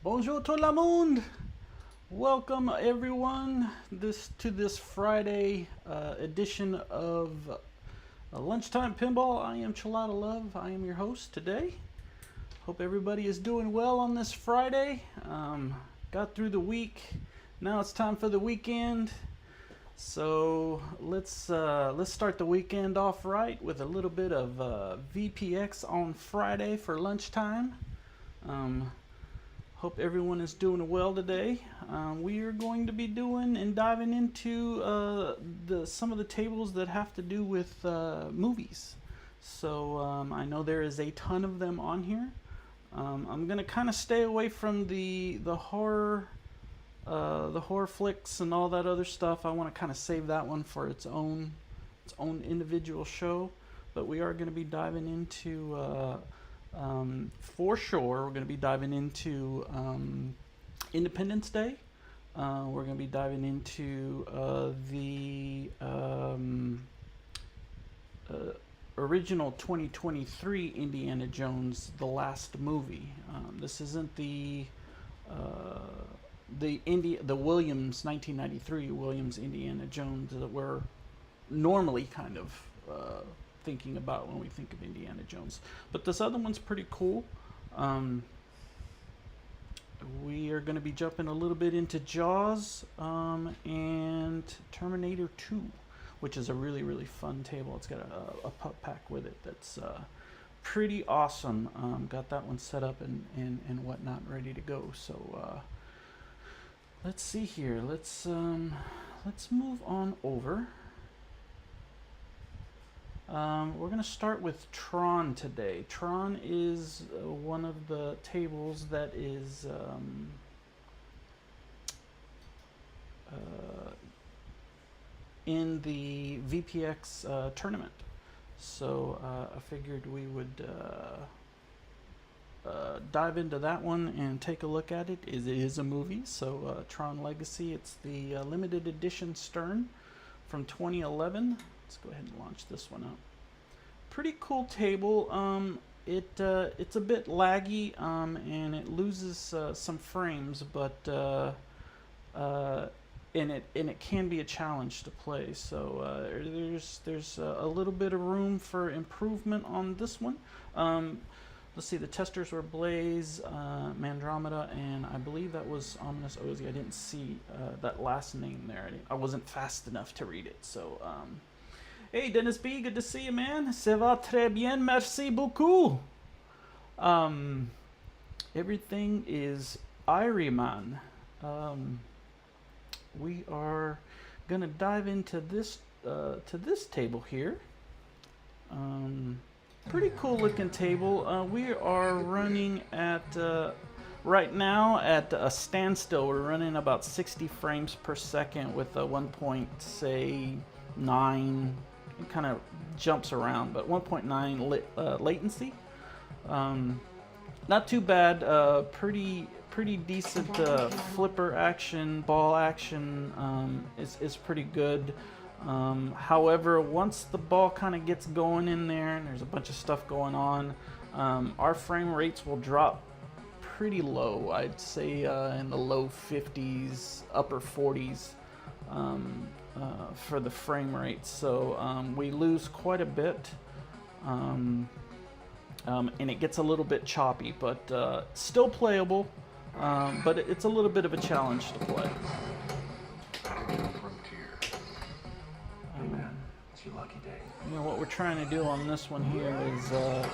Bonjour tout le monde. Welcome everyone to this Friday edition of Lunchtime Pinball. I am ChalataLove. I am your host today. Hope everybody is doing well on this Friday. Got through the week. Now it's time for the weekend. So let's start the weekend off right with a little bit of VPX on Friday for lunchtime. Hope everyone is doing well today. We are going to be doing and diving into some of the tables that have to do with movies. So I know there is a ton of them on here. I'm gonna kind of stay away from the horror flicks and all that other stuff. I want to kind of save that one for its own individual show. But we are going to be diving into for sure, we're going to be diving into Independence Day. We're going to be diving into the original 2023 Indiana Jones, The Last Movie. This isn't the Williams 1993 Williams Indiana Jones that we're normally kind of thinking about when we think of Indiana Jones. But this other one's pretty cool. We are going to be jumping a little bit into Jaws and Terminator 2, which is a really, really fun table. It's got a pup pack with it that's pretty awesome. Got that one set up and whatnot, ready to go. So let's see here. Let's move on over. We're going to start with Tron today. Tron is one of the tables that is in the VPX tournament. So I figured we would dive into that one and take a look at it. It is a movie, so Tron Legacy. It's the limited edition Stern from 2011. Let's go ahead and launch this one up. Pretty cool table. It's a bit laggy and it loses some frames, but and it can be a challenge to play. So there's a little bit of room for improvement on this one. Let's see, the testers were Blaze, Mandromeda, and I believe that was Ominous Ozzy. I didn't see that last name there. I wasn't fast enough to read it. So hey, Dennis B, good to see you, man. Ça va très bien, merci beaucoup. Everything is Irie, man. We are gonna dive into this table here. Pretty cool looking table. We are running at right now at a standstill. We're running about 60 frames per second with a 1.9. It kind of jumps around, but 1.9 latency. Not too bad. Pretty decent flipper action, ball action is pretty good. However, once the ball kind of gets going in there and there's a bunch of stuff going on, our frame rates will drop pretty low. I'd say in the low 50s, upper 40s. For the frame rate, so we lose quite a bit, and it gets a little bit choppy, but still playable, but it's a little bit of a challenge to play. It's your lucky day. You know, what we're trying to do on this one here is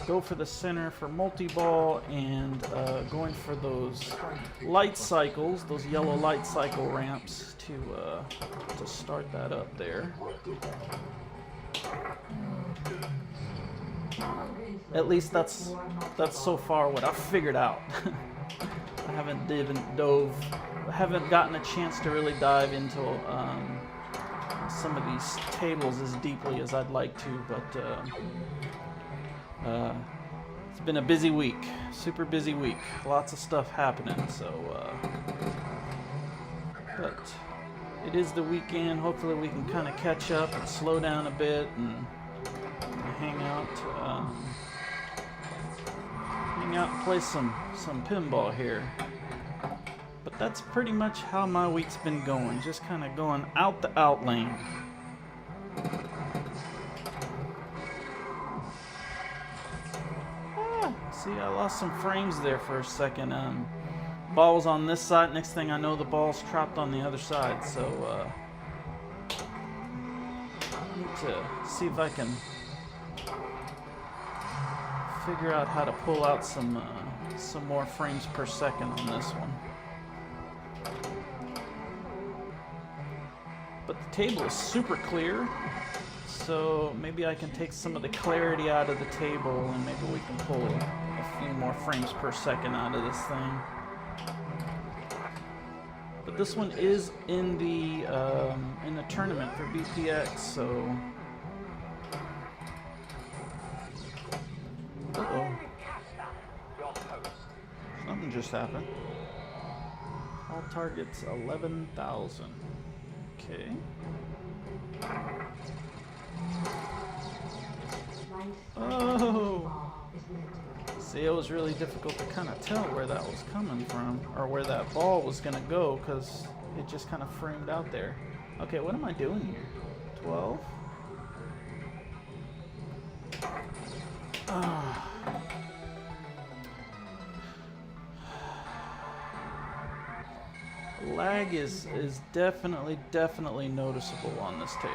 go for the center for multi-ball and going for those light cycles, those yellow light cycle ramps to start that up there. At least that's so far what I've figured out. I haven't gotten a chance to really dive into some of these tables as deeply as I'd like to, but it's been a busy week, super busy week, lots of stuff happening, so but it is the weekend. Hopefully we can kind of catch up and slow down a bit and hang out and play some pinball here. that's pretty much how my week's been going. Just kind of going out the out lane. See, I lost some frames there for a second. Ball was on this side. Next thing I know, the ball's trapped on the other side. So I need to see if I can figure out how to pull out some more frames per second on this one. But the table is super clear, so maybe I can take some of the clarity out of the table and maybe we can pull a few more frames per second out of this thing. But this one is in the tournament for VPX, so. Uh-oh. Something just happened. All targets 11,000. Okay. Oh! See, it was really difficult to kind of tell where that was coming from, or where that ball was going to go, because it just kind of framed out there. Okay, what am I doing here? 12? Lag is definitely noticeable on this table.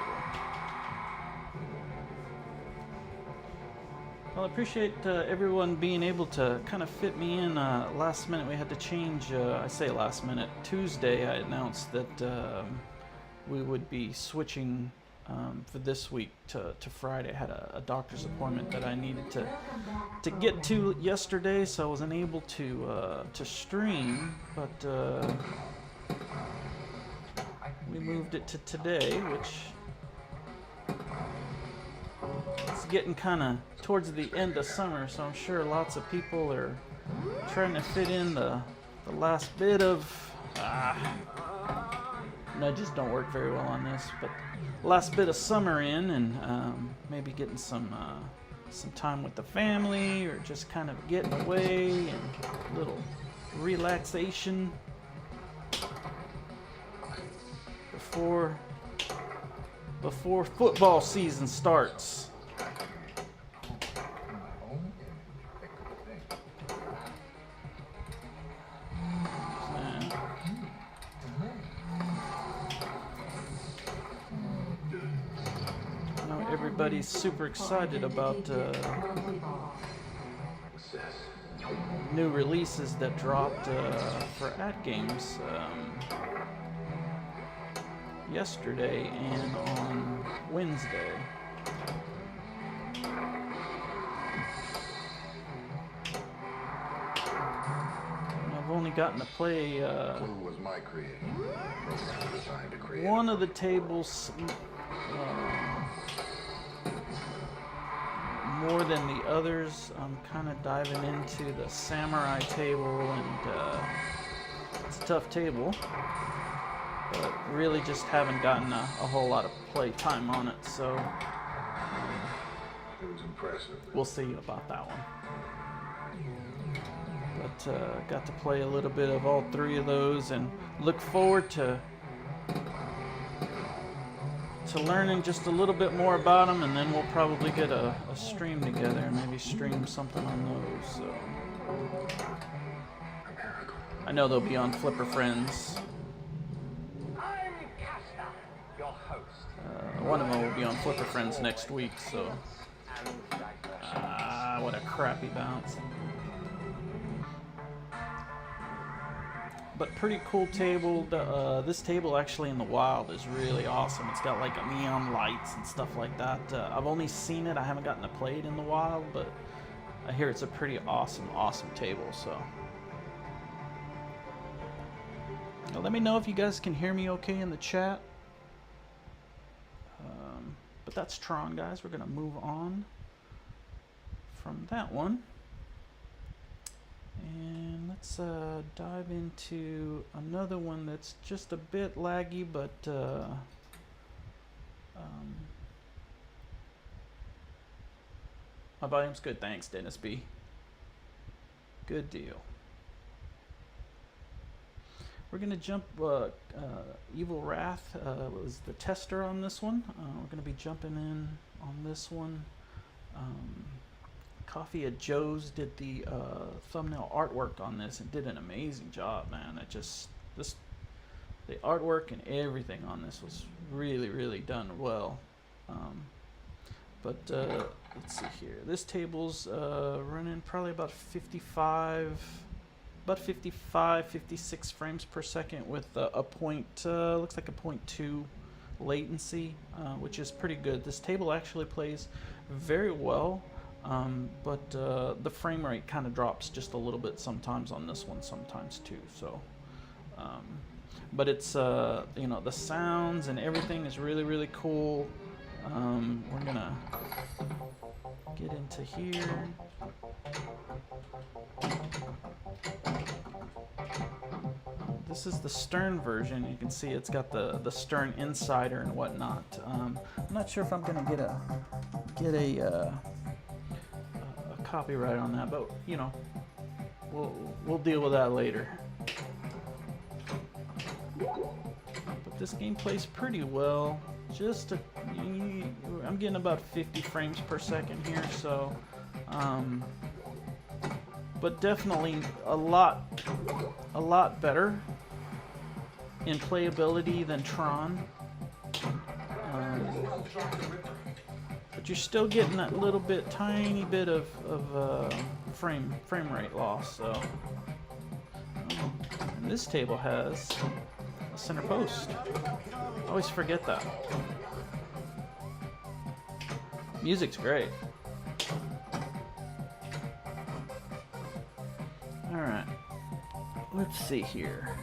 Well, I appreciate everyone being able to kind of fit me in last minute. We had to change, I say last minute, Tuesday I announced that we would be switching for this week to Friday. I had a doctor's appointment that I needed to get to yesterday, so I wasn't able to stream, but we moved it to today, which it's getting kind of towards the end of summer, so I'm sure lots of people are trying to fit in the last bit of nudges don't work very well on this, but last bit of summer in, and maybe getting some time with the family, or just kind of getting away and a little relaxation before football season starts. Everybody's super excited about new releases that dropped for AtGames yesterday and on Wednesday. And I've only gotten to play one of the tables more than the others. I'm kind of diving into the samurai table, and it's a tough table, but really just haven't gotten a whole lot of play time on it, so it was impressive. We'll see about that one. But got to play a little bit of all three of those, and look forward to learning just a little bit more about them, and then we'll probably get a stream together and maybe stream something on those. So I know they'll be on Flipper Friends. One of them will be on Flipper Friends next week, so what a crappy bounce. But pretty cool table. This table actually in the wild is really awesome. It's got like neon lights and stuff like that. I've only seen it. I haven't gotten to play it in the wild, but I hear it's a pretty awesome table. So now let me know if you guys can hear me okay in the chat. But that's Tron, guys. We're gonna move on from that one. And let's dive into another one that's just a bit laggy, but my volume's good. Thanks, Dennis B. Good deal. we're gonna jump. Evil Wrath was the tester on this one. We're gonna be jumping in on this one. Coffee at Joe's did the thumbnail artwork on this and did an amazing job, man. The artwork and everything on this was really done well. Let's see here. This table's running probably about 55, 56 frames per second with a looks like a 0.2 latency, which is pretty good. This table actually plays very well, but the frame rate kind of drops just a little bit sometimes on this one, sometimes too. So, but it's you know, the sounds and everything is really cool. We're gonna get into here. This is the Stern version. You can see it's got the Stern Insider and whatnot. I'm not sure if I'm gonna get a copyright on that, but you know, we'll deal with that later. But this game plays pretty well. I'm getting about 50 frames per second here, so but definitely a lot better in playability than Tron. But you're still getting that little bit, tiny bit of frame rate loss. So and this table has a center post. I always forget that. Music's great. Alright, let's see here.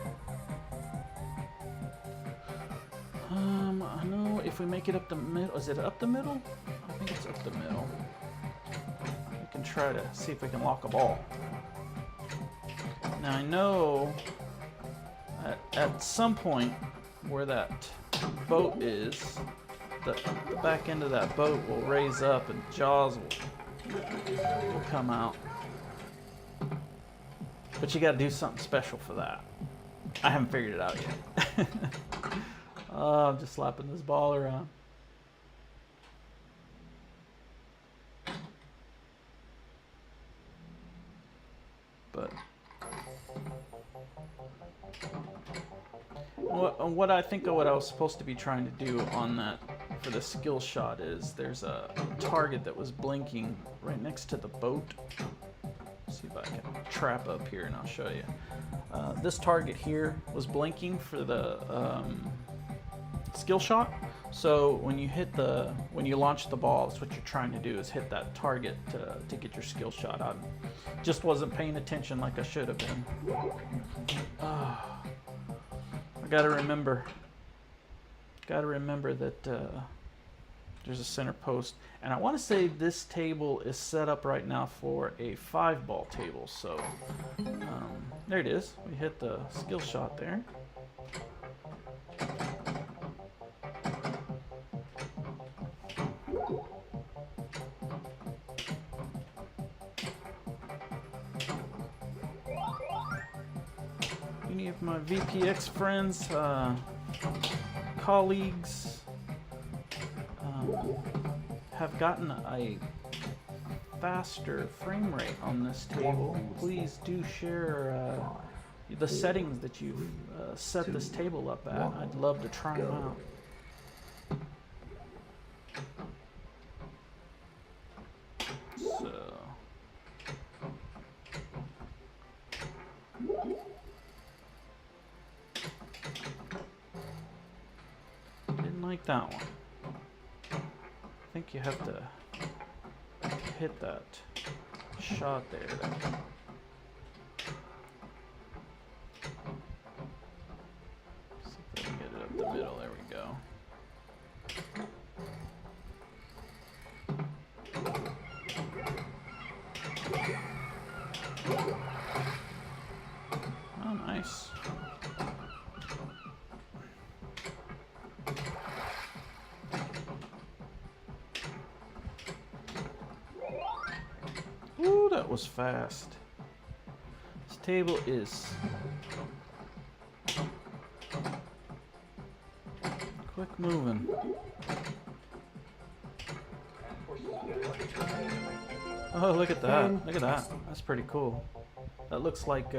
I know if we make it up the middle, is it up the middle? I think it's up the middle. We can try to see if we can lock a ball. Now I know at some point where that boat is, the back end of that boat will raise up and jaws will come out. But you gotta do something special for that. I haven't figured it out yet. Oh, I'm just slapping this ball around. But what I think of what I was supposed to be trying to do on that for the skill shot is there's a target that was blinking right next to the boat. Let's see if I can trap up here and I'll show you. This target here was blinking for the skill shot. So when you launch the ball, that's what you're trying to do, is hit that target to get your skill shot out. Just wasn't paying attention like I should have been. I gotta remember that there's a center post, and I want to say this table is set up right now for a 5-ball table. So there it is. We hit the skill shot there. Any of my VPX friends, colleagues have gotten a faster frame rate on this table, please do share the settings that you've set this table up at. I'd love to try them out. So didn't like that one. I think you have to hit that shot there. See if I can get it up the middle. There we go. Oh, nice. Ooh, that was fast. This table is Quick moving. Oh, look at that. Look at that. That's pretty cool. That looks like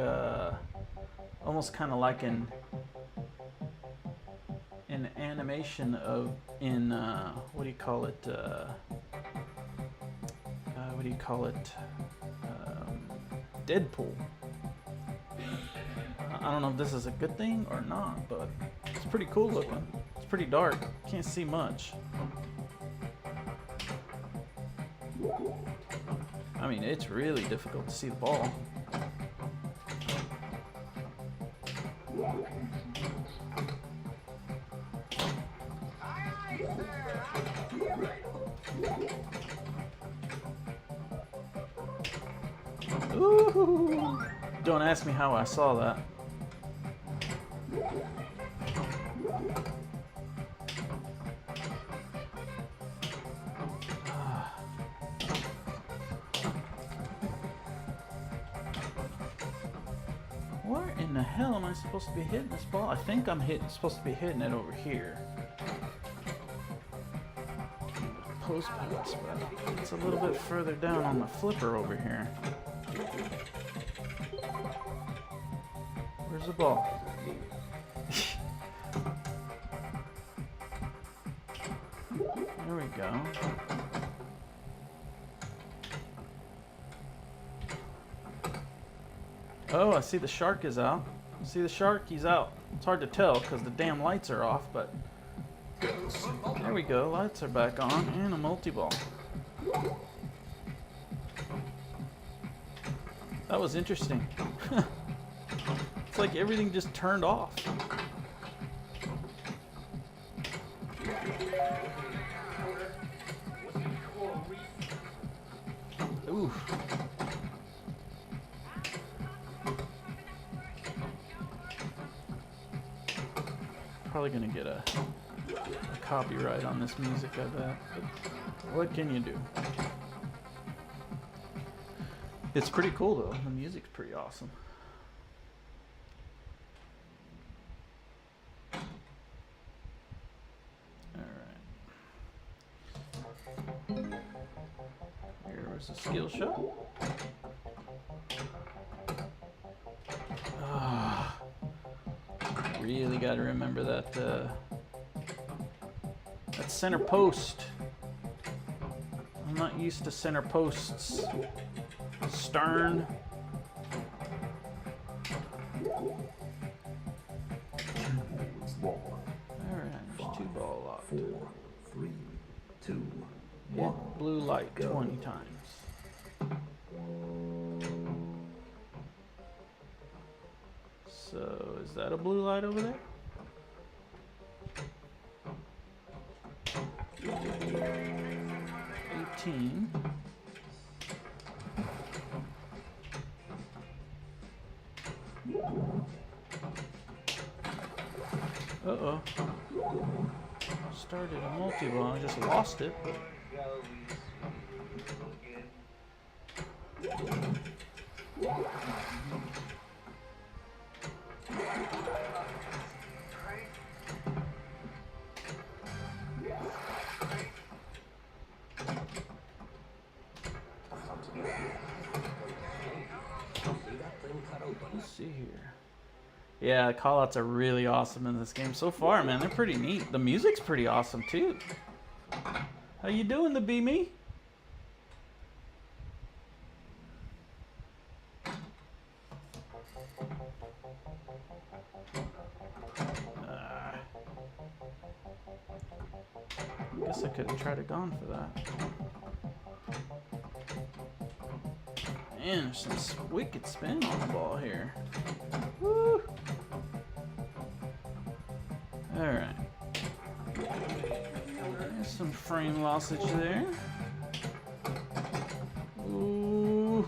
almost kind of like an animation of what do you call it? What do you call it? Deadpool. I don't know if this is a good thing or not, but it's pretty cool looking. It's pretty dark. Can't see much. I mean, it's really difficult to see the ball. Ooh. Don't ask me how I saw that. Where in the hell am I supposed to be hitting this ball? I think I'm supposed to be hitting it over here. Post pass, but it's a little bit further down on the flipper over here. Where's the ball? There we go. Oh, I see the shark is out. You see the shark? He's out. It's hard to tell because the damn lights are off, but there we go. Lights are back on and a multi-ball. That was interesting. It's like everything just turned off. Ooh. Probably gonna get a copyright on this music, I bet. But what can you do? It's pretty cool though. The music's pretty awesome. Alright. Here's a skill shot. Really got to remember that that center post. I'm not used to center posts. Stern. Alright, there's 2 ball locked. 4, 3, 2, 1. Hit blue light 20 times. So, is that a blue light over there? $18. Uh-oh. Started a multi-ball, I just lost it. Let's see here. Yeah, the callouts are really awesome in this game so far, man. They're pretty neat. The music's pretty awesome too. How you doing, the B-Me? Guess I could have tried it gone for that. Man, there's some wicked spin on the ball here. Woo! Alright. There's some frame lossage there. Ooh.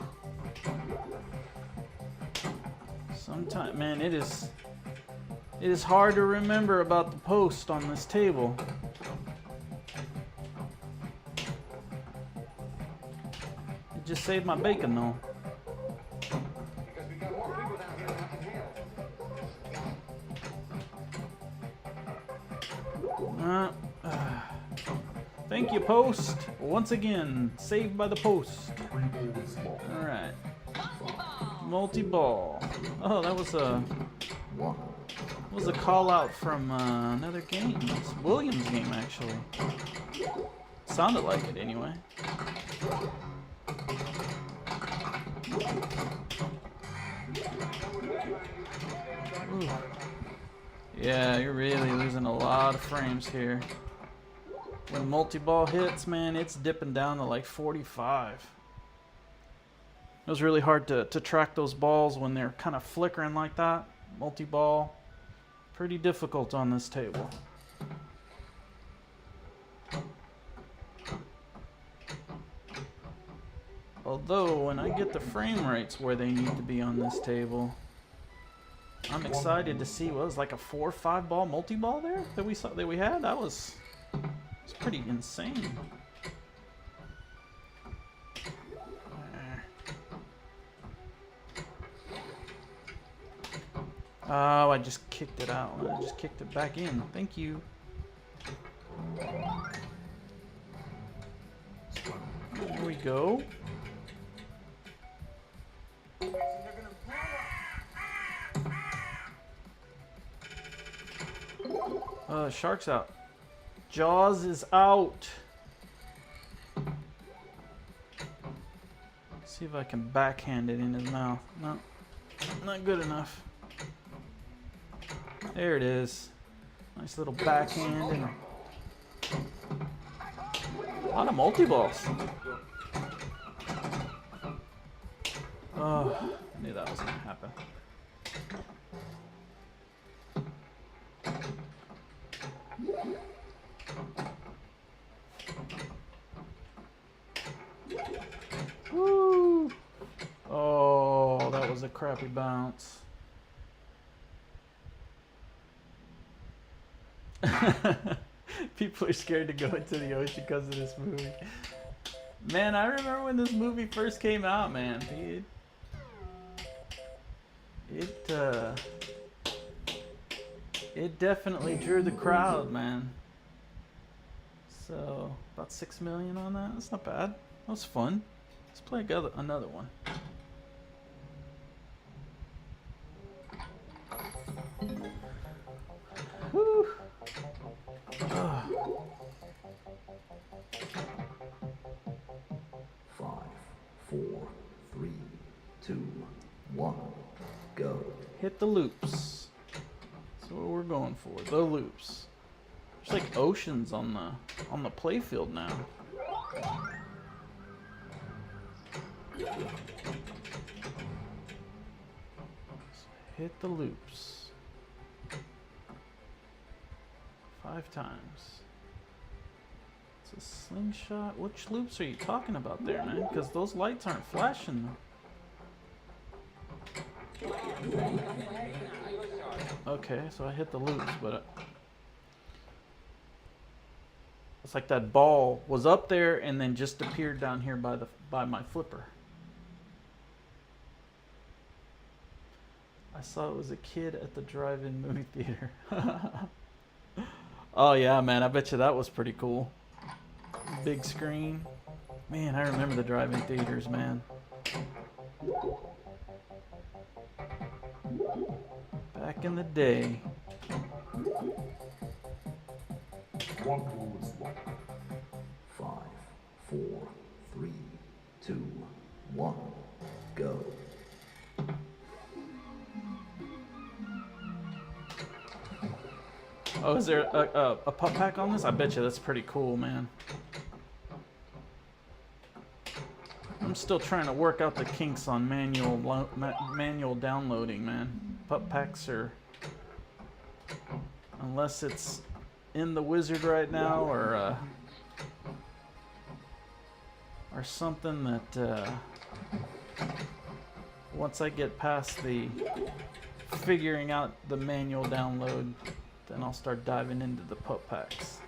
Sometimes, man, it is hard to remember about the post on this table. It just saved my bacon though. Thank you, post. Once again, saved by the post. All right. Multi-ball. Oh, that was a call out from another game. It's Williams' game, actually. Sounded like it, anyway. Ooh. Yeah, you're really losing a lot of frames here. When multi-ball hits, man, it's dipping down to like 45. It was really hard to track those balls when they're kind of flickering like that. Multi-ball, pretty difficult on this table. Although, when I get the frame rates where they need to be on this table, I'm excited to see what was like a 4 or 5 ball multi-ball there that we had. That was pretty insane. Oh, I just kicked it out. I just kicked it back in. Thank you. There we go. Shark's out. Jaws is out. See if I can backhand it in his mouth. No, not good enough. There it is. Nice little backhand and a lot of multi-balls. Oh, I knew that was gonna happen. Woo! Oh, that was a crappy bounce. People are scared to go into the ocean because of this movie. Man, I remember when this movie first came out, man. It definitely drew the crowd, man. So, about 6 million on that. That's not bad. That was fun. Let's play another one. Woo! Oh. 5, 4, 3, 2, 1, go. Hit the loops. That's what we're going for. The loops. There's like oceans on the playfield now. Hit the loops 5 times. It's a slingshot. Which loops are you talking about there, man? Because those lights aren't flashing. Okay, so I hit the loops, but it's like that ball was up there and then just appeared down here by my flipper. I saw it was a kid at the drive-in movie theater. Oh yeah, man, I bet you that was pretty cool. Big screen. Man, I remember the drive-in theaters, man. Back in the day. 5, 4, 3, 2, 1, go. Oh, is there a putt pack on this? I bet you that's pretty cool, man. I'm still trying to work out the kinks on manual downloading, man. Putt packs are, unless it's in the wizard right now, or something that once I get past the figuring out the manual download, then I'll start diving into the putt packs.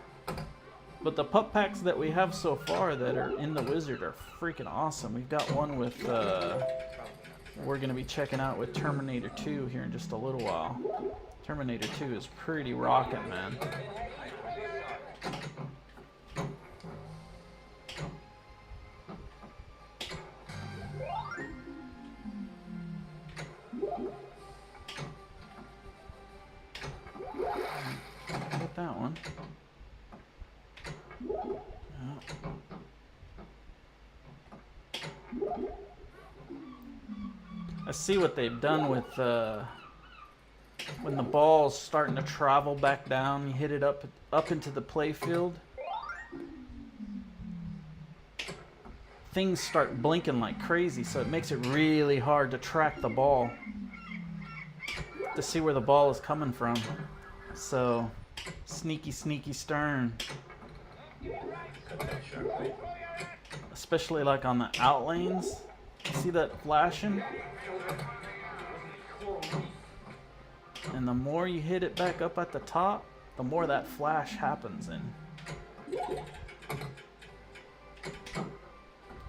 But the putt packs that we have so far that are in the wizard are freaking awesome. We've got one with we're going to be checking out with Terminator 2 here in just a little while. Terminator 2 is pretty rocking, man. that one. I see what they've done with when the ball's starting to travel back down. You hit it up into the play field. Things start blinking like crazy, so it makes it really hard to track the ball, to see where the ball is coming from. So, sneaky, sneaky stern. Especially like on the out lanes. See that flashing? And the more you hit it back up at the top, the more that flash happens. And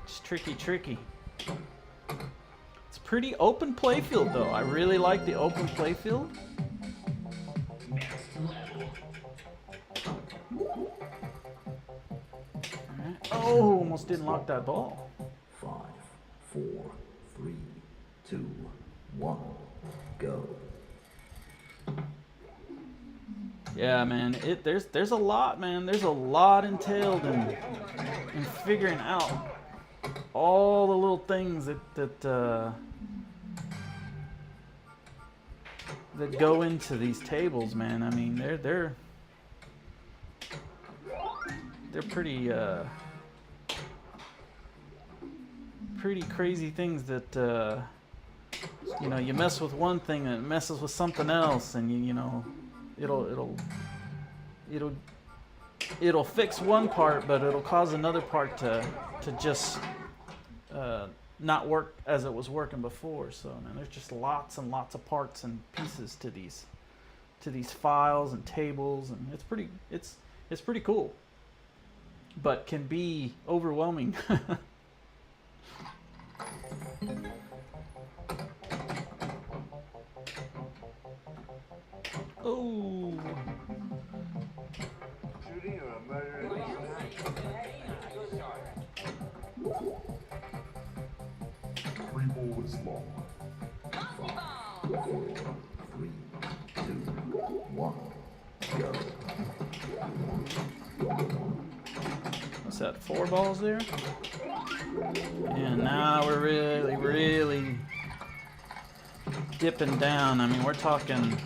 it's tricky, tricky. It's pretty open playfield though. I really like the open playfield. Alright. Oh, almost didn't lock that ball. 5, 4, 3, 2, 1, go. Yeah, man. There's a lot, man. There's a lot entailed in figuring out all the little things that go into these tables, man. I mean, they're pretty pretty crazy things that you know, you mess with one thing and it messes with something else, and you know, it'll fix one part, but it'll cause another part to just not work as it was working before. So, man, there's just lots and lots of parts and pieces to these files and tables, and it's pretty cool, but can be overwhelming. Oh. Shooting or a murder? Three bullets long. 5, 4, 3, 2, 1, go. What's that? 4 balls there? And now we're really dipping down. I mean, we're talking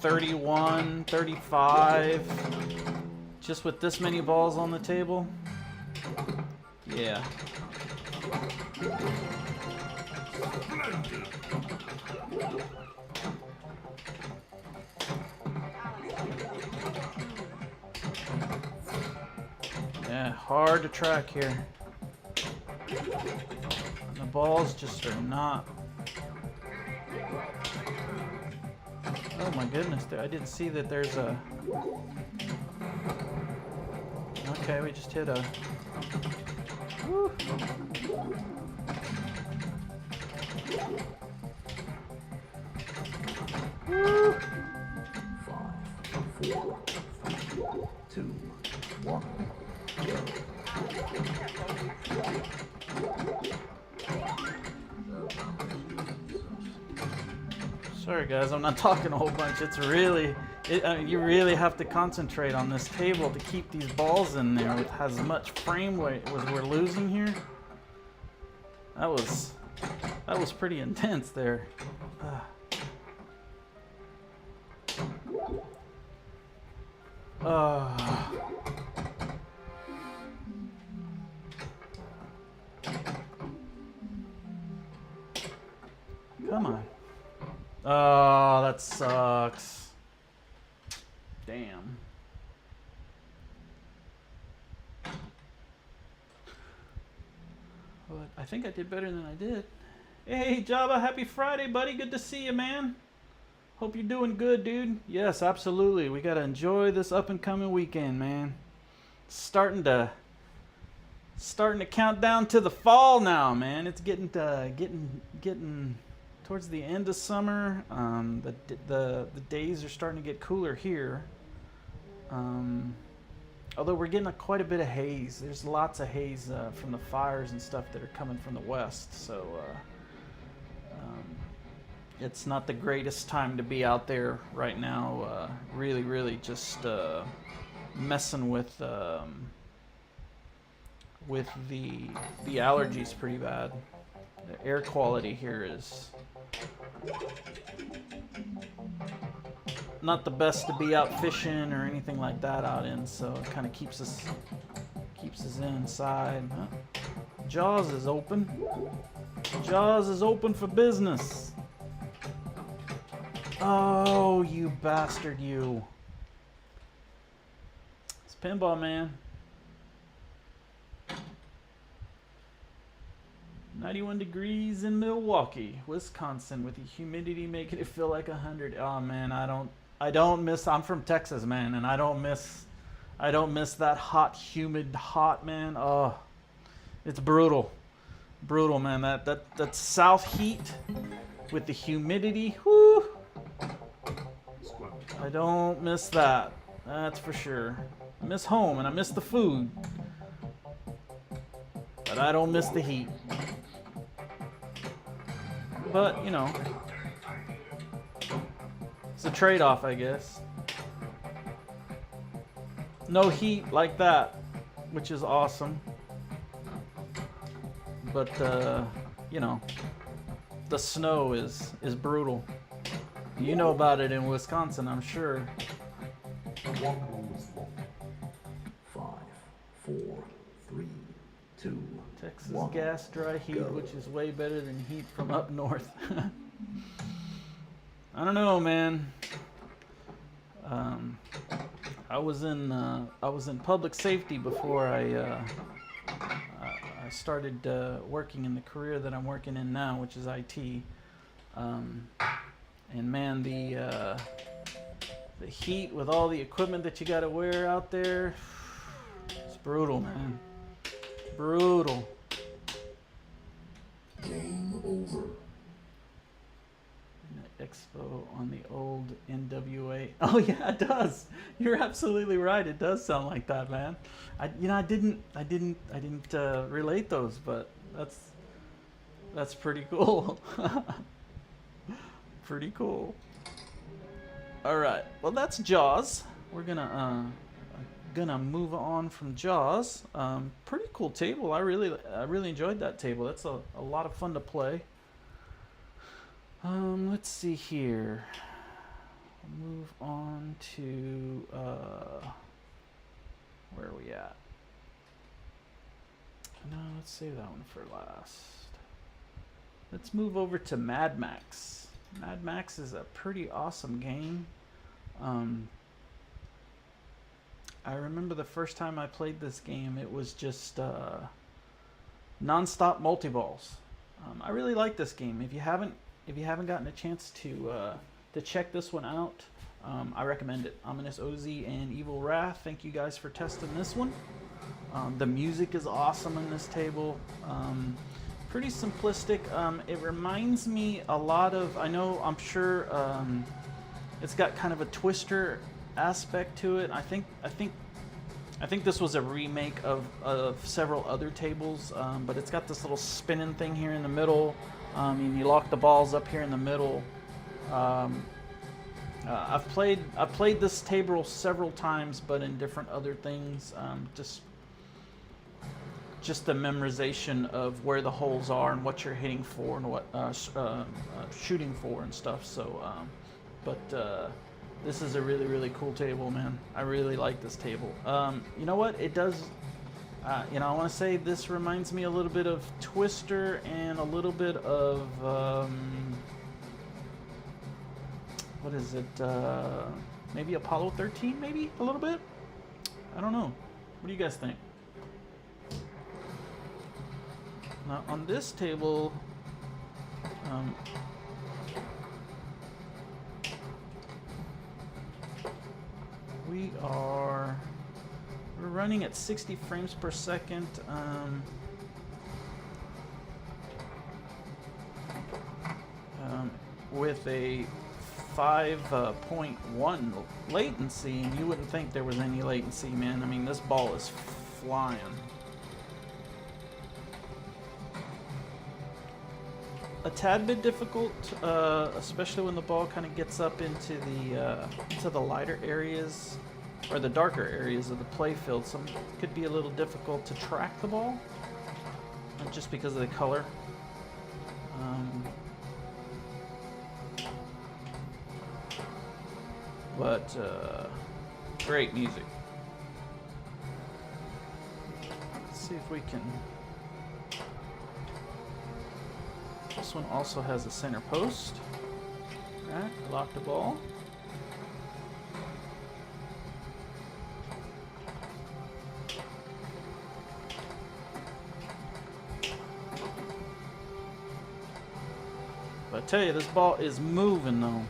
31, 35, just with this many balls on the table. Yeah. Yeah, hard to track here. The balls just are not. Oh my goodness, I didn't see that there's a... Okay, we just hit a... Woo. Woo. 5, 4, 3, 2, 1, go. Sorry guys, I'm not talking a whole bunch. It's really, you really have to concentrate on this table to keep these balls in there with as much frame weight as we're losing here. That was pretty intense there. Come on. Oh, that sucks. Damn. But I think I did better than I did. Hey, Java, happy Friday, buddy. Good to see you, man. Hope you're doing good, dude. Yes, absolutely. We got to enjoy this up-and-coming weekend, man. Starting to count down to the fall now, man. It's getting towards the end of summer. The days are starting to get cooler here. Although we're getting quite a bit of haze. There's lots of haze from the fires and stuff that are coming from the west. So it's not the greatest time to be out there right now. Really just messing with the allergies pretty bad. The air quality here is not the best to be out fishing or anything like that out in, so it kind of keeps us inside. Huh? Jaws is open. Jaws is open for business. Oh, you bastard, you. It's Pinball, man. 91 degrees in Milwaukee, Wisconsin, with the humidity making it feel like 100. Oh man, I don't miss. I'm from Texas, man, and I don't miss that hot, humid, hot, man. Oh, it's brutal, man. That south heat with the humidity. Whoo! I don't miss that. That's for sure. I miss home and I miss the food, but I don't miss the heat. But, you know, it's a trade-off, I guess. No heat like that, which is awesome. But, you know, the snow is brutal. You know about it in Wisconsin, I'm sure. 5, 4, 3, 2, Texas 1. gas dry heat, Go. which is way better than heat from up north. I don't know, man. I was in public safety before I started working in the career that I'm working in now, which is IT. And man, the heat with all the equipment that you got to wear out there, it's brutal, man. Brutal. Game over. Expo on the old NWA. Oh yeah, it does. You're absolutely right. It does sound like that, man. I didn't relate those, but that's pretty cool. Pretty cool. All right. Well, that's Jaws. We're gonna move on from Jaws. Pretty cool table. I really enjoyed that table. That's a lot of fun to play. Let's see here. Move on to where are we at? No, let's save that one for last. Let's move over to Mad Max. Mad Max is a pretty awesome game. I remember the first time I played this game, it was just non-stop multi-balls. I really like this game. If you haven't gotten a chance to check this one out, I recommend it. Ominous OZ and Evil Wrath, thank you guys for testing this one. The music is awesome in this table. Pretty simplistic. It reminds me a lot of, I'm sure it's got kind of a twister aspect to it. I think this was a remake of several other tables, but it's got this little spinning thing here in the middle. And you lock the balls up here in the middle. I've played this table several times, but in different other things. Just the memorization of where the holes are and what you're hitting for and what shooting for and stuff. So, this is a really cool table, man. I really like this table. You know what? It does. I want to say this reminds me a little bit of Twister and a little bit of, what is it, maybe Apollo 13, maybe, a little bit? I don't know. What do you guys think? Now, on this table, we're running at 60 frames per second. With a 5.1 latency, and you wouldn't think there was any latency, man. I mean, this ball is flying. a tad bit difficult, especially when the ball kind of gets up into the lighter areas or the darker areas of the play field. Some could be a little difficult to track the ball, just because of the color. But great music. Let's see if we can. This one also has a center post. Alright, lock the ball. But I tell you, this ball is moving though.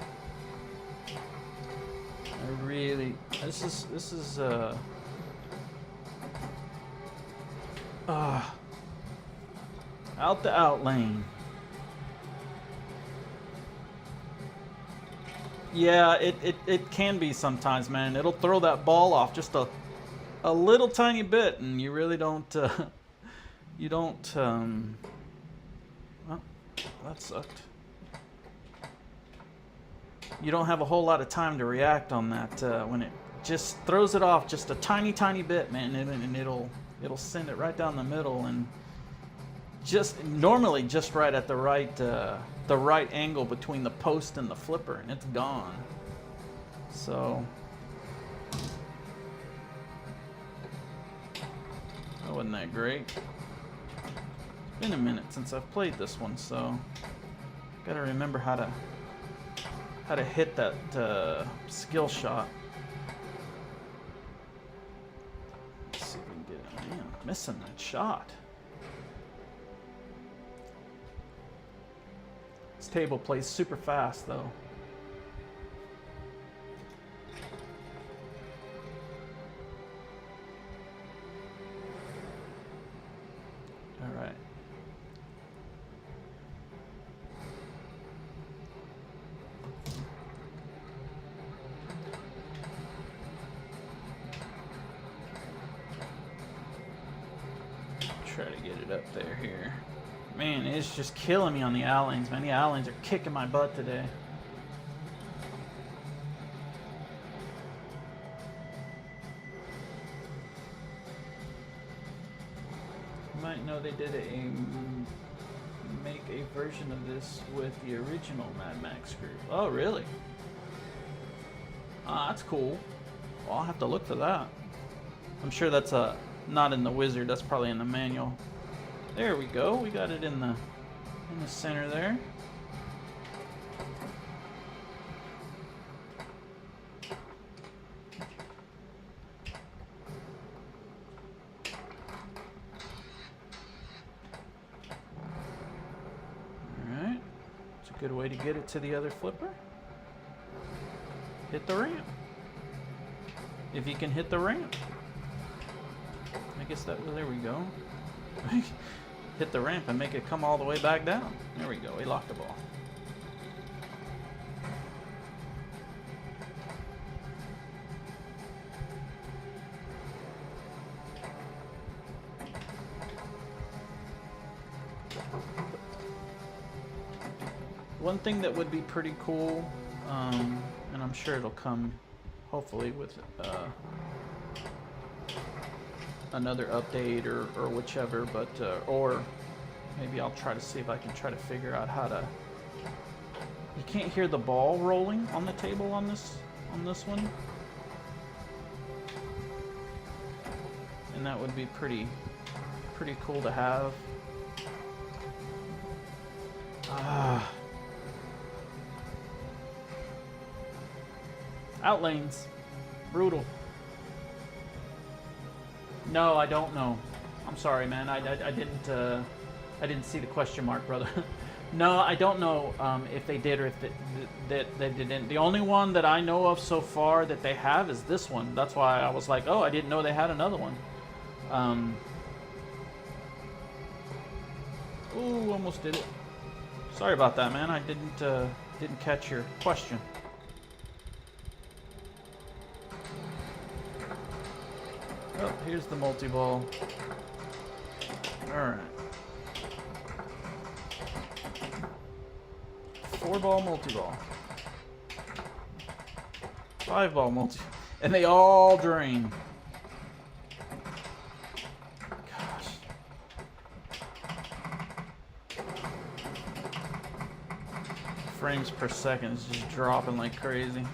I really, this is out the out lane. Yeah, it can be sometimes, man. It'll throw that ball off just a little tiny bit, and you really don't you don't well, that sucked. You don't have a whole lot of time to react on that when it just throws it off just a tiny bit, man, and it'll send it right down the middle, and just normally just right at the right angle between the post and the flipper, and it's gone. So that wasn't that great. It's been a minute since I've played this one, so gotta remember how to hit that skill shot. Let's see if we can get it. Man, missing that shot. This table plays super fast though. All right. Try to get it up there here. Man, it's just killing me on the out lanes, man. The out lanes are kicking my butt today. You might know they did make a version of this with the original Mad Max group. Oh, really? Ah, that's cool. Well, I'll have to look for that. I'm sure that's not in the wizard. That's probably in the manual. There we go. We got it in the center there. All right. It's a good way to get it to the other flipper. Hit the ramp. If you can hit the ramp. I guess that, well, there we go. Hit the ramp and make it come all the way back down. There we go. He locked the ball. One thing that would be pretty cool, and I'm sure it'll come hopefully with another update or whichever, but or maybe I'll try to see if I can try to figure out how to. You can't hear the ball rolling on the table on this one, and that would be pretty cool to have. Out lanes, brutal. No, I don't know. I'm sorry, man. I didn't see the question mark, brother. No, I don't know if they did or if they didn't. The only one that I know of so far that they have is this one. That's why I was like, oh, I didn't know they had another one. Ooh, almost did it. Sorry about that, man. I didn't catch your question. Oh, here's the multi-ball. Alright. 4-ball multi-ball. 5-ball multi, and they all drain. Gosh. Frames per second is just dropping like crazy.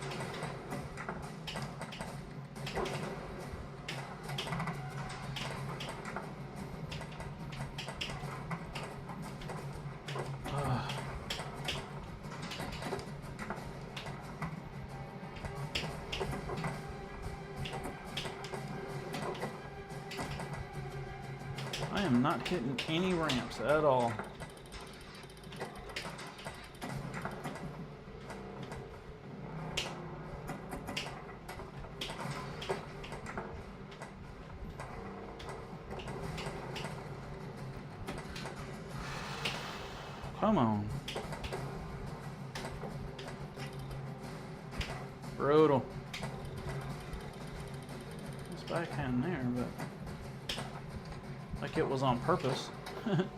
I am not hitting any ramps at all. Come on. Brutal. Nice backhand there, but like it was on purpose. Get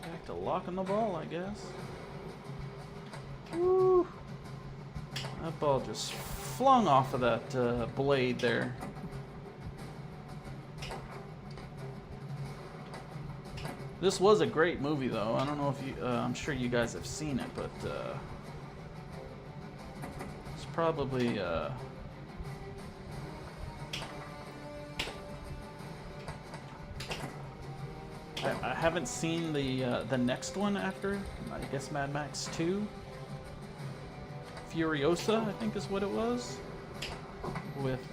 back to locking the ball, I guess. Woo! That ball just flung off of that blade there. This was a great movie, though. I don't know if you, I'm sure you guys have seen it, but it's probably I haven't seen the next one after. I guess Mad Max 2. Furiosa, I think is what it was, with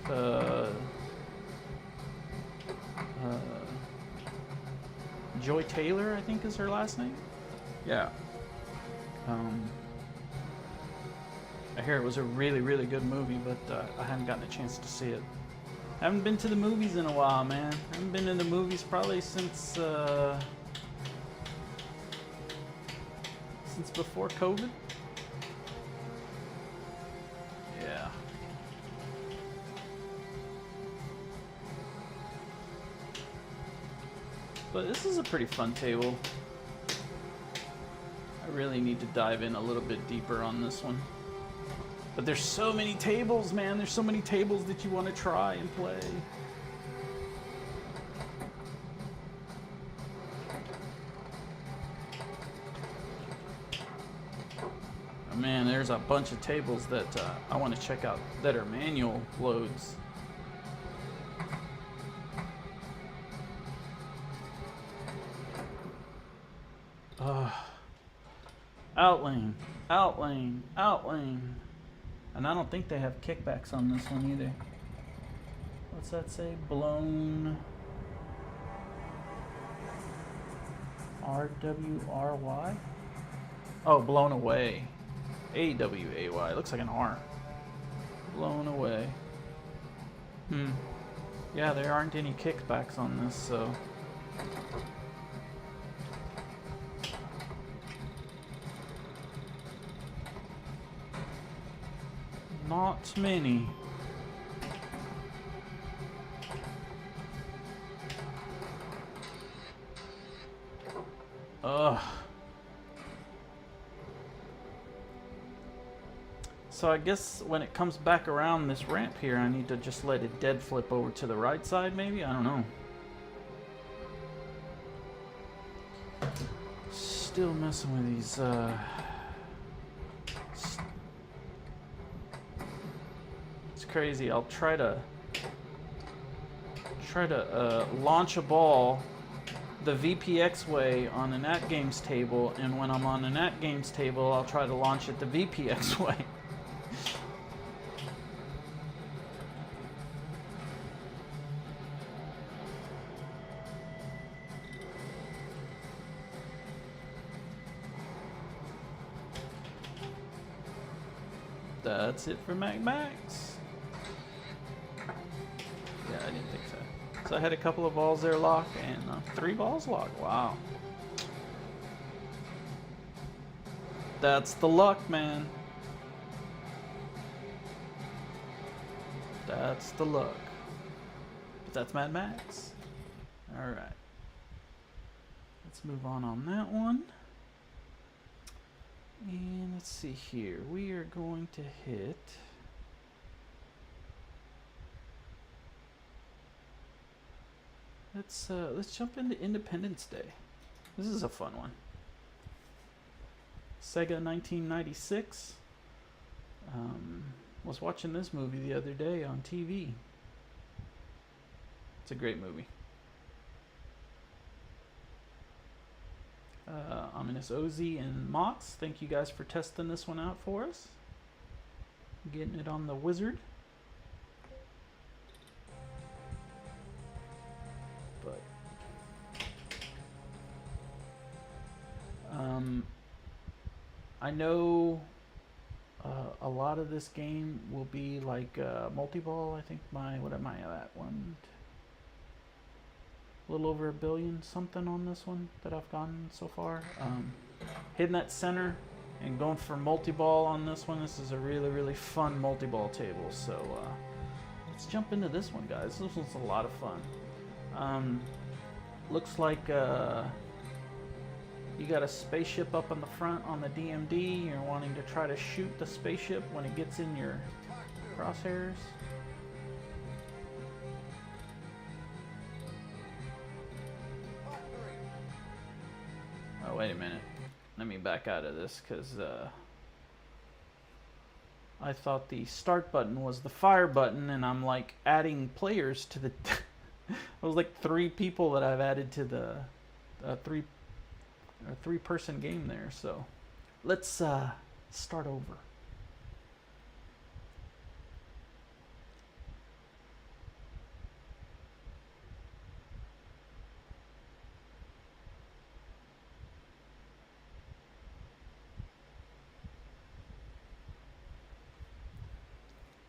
Joy Taylor, I think is her last name. Yeah. I hear it was a really, really good movie, but I haven't gotten a chance to see it. I haven't been to the movies in a while, man. I haven't been in the movies probably since before COVID. Yeah. But this is a pretty fun table. I really need to dive in a little bit deeper on this one. But there's so many tables, man. There's so many tables that you want to try and play. Oh, man, there's a bunch of tables that I want to check out that are manual loads. Outlane, outlane, outlane. And I don't think they have kickbacks on this one either. What's that say? Blown RWRY? Oh, blown away. AWAY. Looks like an R. Blown away. Yeah, there aren't any kickbacks on this, so. Not many. Ugh. So I guess when it comes back around this ramp here, I need to just let it dead flip over to the right side, maybe? I don't know. Still messing with these, crazy. I'll try to launch a ball the VPX way on an AtGames table, and when I'm on an AtGames table, I'll try to launch it the VPX way. That's it for Max. Yeah, I didn't think so. So I had a couple of balls there lock and 3 balls lock. Wow. That's the luck, man. That's the luck. But that's Mad Max. Alright. Let's move on that one. And let's see here. We are going to hit. Let's jump into Independence Day. This is a fun one. Sega 1996. Was watching this movie the other day on TV. It's a great movie. Ominous Ozzy and Mox, thank you guys for testing this one out for us. Getting it on the Wizard. But I know a lot of this game will be like multi-ball. I think what am I at? A little over 1 billion something on this one that I've gotten so far. Hitting that center and going for multi-ball on this one. This is a really, really fun multi-ball table. So let's jump into this one, guys. This one's a lot of fun. Looks like you got a spaceship up on the front on the DMD. You're wanting to try to shoot the spaceship when it gets in your crosshairs. Oh, wait a minute. Let me back out of this because I thought the start button was the fire button, and I'm like adding players to the. It was like 3 people that I've added to the three-person game there. So let's start over.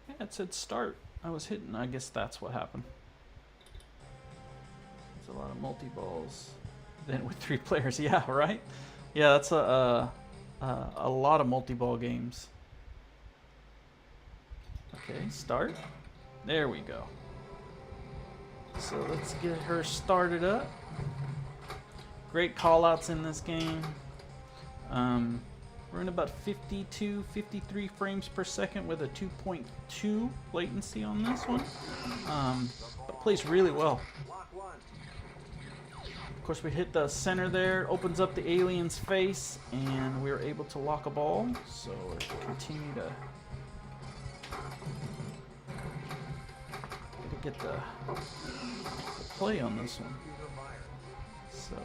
Yeah, it said start. I was hitting. I guess that's what happened. There's a lot of multi-balls. Then with 3 players, yeah, right? Yeah, that's a lot of multi-ball games. Okay, start. There we go. So let's get her started up. Great call-outs in this game. We're in about 52, 53 frames per second with a 2.2 latency on this one. But plays really well. Of course, we hit the center there, opens up the alien's face, and we were able to lock a ball. So let's continue to get the play on this one. So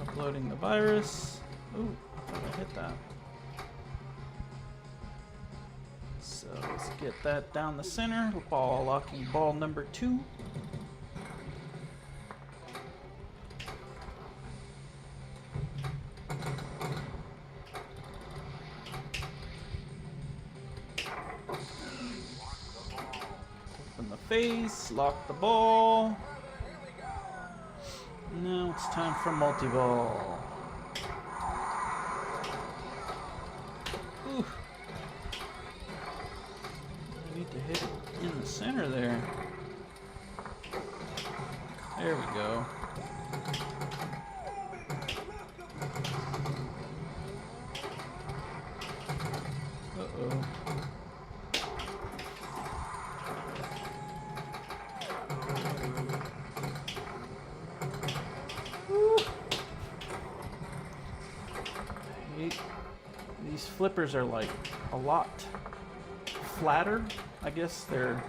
uploading the virus. Ooh, I thought I hit that. So let's get that down the center. Ball locking ball number 2. Face, lock the ball. Now it's time for multi-ball. Ooh. I need to hit it in the center there. There we go. Uh-oh. These flippers are like a lot flatter. I guess they're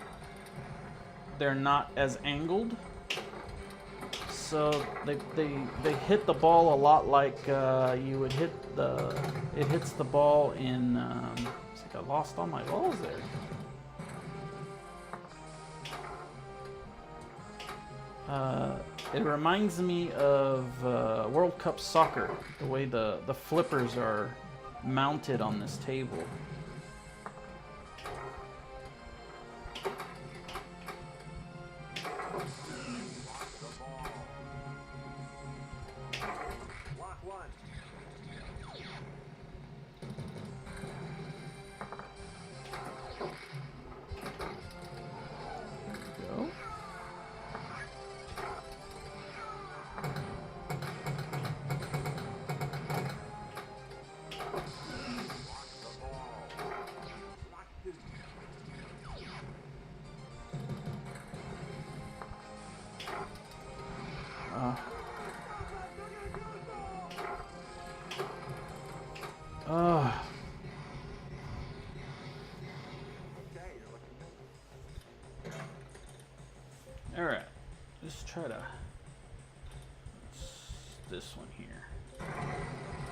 not as angled, so they hit the ball a lot like you would hit it hits the ball in. It's like I lost all my balls there. It reminds me of World Cup soccer, the way the flippers are mounted on this table. All right, let's try to. This one here.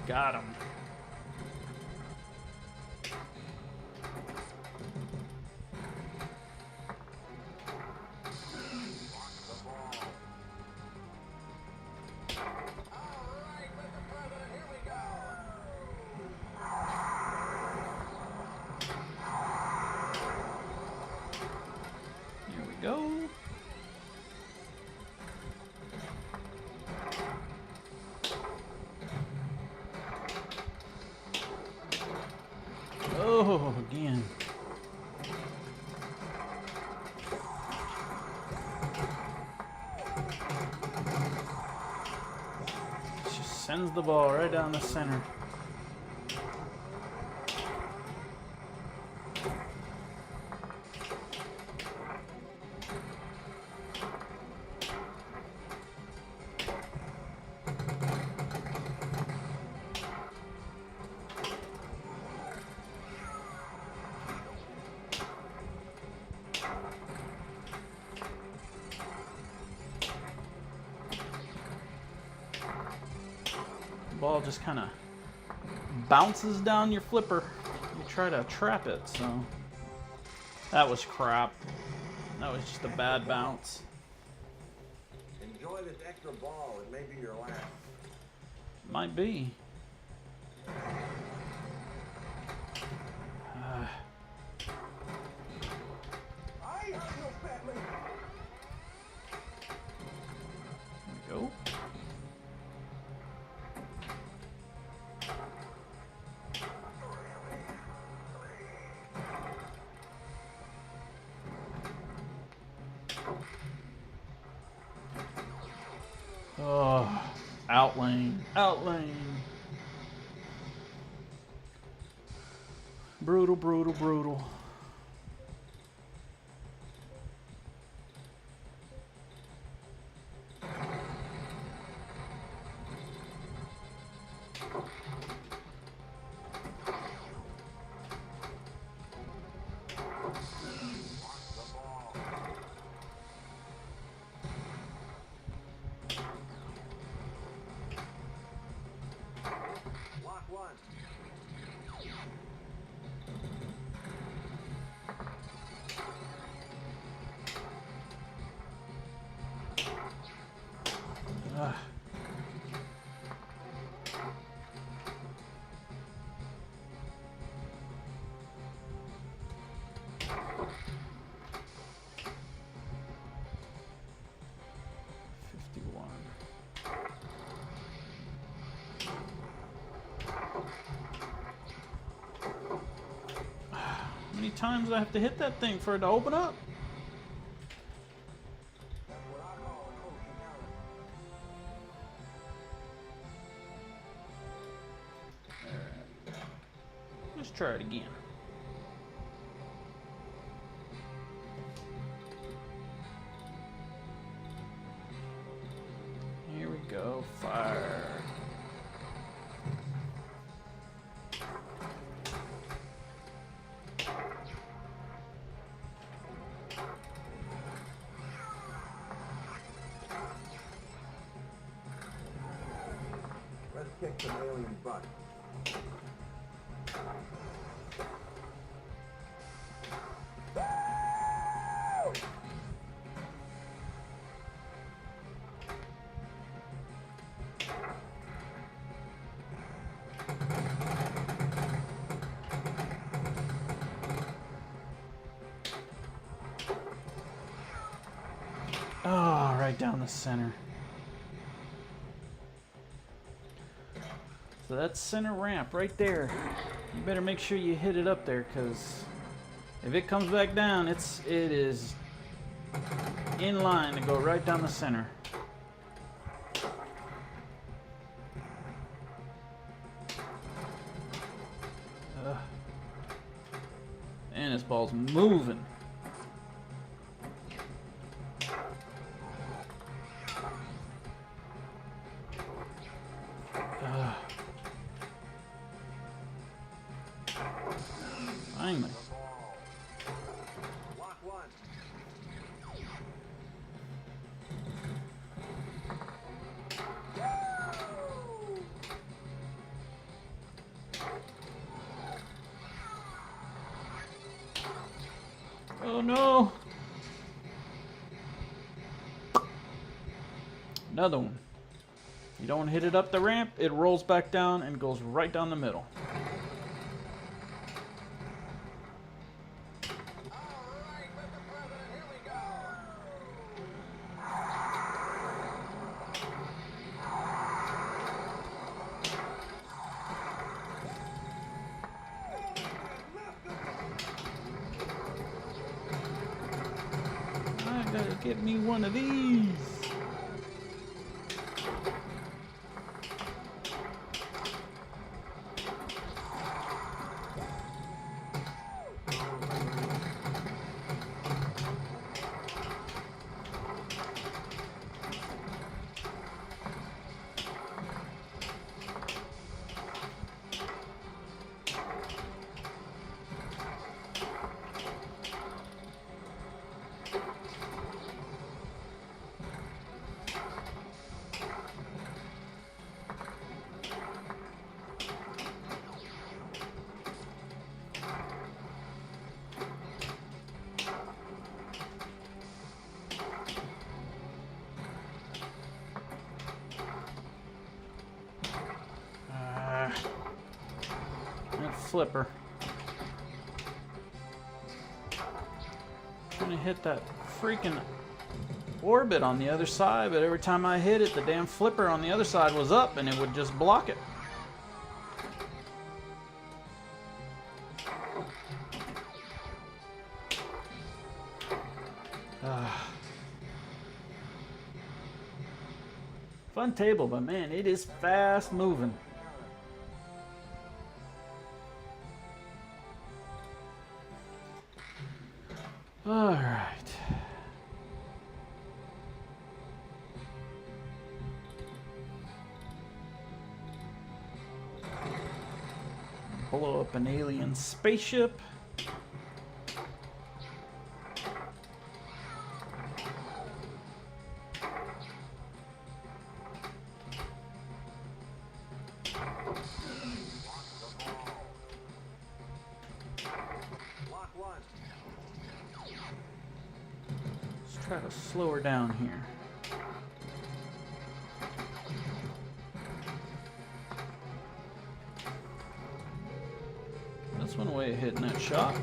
Got him. Here we go. Oh, again. Just sends the ball right down the center. Ball just kind of bounces down your flipper. You try to trap it, so that was crap. That was just a bad bounce. Enjoy this extra ball. It may be your last. Might be. I have no family. There we go. Oh, out lane, out lane. Brutal, brutal, brutal. Lock one. Ah. How many times do I have to hit that thing for it to open up? That's what I call an ocean counter. Let's try it again. Here we go, fire. Let's kick some alien butt. Oh, right down the center. So that's center ramp right there. You better make sure you hit it up there, because if it comes back down, it is in line to go right down the center. And this ball's moving. Finally. Lock one. Oh no! Another one. You don't hit it up the ramp, it rolls back down and goes right down the middle. I gotta get me one of these. That flipper. Trying to hit that freaking orbit on the other side, but every time I hit it, the damn flipper on the other side was up and it would just block it. Fun table, but man, it is fast moving. All right. Blow up an alien spaceship. Let's try to slow her down here. That's one way of hitting that shot.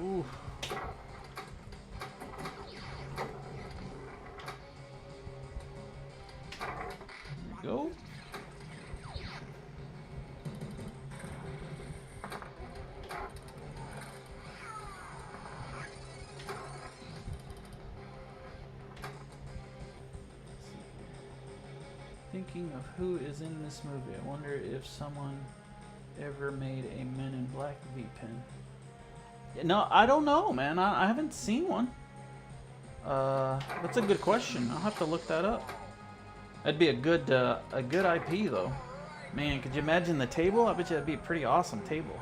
Ooh. There we go. Thinking of who is in this movie. I wonder if someone ever made a Men in Black V-Pin. No, I don't know, man. I haven't seen one. That's a good question. I'll have to look that up. That'd be a good IP though. Man, could you imagine the table? I bet you that'd be a pretty awesome table.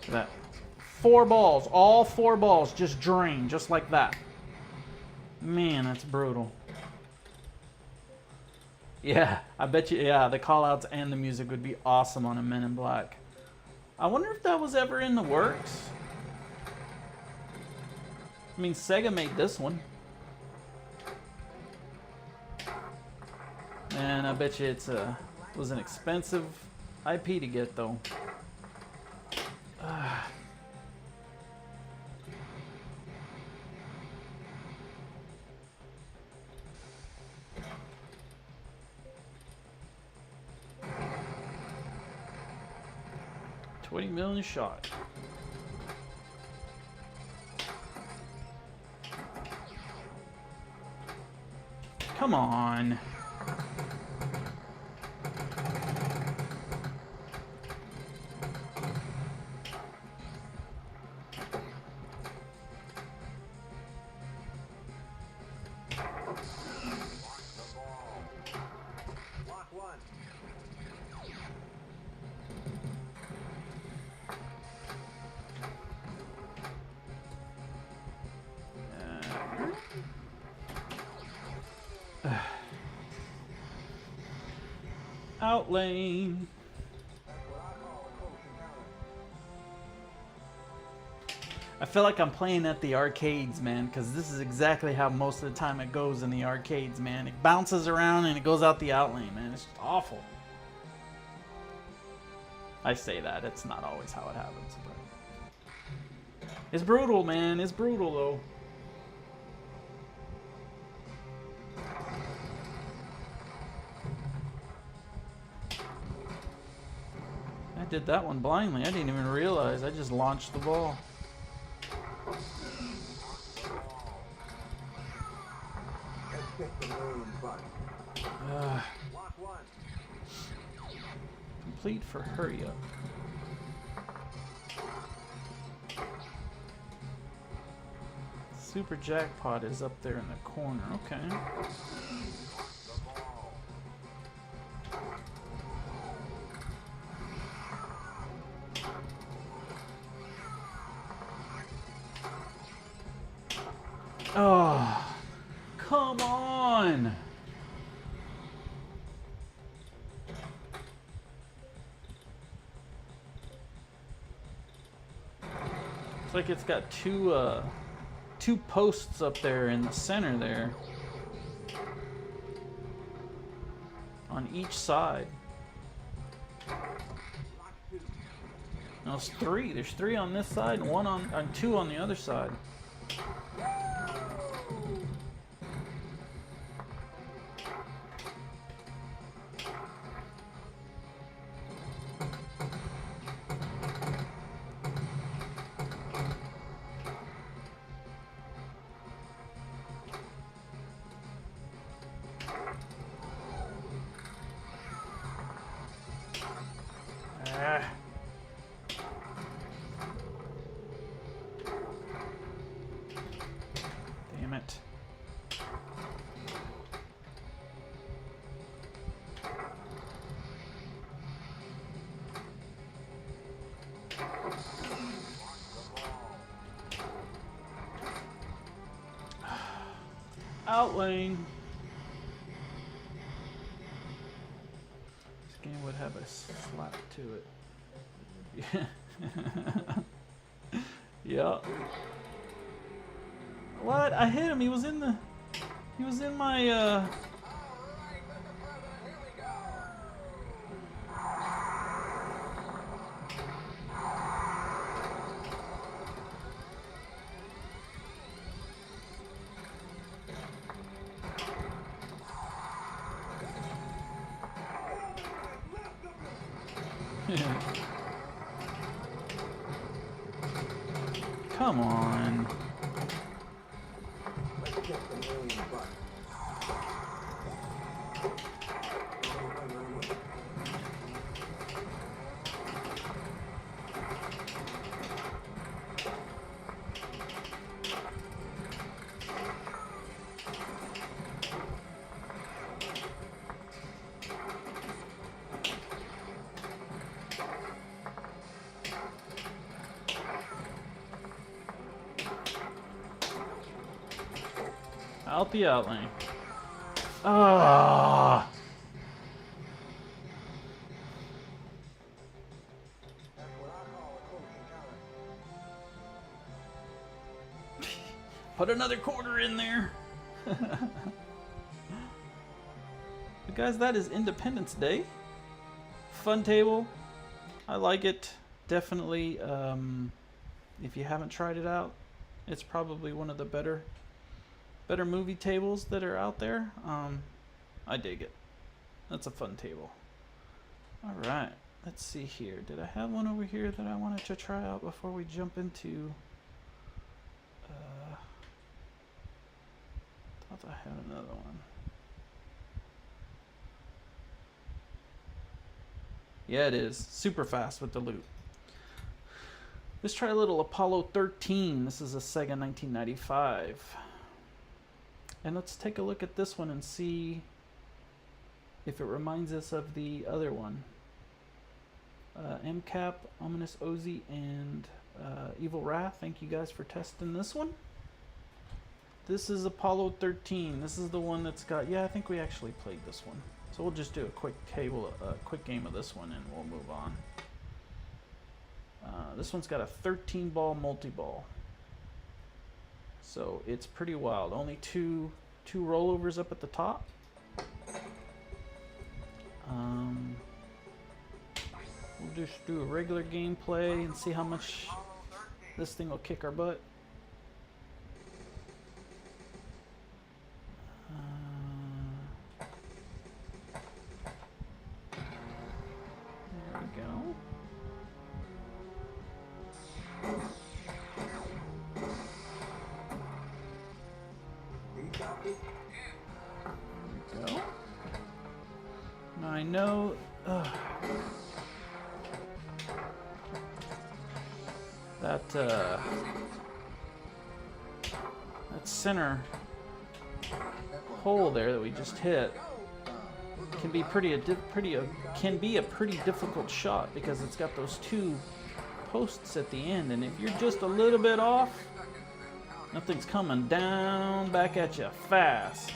That 4 balls, all 4 balls just drain just like that. Man, that's brutal. Yeah, I bet you, yeah, the callouts and the music would be awesome on a Men in Black. I wonder if that was ever in the works. I mean, Sega made this one. And I bet you it was an expensive IP to get though. $20 million shot. Come on. Out lane. I feel like I'm playing at the arcades, man, because this is exactly how most of the time it goes in the arcades, man. It bounces around and it goes out the out lane, man. It's just awful. I say that. It's not always how it happens, but it's brutal, man. It's brutal, though. I did that one blindly. I didn't even realize. I just launched the ball. Complete for hurry up. Super jackpot is up there in the corner. Okay. Oh, come on. It's like it's got two posts up there in the center there. On each side. No, it's three. There's three on this side and one on two on the other side. Damn it. Out lane. This game would have a slap to it. Yeah. Yeah. What? I hit him. He was in the. He was in my. Come on. Out the out lane. Ah. Put another quarter in there. But guys, that is Independence Day. Fun table. I like it. Definitely, if you haven't tried it out, it's probably one of the better movie tables that are out there. I dig it. That's a fun table. All right, let's see here. Did I have one over here that I wanted to try out before we jump into? Thought I had another one. Yeah, it is super fast with the loot. Let's try a little Apollo 13. This is a Sega 1995. And let's take a look at this one and see if it reminds us of the other one. MCAP, Ominous Ozzy, and Evil Wrath. Thank you guys for testing this one. This is Apollo 13. This is the one that's got, yeah, I think we actually played this one. So we'll just do a quick quick game of this one and we'll move on. This one's got a 13 ball multi-ball. So it's pretty wild. Only two rollovers up at the top. We'll just do a regular gameplay and see how much this thing will kick our butt. There we go. There we go. Now I know. That center hole there that we just hit can be can be a pretty difficult shot because it's got those two posts at the end, and if you're just a little bit off, nothing's coming down back at you fast.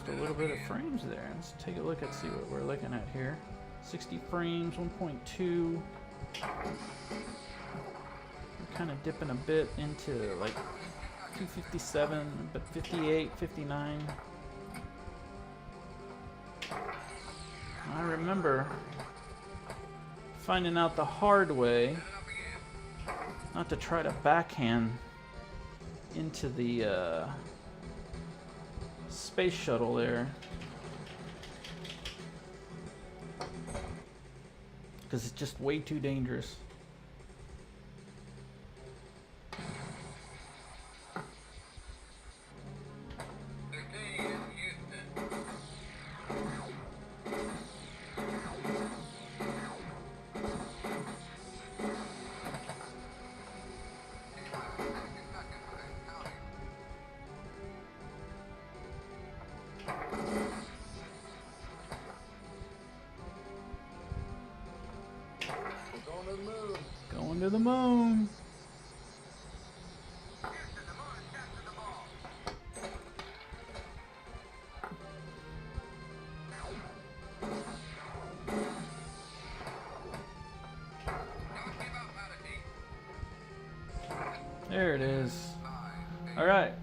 A little bit of frames there. Let's take a look and see what we're looking at here. 60 frames, 1.2. We're kind of dipping a bit into like 257, but 58, 59. I remember finding out the hard way not to try to backhand into the space shuttle there, because it's just way too dangerous. Going to the moon. There it is. All right.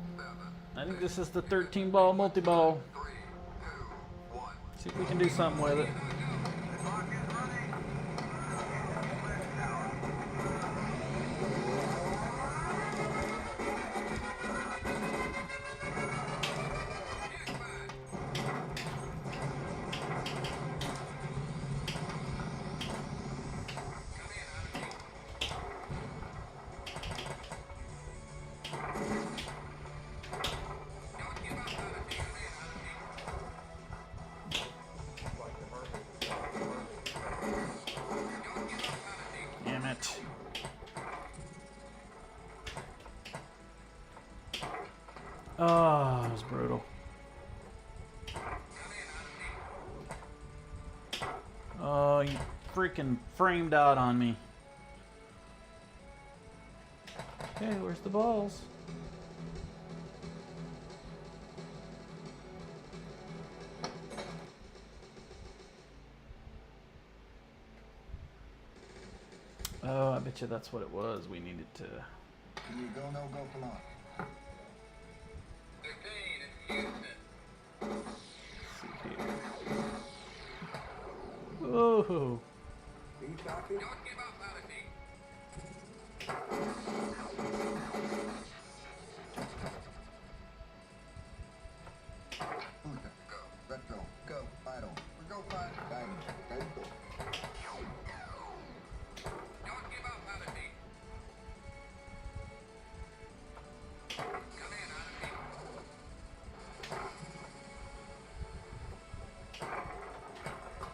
I think this is the 13 ball multi-ball. See if we can do something with it. Oh, that was brutal. Oh, you freaking framed out on me. Okay, where's the balls? Oh, I bet you that's what it was. We needed to... You go, no go, come on. Oh. Retro, go, final. Go, final. Diamond, go. Don't give up, Melody. Come in, Melody.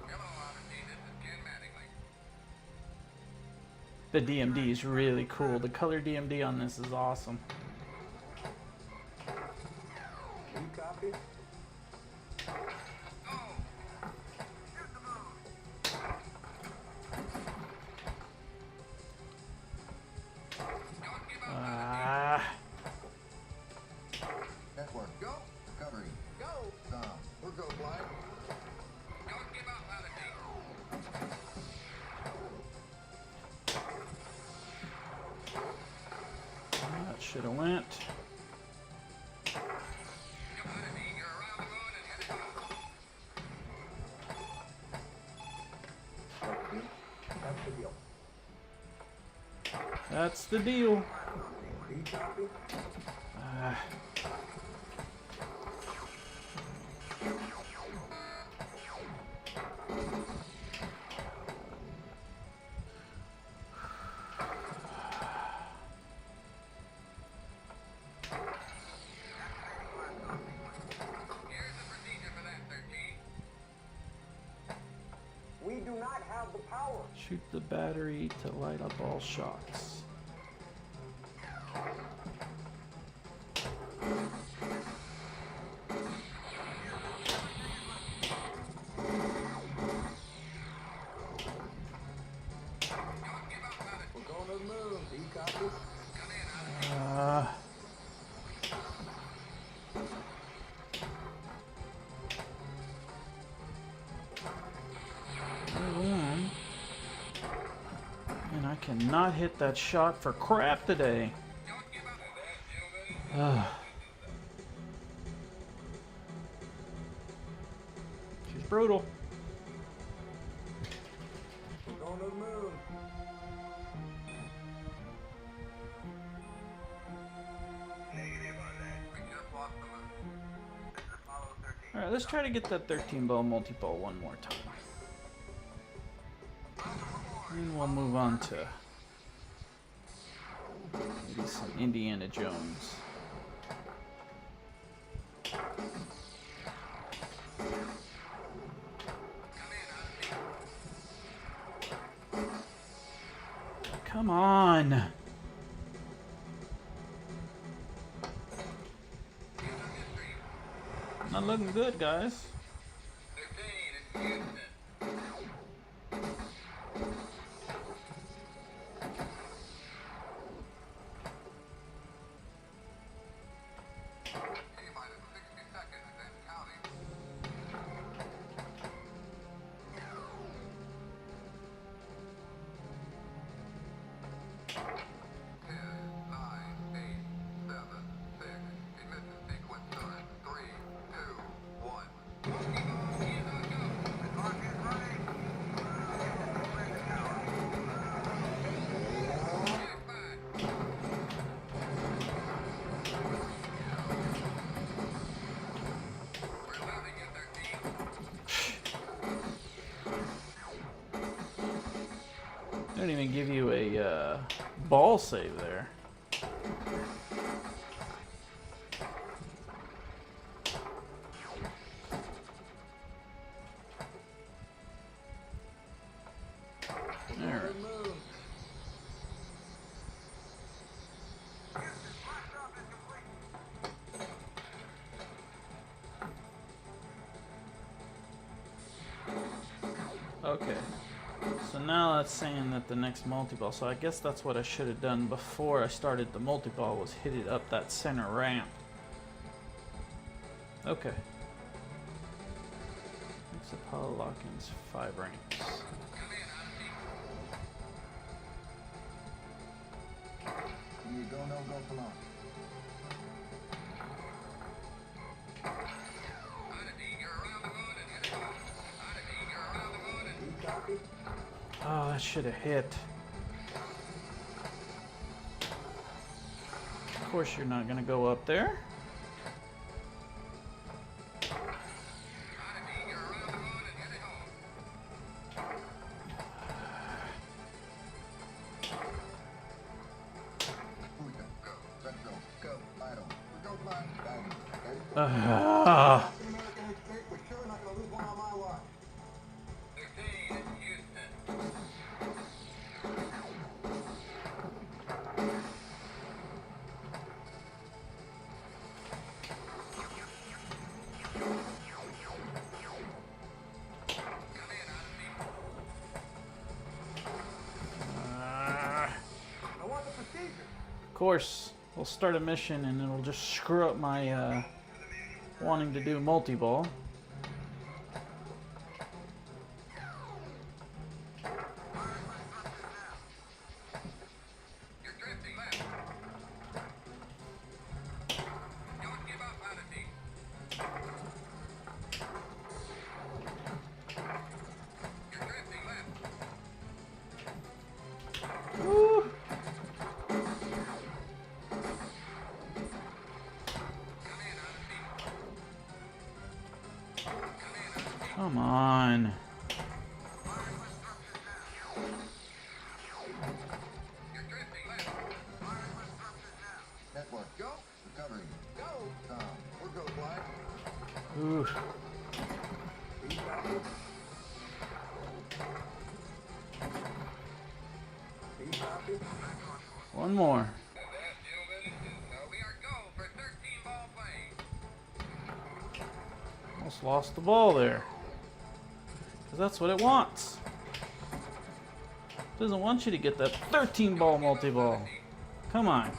Hello, Melody. This is Ken Mattingly. The DMD is really cool. The color DMD on this is awesome. You copy? Network. Go. Recovery. Go. Tom. We're go blind. Don't give up, Odyssey. That should have went. That's the deal. That's the deal. You copy? We do not have the power. Shoot the battery to light up all shots. We're going to the moon. Do you copy? And I cannot hit that shot for crap today. She's brutal. We're going to the moon. Negative on that. We just lost the moon. This is Apollo 13. Alright, let's try to get that 13 ball multi-ball one more time. And we'll move on to maybe some Indiana Jones. Come on. Not looking good, guys. They don't even give you a ball save there. There. Okay. So now that's saying that the next multi-ball, so I guess that's what I should have done before I started the multi-ball, was hit it up that center ramp. Okay. It's Apollo lock-ins 5 ramps. You go, no go for long. Oh, that should have hit. Of course you're not going to go up there. Of course, we'll start a mission and it'll just screw up my wanting to do multi-ball. You're drifting left. Don't give up, Odyssey. You're drifting left. Woo. Come on. You're drifting left. Network, go. Recovery, go. We're go fly. Ooh. One more. And that, gentlemen, we are go for 13 ball play. Almost lost the ball there. Because that's what it wants. It doesn't want you to get that 13 ball multi-ball. Come on.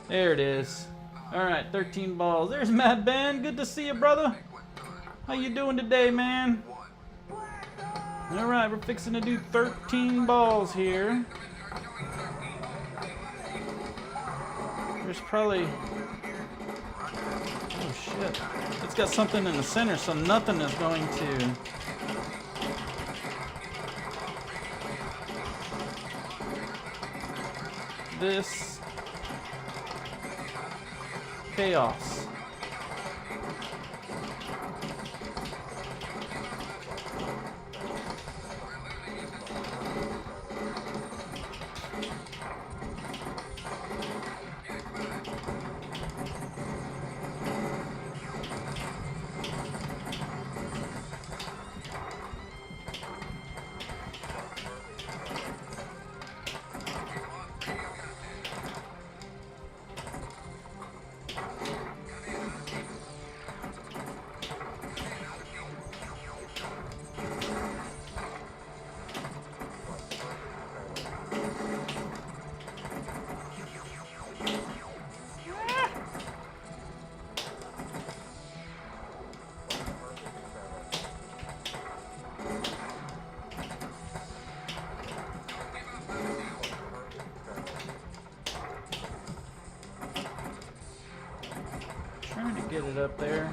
There it is. Alright, 13 balls. There's Mad Ben. Good to see you, brother. How you doing today, man? Alright, we're fixing to do 13 balls here. There's probably... Oh shit. It's got something in the center, so nothing is going to... This... Chaos. Trying to get it up there.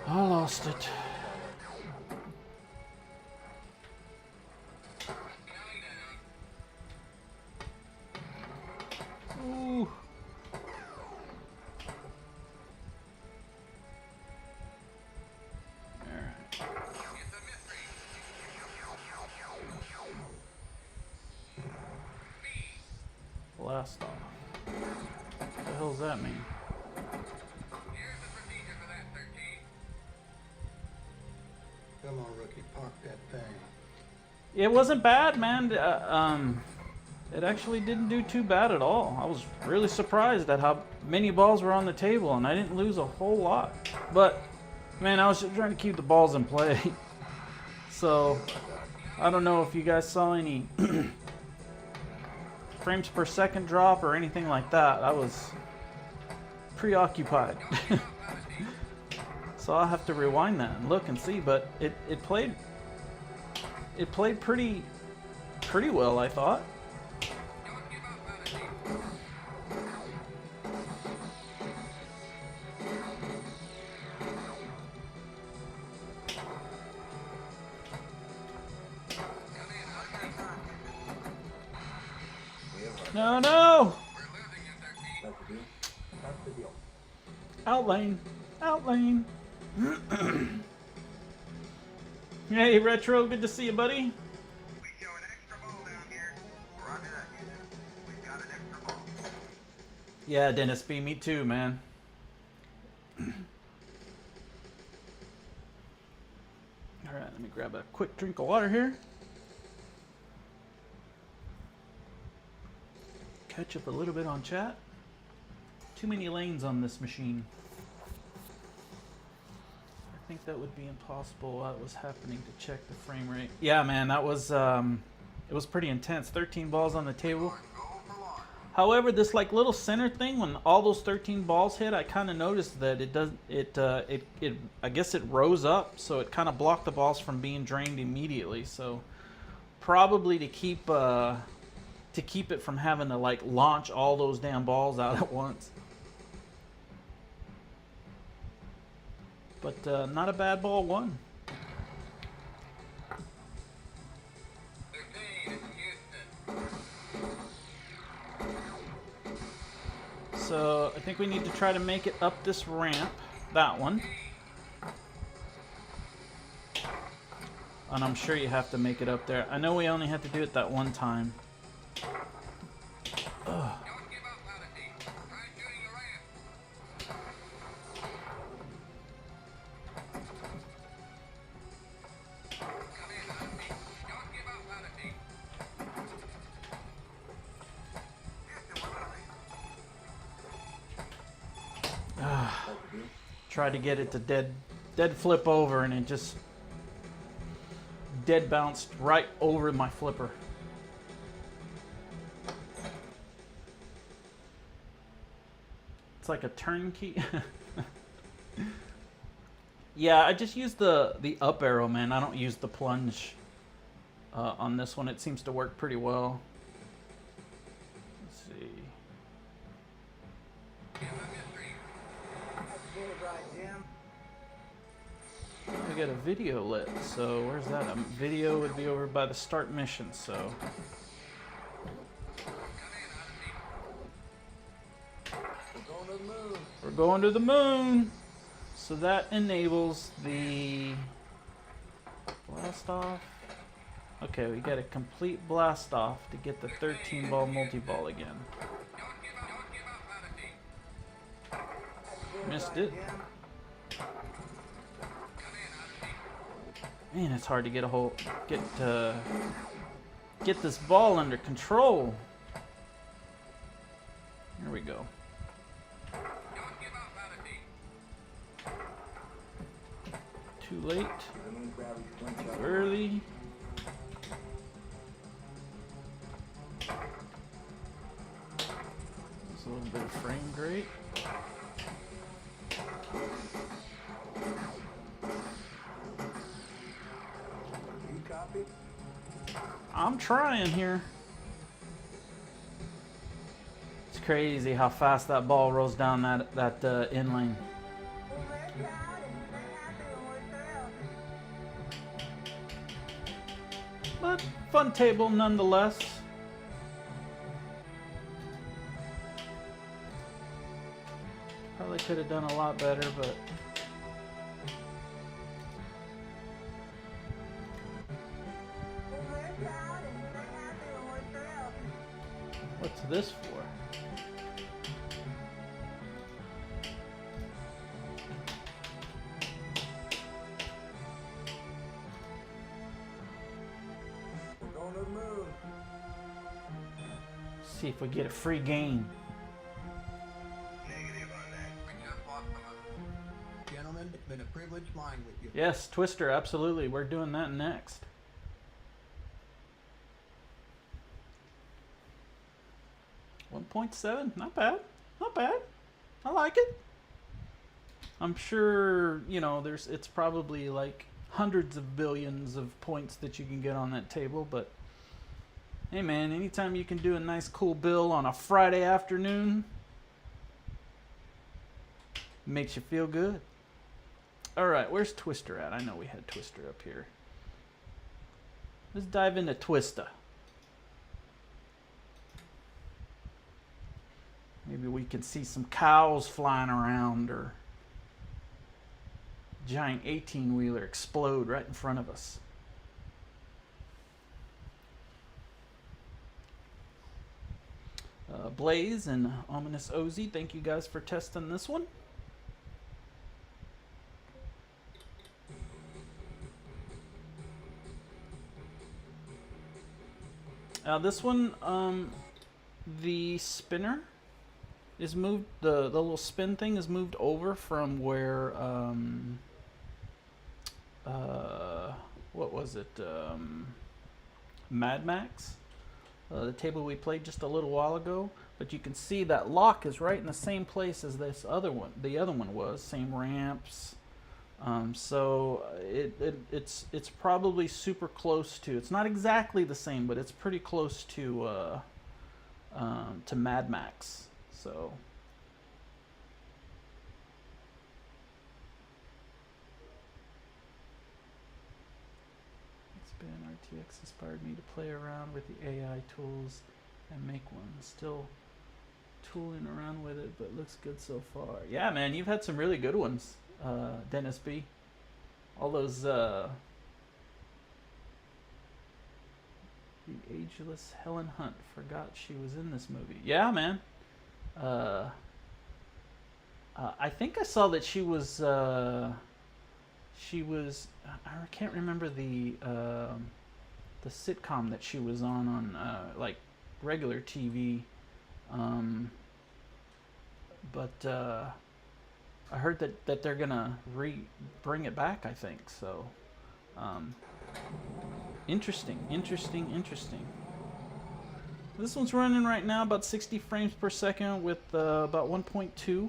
I lost it. Ooh. Blast off. What the hell does that mean? Here's the procedure for that, 13. Come on, rookie, park that thing. It wasn't bad, man. It actually didn't do too bad at all. I was really surprised at how many balls were on the table, and I didn't lose a whole lot. But, man, I was just trying to keep the balls in play. So, I don't know if you guys saw any frames per second drop or anything like that. I was preoccupied. So I'll have to rewind that and look and see, but it played pretty well, I thought. No, no! Outlane. Outlane. Hey, Retro. Good to see you, buddy. We show an extra ball down here. Roger that, user. We've got an extra ball. Yeah, Dennis B. Me too, man. Alright, let me grab a quick drink of water here. catch up a little bit on chat. Too many lanes on this machine. I think that would be impossible while it was happening to check the frame rate. Yeah, man, that was it was pretty intense. 13 balls on the table. However, this like little center thing, when all those 13 balls hit, I kind of noticed that it does I guess it rose up, so it kind of blocked the balls from being drained immediately. So probably to keep it from having to like launch all those damn balls out at once. But not a bad ball one. So I think we need to try to make it up this ramp, that one. And I'm sure you have to make it up there. I know we only had to do it that one time. Ugh. Try to get it to dead flip over, and it just dead bounced right over my flipper. It's like a turnkey. Yeah, I just use the up arrow, man. I don't use the plunge on this one. It seems to work pretty well. Let's see. I got a video lit, so where's that? Video would be over by the start mission, so. We're going to the moon! So that enables the blast off. Okay, we got a complete blast off to get the 13 ball multi-ball again. Missed it. Man, it's hard to get a hold, get this ball under control. Here we go. Too late. Too early. There's a little bit of frame grate. I'm trying here. It's crazy how fast that ball rolls down that in lane. But fun table nonetheless. Probably could have done a lot better, but what's this for? We're going to the moon. See if we get a free game. Negative on that. We just lost the moon. Gentlemen, it's been a privilege flying with you. Yes, Twister, absolutely. We're doing that next. .7, not bad, not bad. I like it. I'm sure, you know, it's probably like hundreds of billions of points that you can get on that table, but hey man, anytime you can do a nice cool bill on a Friday afternoon, makes you feel good. Alright, where's Twister at? I know we had Twister up here. Let's dive into Twista. Maybe we can see some cows flying around, or a giant 18-wheeler explode right in front of us. Blaze and Ominous Ozzy, thank you guys for testing this one. This one, the spinner is moved. The little spin thing is moved over from where what was it? Mad Max, the table we played just a little while ago. But you can see that lock is right in the same place as this other one. The other one was same ramps. So it's probably super close to. It's not exactly the same, but it's pretty close to Mad Max. So. RTX inspired me to play around with the AI tools and make one. Still tooling around with it, but looks good so far. Yeah, man, you've had some really good ones, Dennis B. All those the ageless Helen Hunt, forgot she was in this movie. Yeah, man. I think I saw that she was I can't remember the sitcom that she was on like regular TV, but I heard that they're gonna bring it back, I think so. Interesting. This one's running right now about 60 frames per second with about 1.2.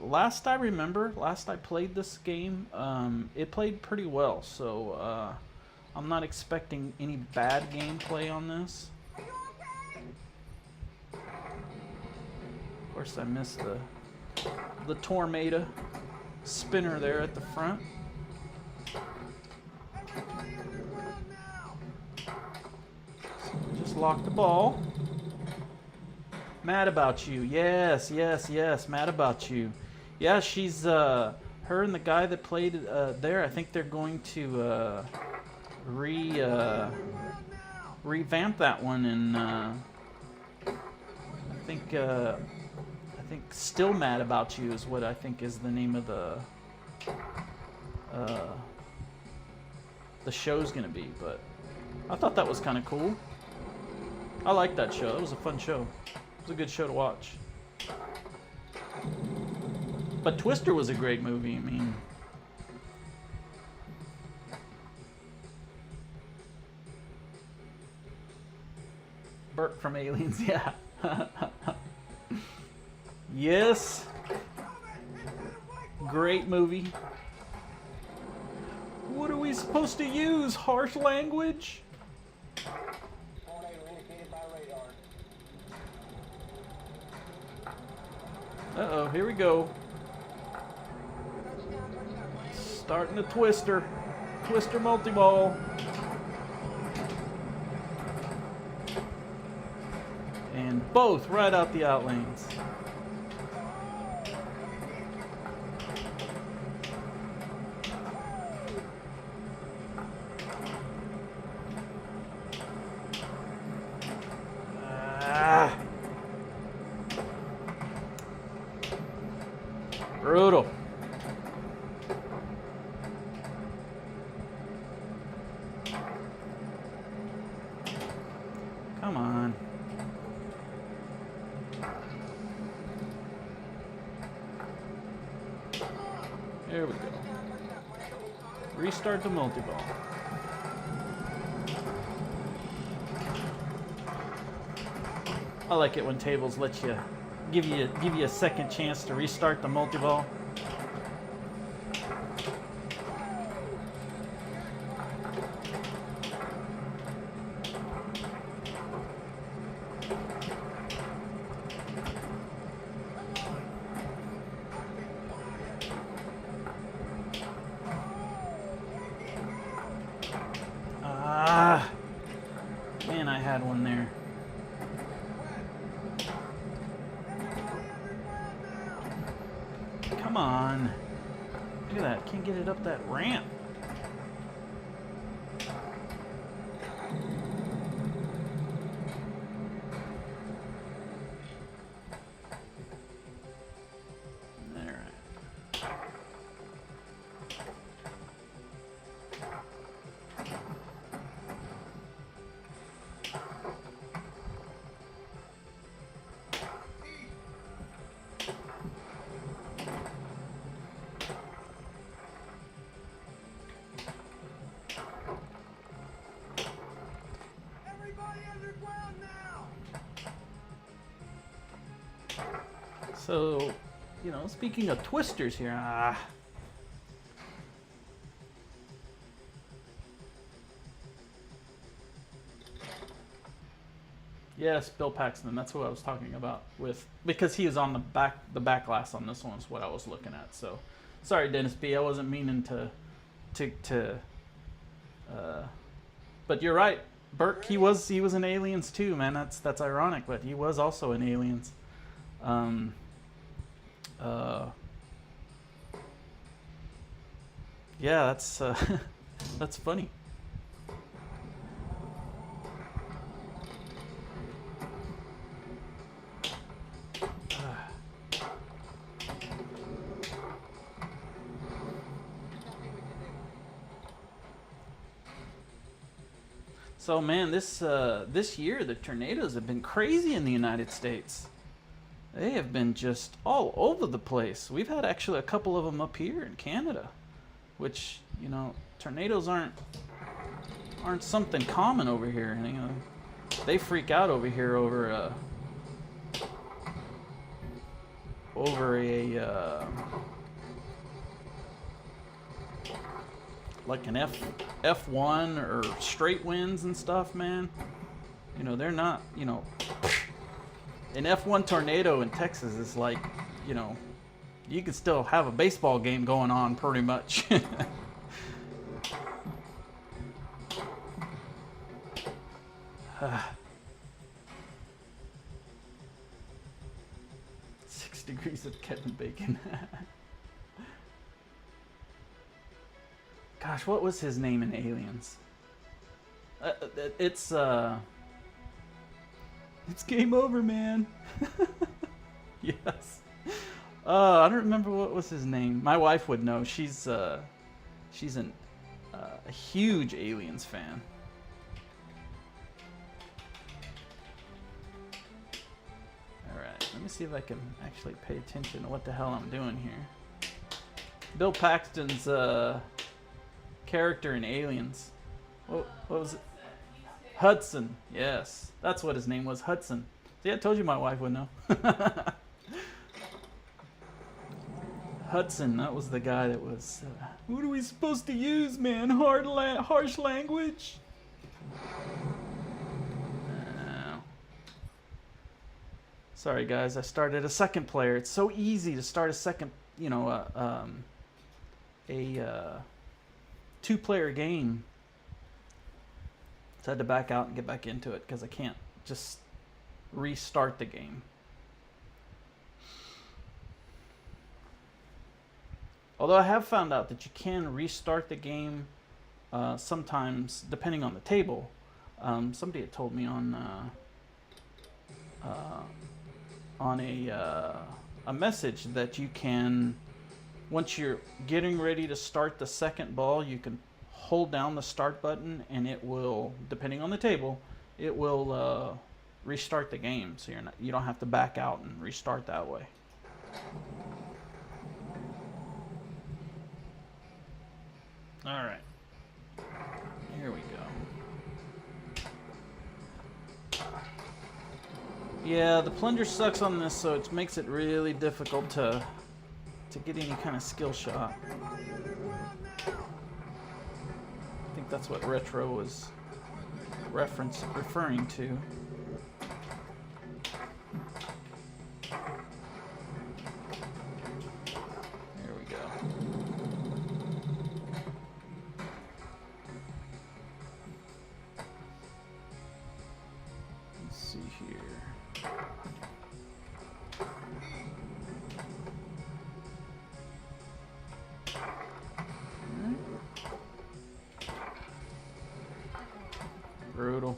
Last I played this game, it played pretty well, so I'm not expecting any bad gameplay on this. Of course, I missed the Tornado spinner there at the front. Just lock the ball. Mad about you. Yes, mad about you. Yeah, she's her and the guy that played there, I think they're going to revamp that one, and I think Still Mad About You is what I think is the name of the show's gonna be. But I thought that was kind of cool. I liked that show. It was a fun show. It was a good show to watch. But Twister was a great movie. I mean, Bert from Aliens, yeah. Yes. Great movie. What are we supposed to use? Harsh language? Uh-oh, here we go. Starting the Twister. Twister multi-ball. And both right out the out lanes. Brutal. Come on. There we go. Restart the multi-ball. I like it when tables let you give you a second chance to restart the multi-ball. Man, I had one there. Come on. Look at that. Can't get it up that ramp. So, you know, speaking of twisters here, yes, Bill Paxton. That's who I was talking about with, because he is on the back glass on this one is what I was looking at. So, sorry, Dennis B. I wasn't meaning to. But you're right, Burke. He was in Aliens too, man. That's ironic, but he was also in Aliens. Yeah, that's that's funny. So man, this year the tornadoes have been crazy in the United States. They have been just all over the place. We've had actually a couple of them up here in Canada, which, you know, tornadoes aren't something common over here. You know, they freak out over here over a like an F1 or straight winds and stuff, man. You know, they're not, you know, an F1 tornado in Texas is like, you know, you could still have a baseball game going on pretty much. 6 degrees of Kevin Bacon. Gosh, what was his name in Aliens? It's game over, man. Yes. I don't remember what was his name. My wife would know. She's a huge Aliens fan. All right, let me see if I can actually pay attention to what the hell I'm doing here. Bill Paxton's character in Aliens. What was it? Hudson. Yes, that's what his name was, Hudson. See, I told you my wife would know. Hudson, that was the guy that was... what are we supposed to use, man? Harsh language? Sorry, guys, I started a second player. It's so easy to start a second, you know, a two-player game. So I had to back out and get back into it because I can't just restart the game. Although I have found out that you can restart the game sometimes, depending on the table. Somebody had told me on a message that you can, once you're getting ready to start the second ball, you can hold down the start button and it will, depending on the table, it will restart the game. So you don't have to back out and restart that way. All right, here we go. Yeah, the plunger sucks on this, so it makes it really difficult to get any kind of skill shot. I think that's what Retro was referring to. There we go. Let's see here. Brutal.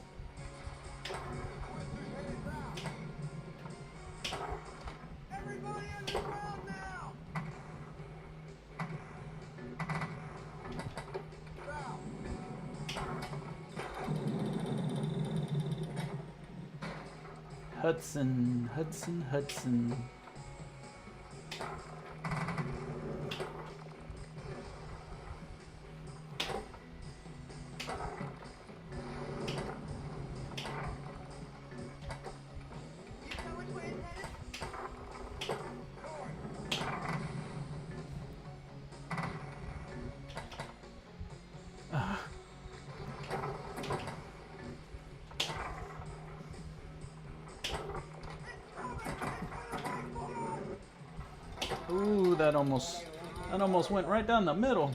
Everybody underground now! Hudson, Hudson, Hudson. that almost went right down the middle.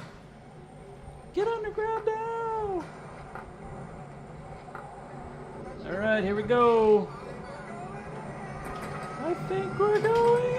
Get on the ground now! All right, here we go. I think we're going in.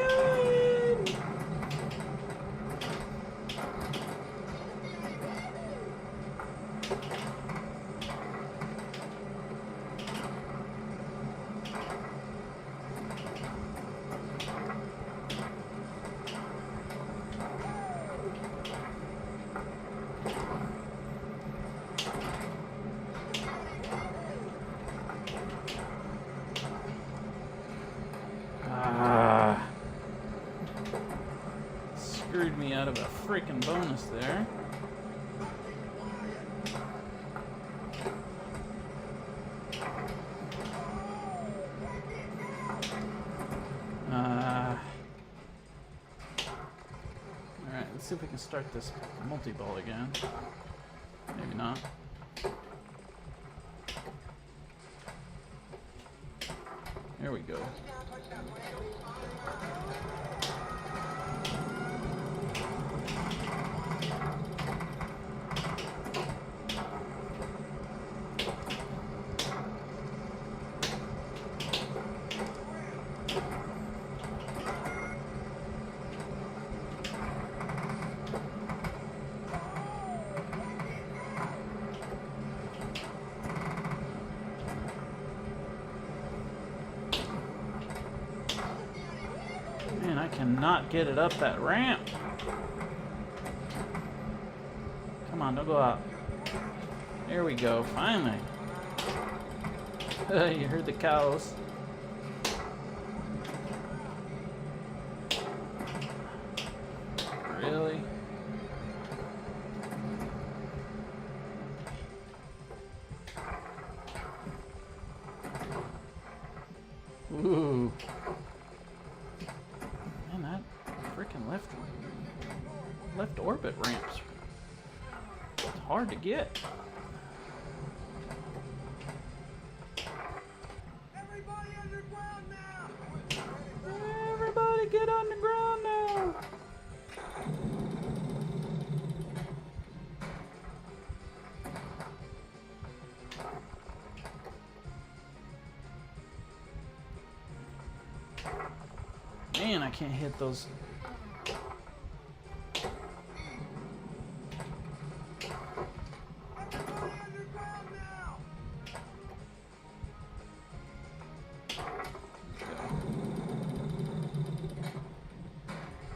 Screwed me out of a freaking bonus there. Alright, let's see if we can start this multi-ball again. Maybe not. There we go. Man, I cannot get it up that ramp. Come on, don't go out. There we go, finally. You heard the cows. Really? Ooh. Man, that freaking left orbit ramps. It's hard to get. Everybody underground now! Everybody get on the ground now. Man, I can't hit those. Everybody underground now!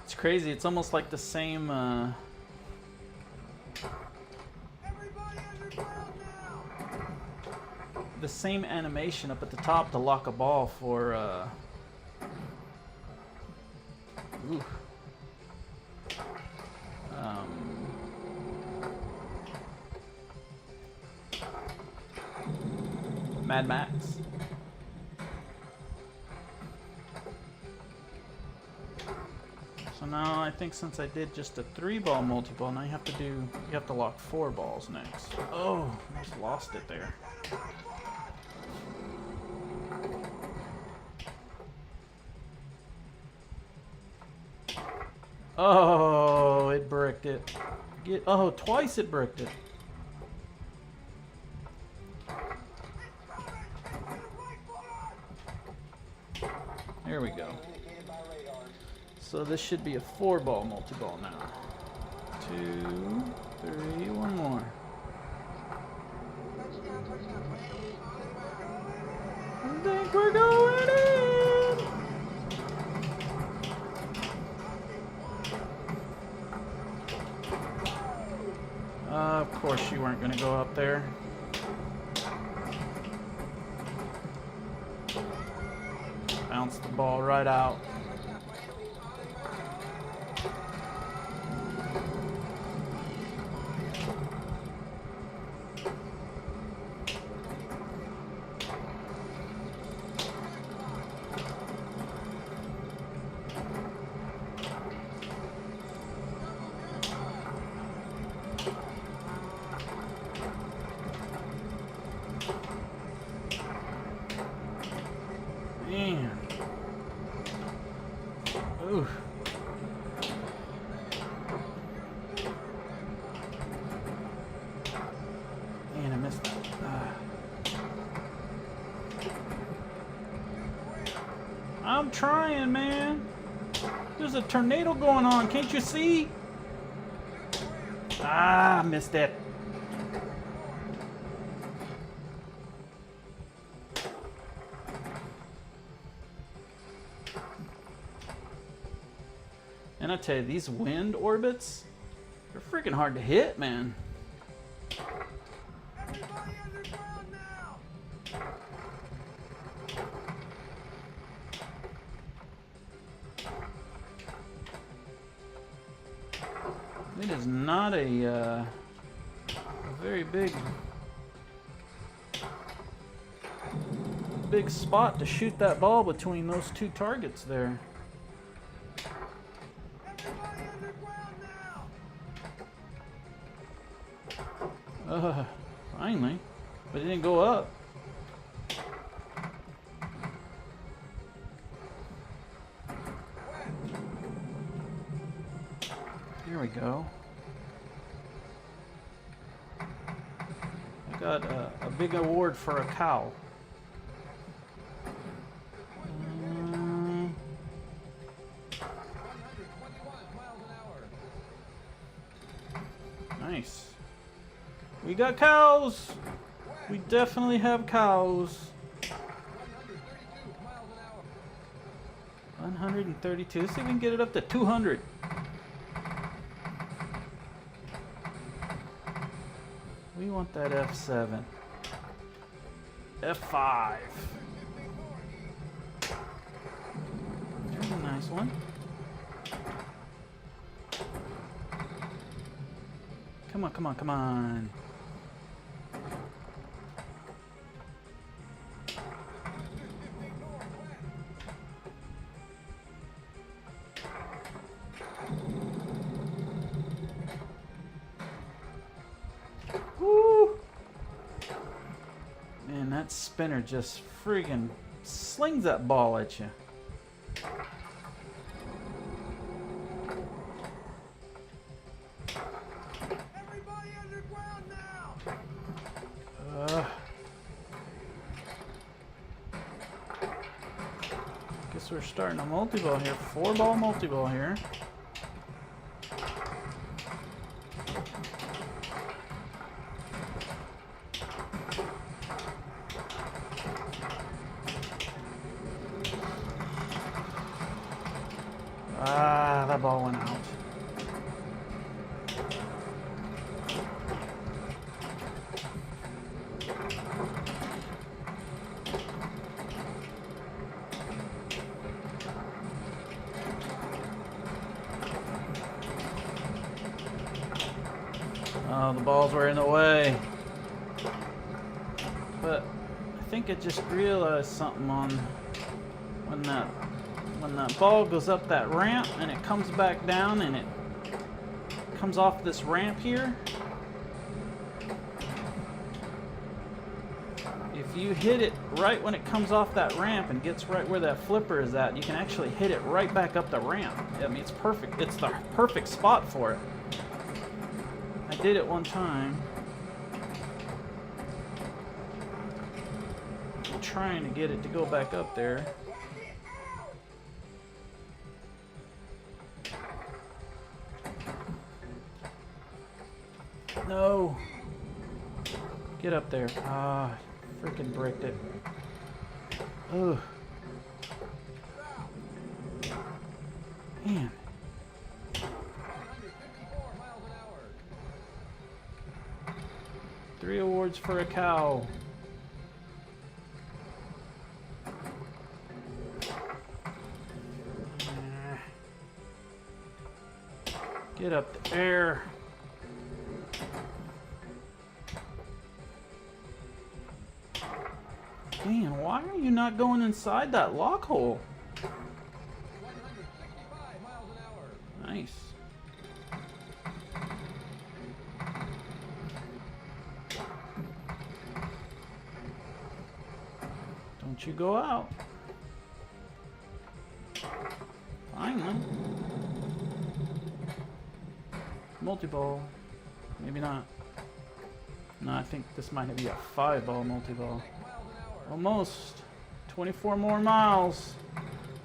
It's crazy. It's almost like the same. Everybody underground now! The same animation up at the top to lock a ball for. Ooh. Mad Max. So now I think since I did just a 3-ball multi-ball, now you have to lock 4 balls next. Oh, almost lost it there. Oh, it bricked it. Oh, twice it bricked it. There we go. So this should be a 4-ball multi-ball now. 2, 3, one more. I think we're going in. Of course you weren't going to go up there. Bounce the ball right out. Man. Ooh. I'm trying, man. There's a tornado going on. Can't you see? Ah, missed it. And I tell you, these wind orbits, they're freaking hard to hit, man. Everybody underground now! It is not a very big spot to shoot that ball between those two targets there. Everybody underground now! Finally. But it didn't go up. Here we go. I got a big award for a cow. 121 miles an hour. Nice. We got cows. We definitely have cows. 132 miles an hour. 132. Let's see if we can get it up to 200. We want that F7. F5. There's a nice one. Come on, come on, come on. Woo! Man, that spinner just friggin' slings that ball at you. Everybody underground now! Guess we're starting a multi-ball here. 4-ball multi-ball here. Ah, that ball went out. Oh, the balls were in the way. But I think I just realized something on when that ball goes up that ramp and it comes back down and it comes off this ramp here. If you hit it right when it comes off that ramp and gets right where that flipper is at, you can actually hit it right back up the ramp. I mean, it's perfect. It's the perfect spot for it. I did it one time. I'm trying to get it to go back up there. No. Get up there. Ah, freaking bricked it. Ugh. Man. 154 miles an hour. 3 awards for a cow. Get up there. Man, why are you not going inside that lock hole? 165 miles an hour. Nice. Don't you go out. Finally. Multi-ball. Maybe not. No, I think this might be a 5-ball multi-ball. Almost. 24 more miles.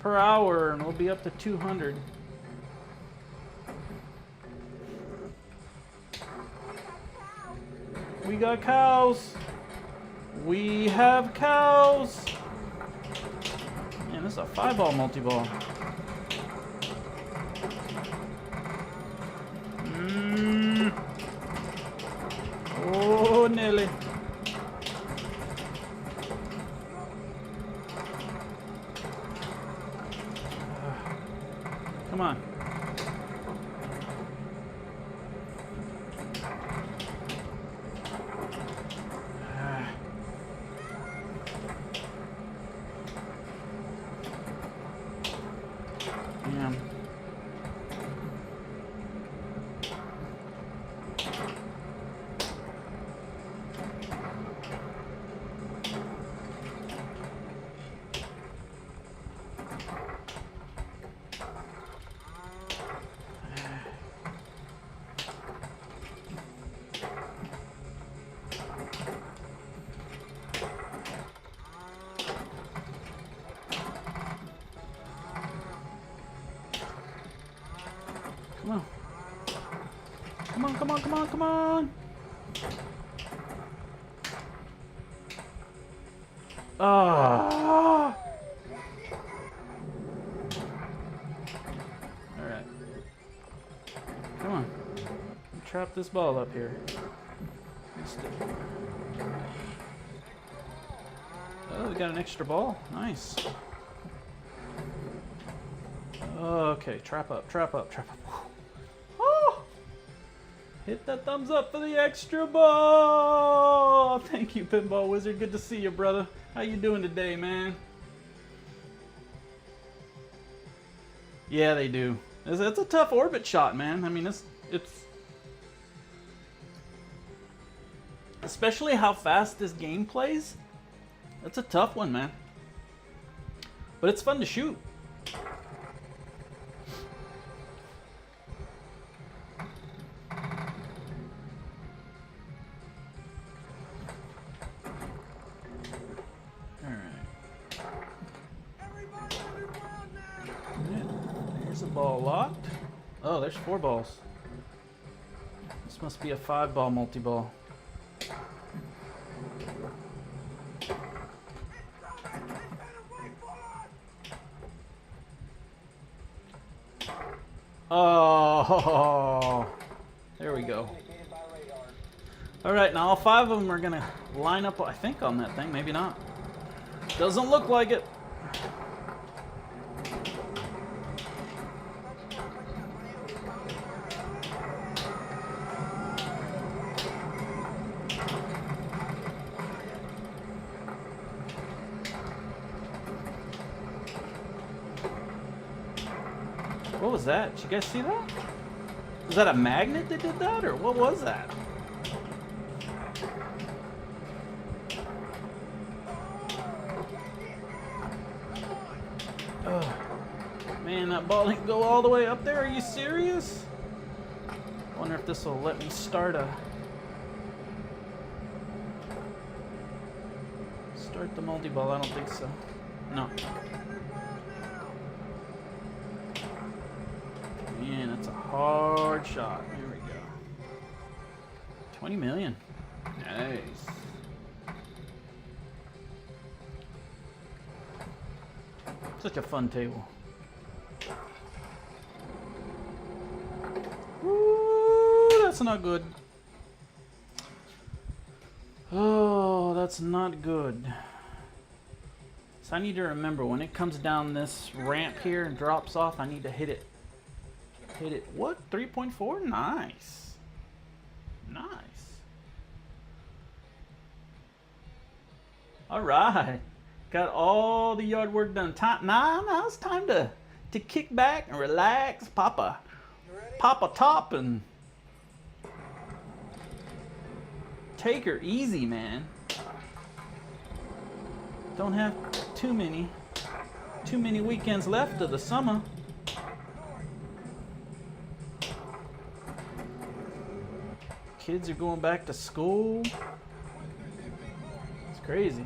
per hour, and we'll be up to 200. We got cows. We have cows. Man, this is a 5-ball multi-ball. Oh, nearly. Come on. Damn. Come on. Come on, come on, come on, come on. Ah. All right. Come on. Trap this ball up here. Oh, we got an extra ball. Nice. Okay, trap up, trap up, trap up. Oh! Hit that thumbs up for the extra ball! Thank you, Pinball Wizard. Good to see you, brother. How you doing today, man? Yeah, they do. It's a tough orbit shot, man. I mean, it's especially how fast this game plays. It's a tough one, man. But it's fun to shoot. Ball locked. Oh, there's 4 balls. This must be a 5-ball multi-ball. Oh, there we go. All right, now all 5 of them are gonna line up, I think, on that thing. Maybe not. Doesn't look like it. What was that? Did you guys see that? Was that a magnet that did that, or what was that? Oh, man, that ball didn't go all the way up there. Are you serious? I wonder if this will let me start the multi-ball. I don't think so. No. Man, that's a hard shot. Here we go. 20 million. Nice. Such a fun table. Ooh, that's not good. Oh, that's not good. So I need to remember when it comes down this ramp here and drops off, I need to hit it. Hit it. What? 3.4? Nice. Nice. All right. Got all the yard work done. Now it's time to kick back and relax. Pop a top and take her easy, man. Don't have too many weekends left of the summer. Kids are going back to school. It's crazy.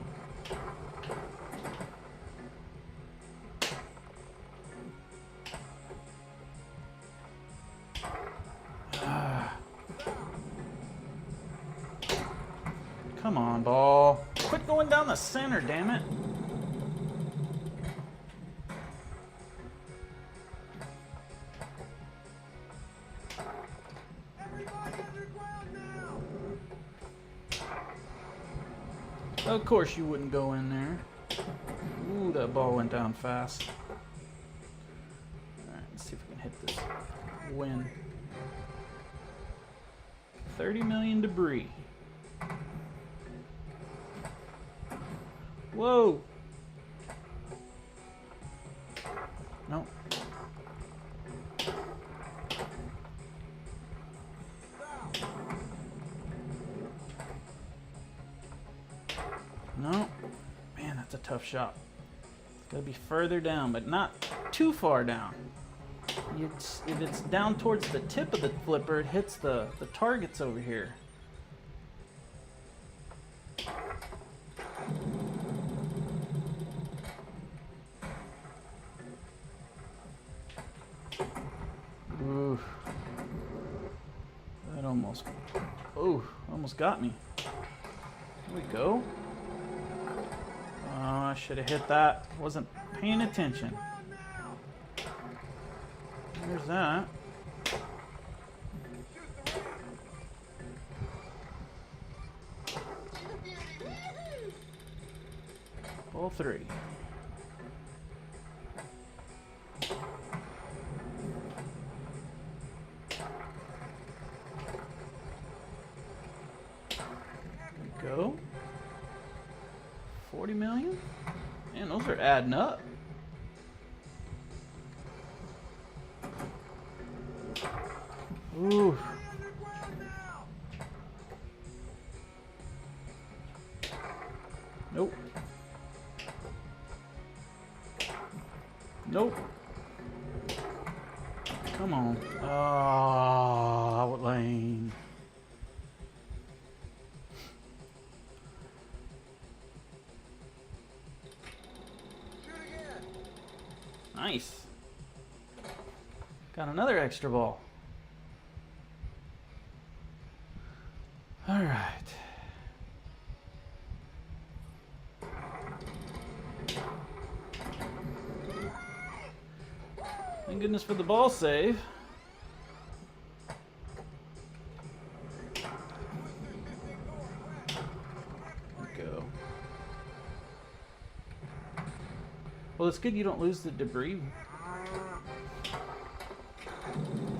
Come on, ball. Quit going down the center, damn it. Of course you wouldn't go in there. Ooh, that ball went down fast. Alright, let's see if we can hit this win. 30 million debris. Whoa! Nope. No. Man, that's a tough shot. It's gotta be further down, but not too far down. If it's down towards the tip of the flipper, it hits the targets over here. Ooh. That almost got me. There we go. Oh, I should have hit that. Wasn't paying attention. There's that. Ball 3. Go. 40 million? Man, those are adding up. Ooh. Nope. Nope. Come on. Oh, what lane? Nice. Got another extra ball. All right. Thank goodness for the ball save. There we go. Well, it's good you don't lose the debris.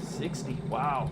60. Wow.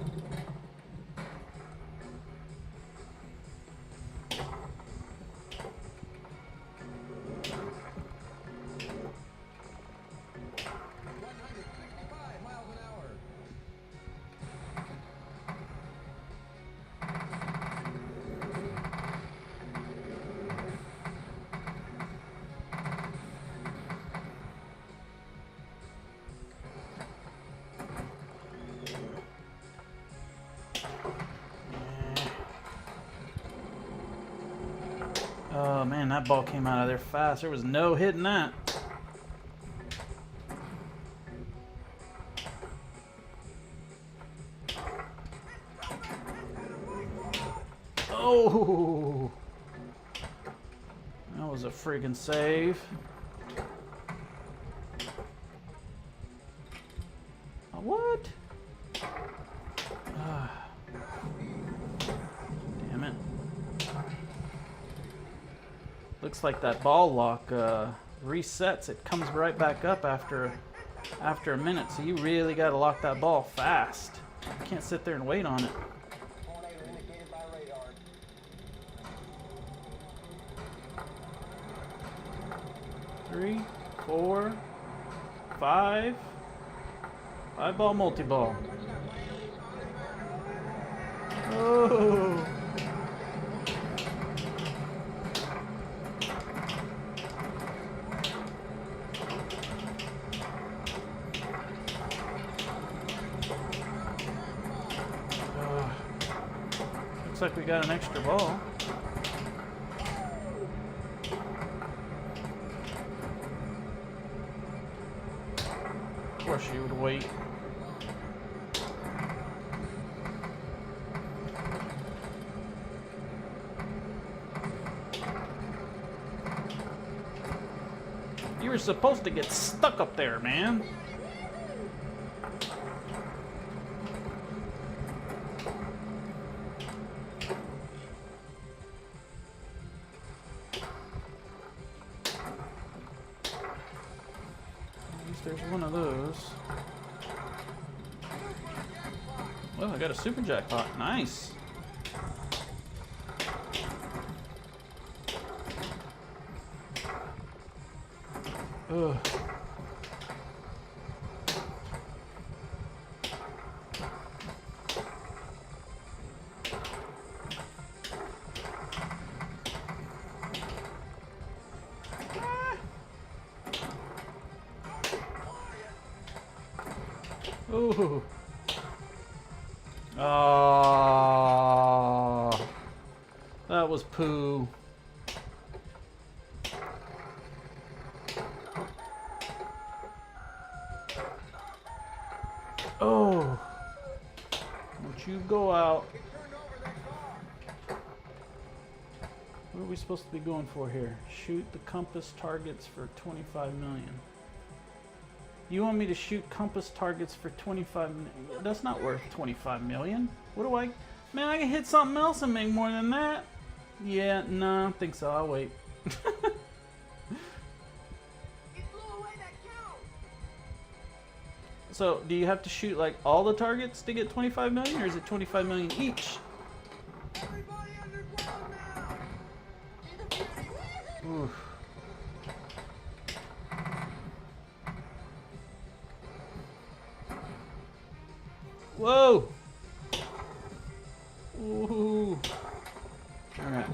Oh man, that ball came out of there fast. There was no hitting that. Oh, that was a friggin' save. What? Damn it. Looks like that ball lock resets. It comes right back up after a minute. So you really got to lock that ball fast. You can't sit there and wait on it. Tornado indicated by radar. 3, 4, 5. 5-ball multi-ball. Oh. Looks like we got an extra ball. Of course you would wait. You were supposed to get stuck up there, man. At least there's one of those. Well, I got a super jackpot. Nice. Ugh. Ooh. Oh, that was poo. Oh, don't you go out. What are we supposed to be going for here? Shoot the compass targets for 25 million. You want me to shoot compass targets for 25 million? That's not worth 25 million. What do I... Man, I can hit something else and make more than that. Yeah, no, I don't think so. I'll wait. So, do you have to shoot like all the targets to get 25 million, or is it 25 million each? Everybody underground now. Oof. Whoa! Ooh. All right.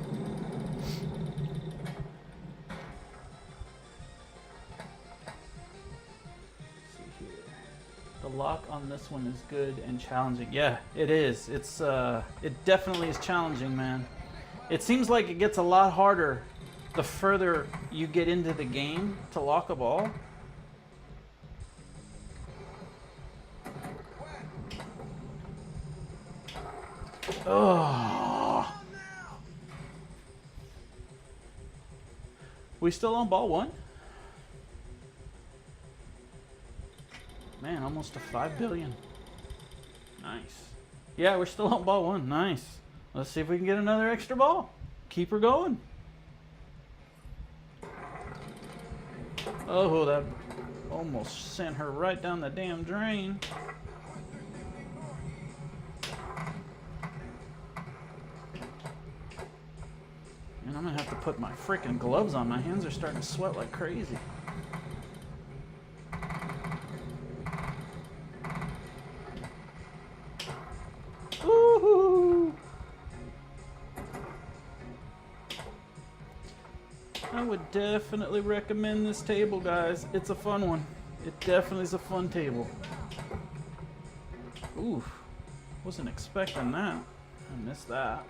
The lock on this one is good and challenging. Yeah, it is. It's it definitely is challenging, man. It seems like it gets a lot harder the further you get into the game to lock a ball. Oh. We still on ball one? Man, almost to 5 billion. Nice. Yeah, we're still on ball one. Nice. Let's see if we can get another extra ball. Keep her going. Oh, that almost sent her right down the damn drain. And I'm gonna have to put my freaking gloves on. My hands are starting to sweat like crazy. Woohoo! I would definitely recommend this table, guys. It's a fun one. It definitely is a fun table. Oof. Wasn't expecting that. I missed that.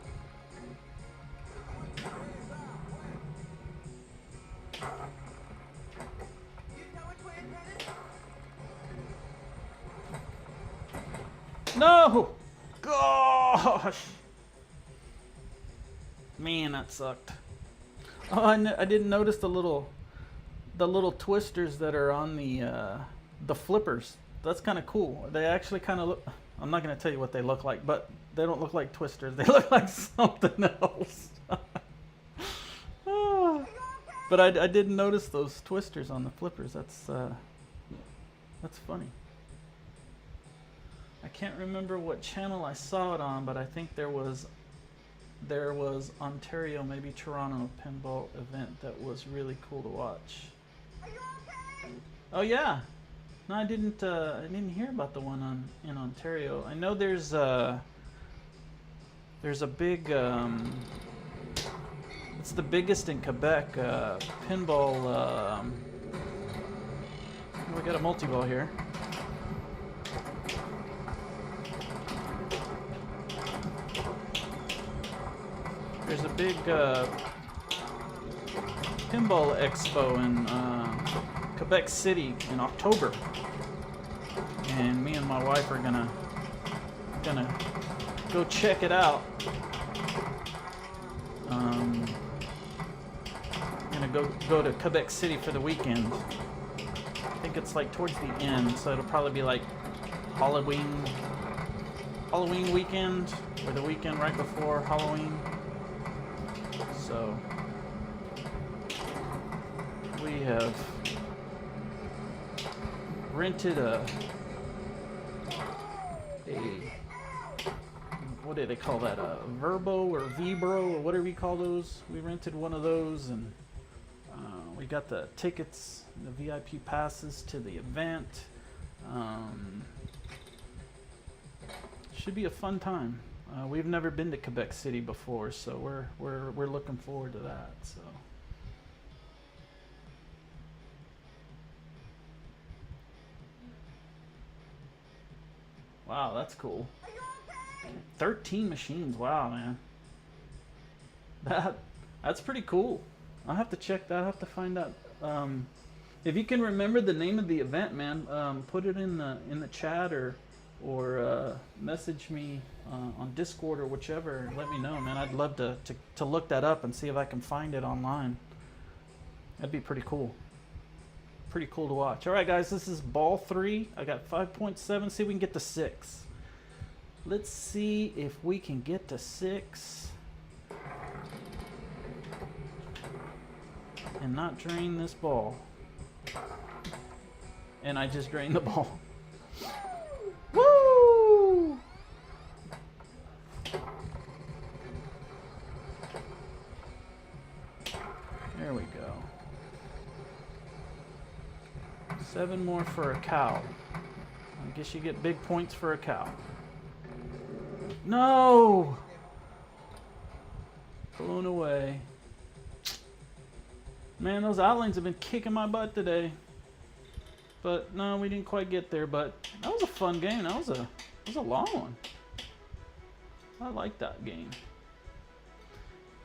No! Gosh! Man, that sucked. Oh, I didn't notice the little twisters that are on the flippers. That's kind of cool. They actually kind of look. I'm not going to tell you what they look like, but they don't look like twisters. They look like something else. But I didn't notice those twisters on the flippers. That's funny. I can't remember what channel I saw it on, but I think there was Ontario, maybe Toronto pinball event that was really cool to watch. Are you okay? Oh yeah, no, I didn't hear about the one in Ontario. I know there's a big it's the biggest in Quebec pinball. We got a multi-ball here. There's a big pinball expo in Quebec City in October, and me and my wife are gonna go check it out. Gonna go to Quebec City for the weekend. I think it's like towards the end, so it'll probably be like Halloween weekend, or the weekend right before Halloween. So we have rented a what do they call that? A Verbo or Vibro or whatever you call those. We rented one of those, and we got the tickets, the VIP passes to the event. Should be a fun time. We've never been to Quebec City before, so we're looking forward to that. So. Wow, that's cool. 13 machines. Wow, man. That's pretty cool. I'll have to check that. I'll have to find out. If you can remember the name of the event, man, put it in the chat or message me on Discord or whichever. Let me know, man. I'd love to look that up and see if I can find it online. That'd be pretty cool. Pretty cool to watch. All right, guys, this is ball 3. I got 5.7. See if we can get to 6. Let's see if we can get to 6 and not drain this ball. And I just drained the ball. Woo! There we go. 7 more for a cow. I guess you get big points for a cow. No! Blown away. Man, those outlines have been kicking my butt today. But no, we didn't quite get there. But that was a fun game. That was a long one. I like that game.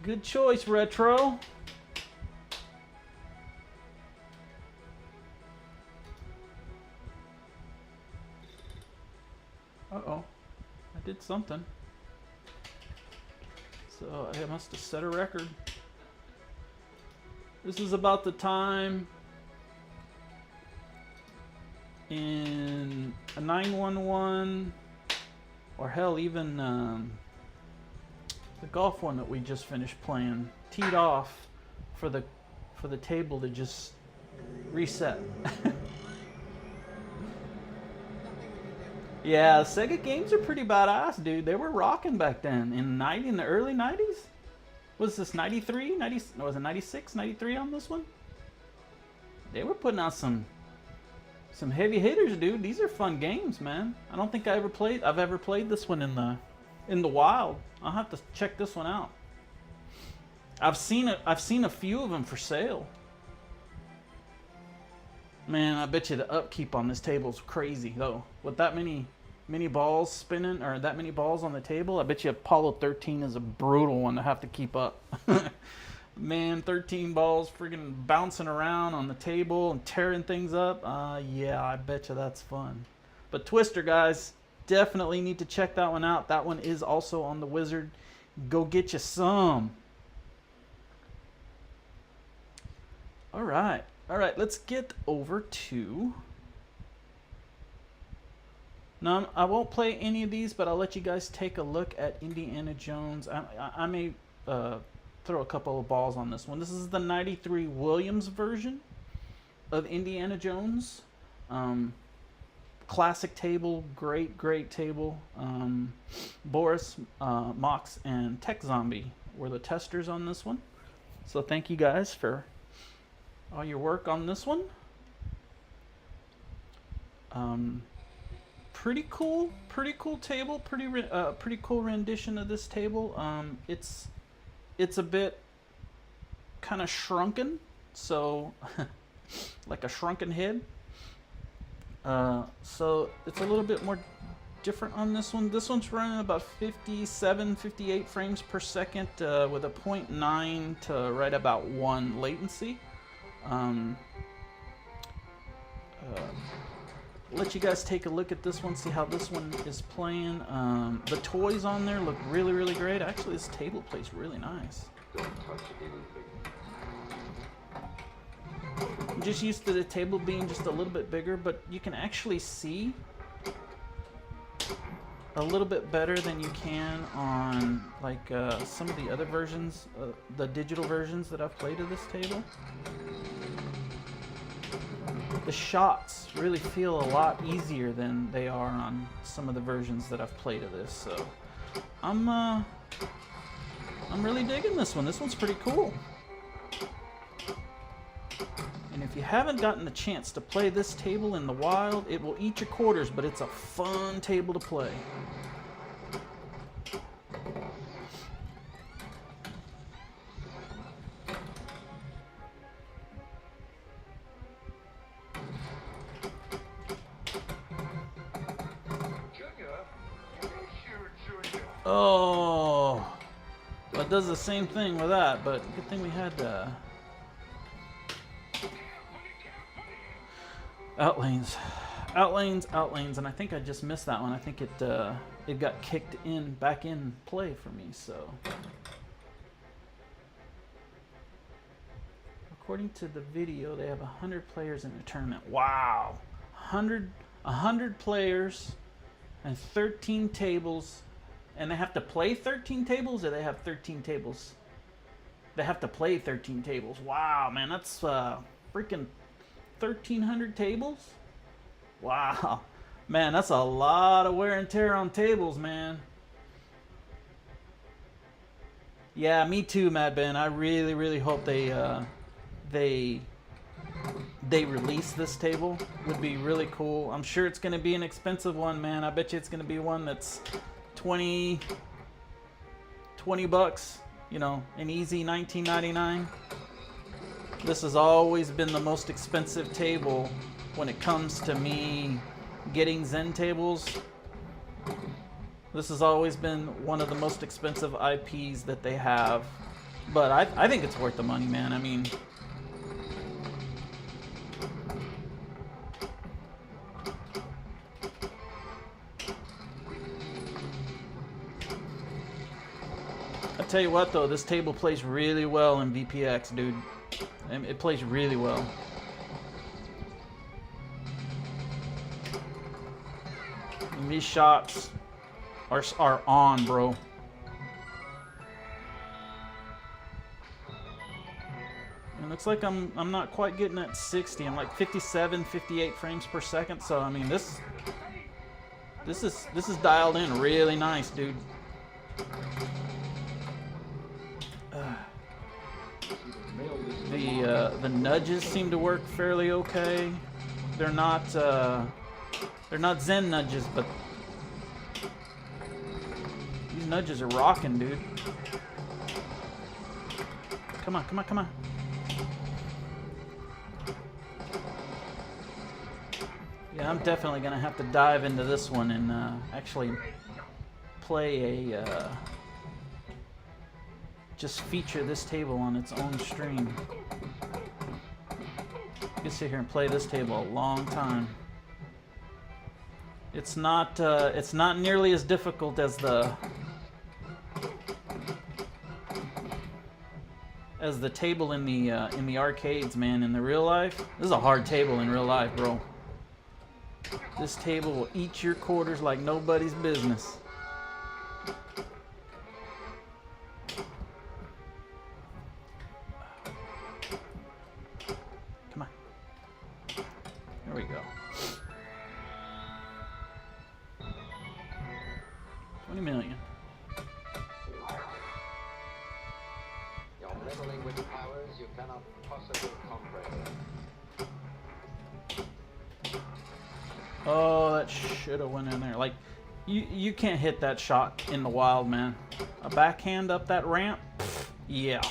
Good choice, Retro. Uh-oh. I did something. So I must have set a record. This is about the time in a 911, or hell, even the golf one that we just finished playing, teed off for the table to just reset. Yeah, Sega games are pretty badass, dude. They were rocking back then in the early 90s. Was this 93? 90, no, was it 96, 93 on this one? They were putting out some heavy hitters, dude. These are fun games, man. I don't think I've ever played this one in the wild. I'll have to check this one out. I've seen a few of them for sale. Man, I bet you the upkeep on this table is crazy, though. With that many balls spinning, or that many balls on the table, I bet you Apollo 13 is a brutal one to have to keep up. Man, 13 balls freaking bouncing around on the table and tearing things up. Yeah, I bet you that's fun. But Twister, guys, definitely need to check that one out. That one is also on the Wizard. Go get you some. All right, let's get over to... Now, I won't play any of these, but I'll let you guys take a look at Indiana Jones. I may throw a couple of balls on this one. This is the 93 Williams version of Indiana Jones. Classic table, great table. Boris, Mox, and Tech Zombie were the testers on this one. So thank you guys for all your work on this one. Pretty cool table. Pretty cool rendition of this table. It's a bit kind of shrunken, so like a shrunken head. So it's a little bit more different on this one. This one's running about 58 frames per second with a 0.9 to right about 1 latency. Let you guys take a look at this one, see how this one is playing. The toys on there look really great. Actually, this table plays really nice. Don't touch anything. just used to the table being just a little bit bigger, but you can actually see a little bit better than you can on like some of the other versions, the digital versions that I've played of this table. The shots really feel a lot easier than they are on some of the versions that I've played of this. So I'm really digging this one. This one's pretty cool. And if you haven't gotten the chance to play this table in the wild, it will eat your quarters, but it's a fun table to play. Oh, well, it does the same thing with that, but good thing we had outlanes, and I think I just missed that one. I think it got kicked back in play for me. So, according to the video, they have 100 players in the tournament. Wow, 100 players and 13 tables. And they have to play 13 tables, or they have 13 tables? They have to play 13 tables. Wow, man, that's freaking 1,300 tables? Wow. Man, that's a lot of wear and tear on tables, man. Yeah, me too, Mad Ben. I really, really hope they release this table. Would be really cool. I'm sure it's going to be an expensive one, man. I bet you it's going to be one that's 20 bucks, you know, an easy $19.99. This has always been the most expensive table when it comes to me getting Zen tables. This has always been one of the most expensive IPs that they have, but I think it's worth the money, man. I mean, tell you what though, this table plays really well in VPX, dude. It plays really well. And these shots are on, bro. It looks like I'm not quite getting at 60. I'm like 57, 58 frames per second. So I mean, this is dialed in really nice, dude. The nudges seem to work fairly okay. They're not Zen nudges, but these nudges are rocking, dude. Come on, come on, come on. Yeah, I'm definitely gonna have to dive into this one and actually play a just feature this table on its own stream. You can sit here and play this table a long time. It's not nearly as difficult as the table in the arcades, man. In the real life, this is a hard table in real life, bro. This table will eat your quarters like nobody's business. Come on. There we go. 20 million. You're meddling with powers you cannot possibly comprehend. Oh, that should have went in there. Like, you can't hit that shot in the wild, man. A backhand up that ramp? Pfft, yeah.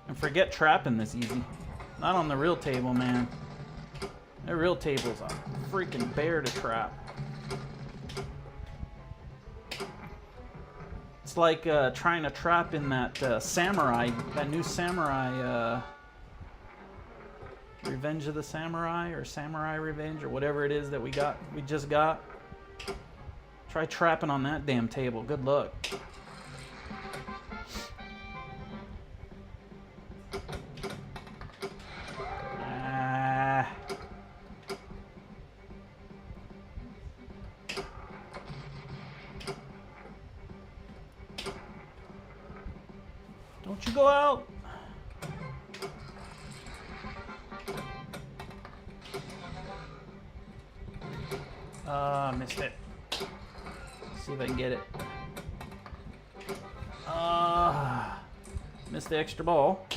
And forget trapping this easy. Not on the real table, man. The real table's a freaking bear to trap. It's like trying to trap in that samurai, that new samurai Revenge of the Samurai or Samurai Revenge or whatever it is that we just got. Try trapping on that damn table. Good luck. Don't you go out. Missed it. See if I can get it. Missed the extra ball.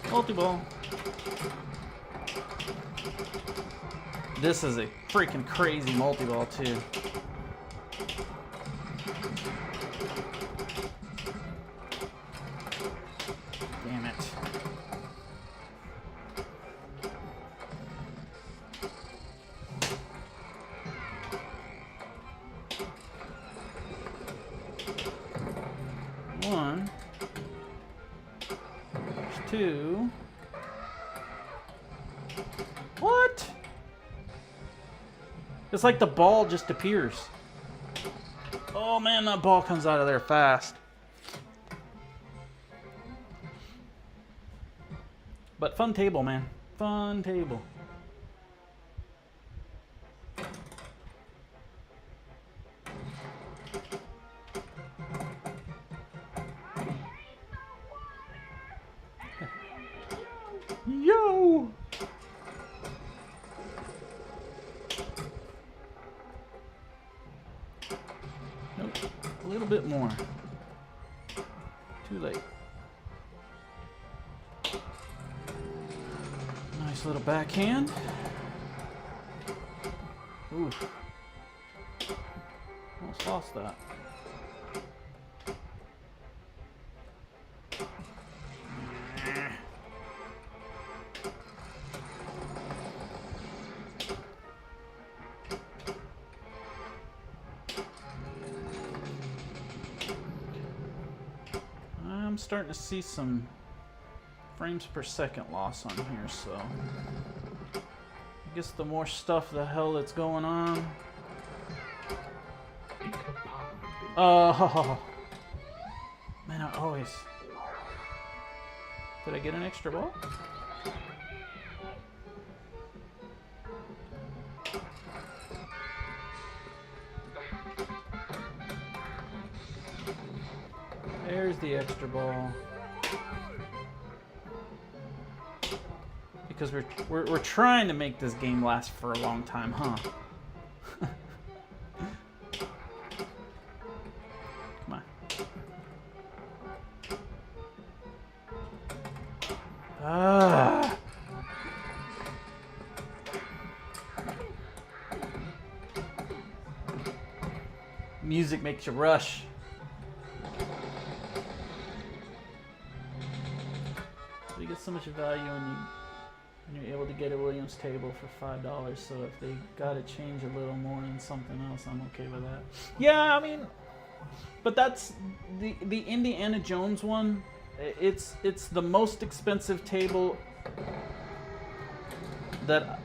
Multi-ball. This is a freaking crazy multi-ball too. Damn it. One. There's two. What? It's like the ball just appears. Oh man, that ball comes out of there fast. But fun table, man. Fun table. Yo! Nope. A little bit more. Too late. Nice little backhand. Ooh. Almost lost that. I'm starting to see some frames per second loss on here, so I guess the more stuff the hell that's going on. Oh man, I always. Did I get an extra ball? There's the extra ball. Because we're trying to make this game last for a long time, huh? Come on. Ah. Music makes you rush. You get so much value when you're able to get a Williams table for $5. So if they gotta change a little more than something else, I'm okay with that. Yeah, I mean, but that's the Indiana Jones one. It's the most expensive table that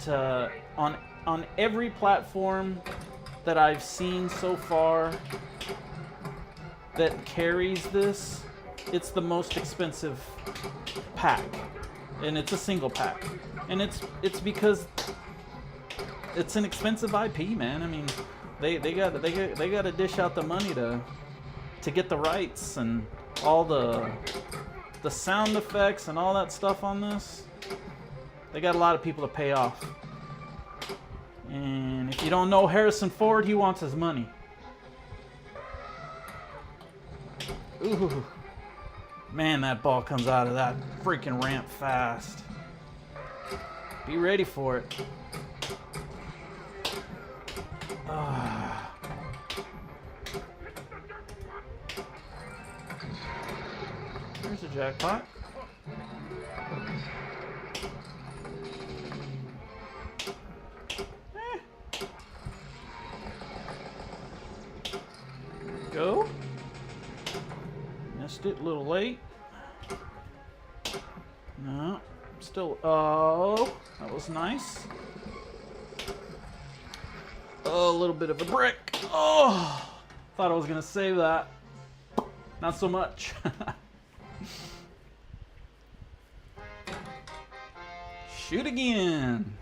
on every platform that I've seen so far that carries this. It's the most expensive pack, and it's a single pack, and it's because it's an expensive IP, man. I mean, they got to dish out the money to get the rights and all the sound effects and all that stuff on this. They got a lot of people to pay off, and if you don't know Harrison Ford, he wants his money. Ooh. Man, that ball comes out of that freaking ramp fast. Be ready for it. There's a jackpot. Missed it a little late. No, still. Oh, that was nice. Oh, a little bit of a brick. Oh, thought I was gonna save that. Not so much. Shoot again.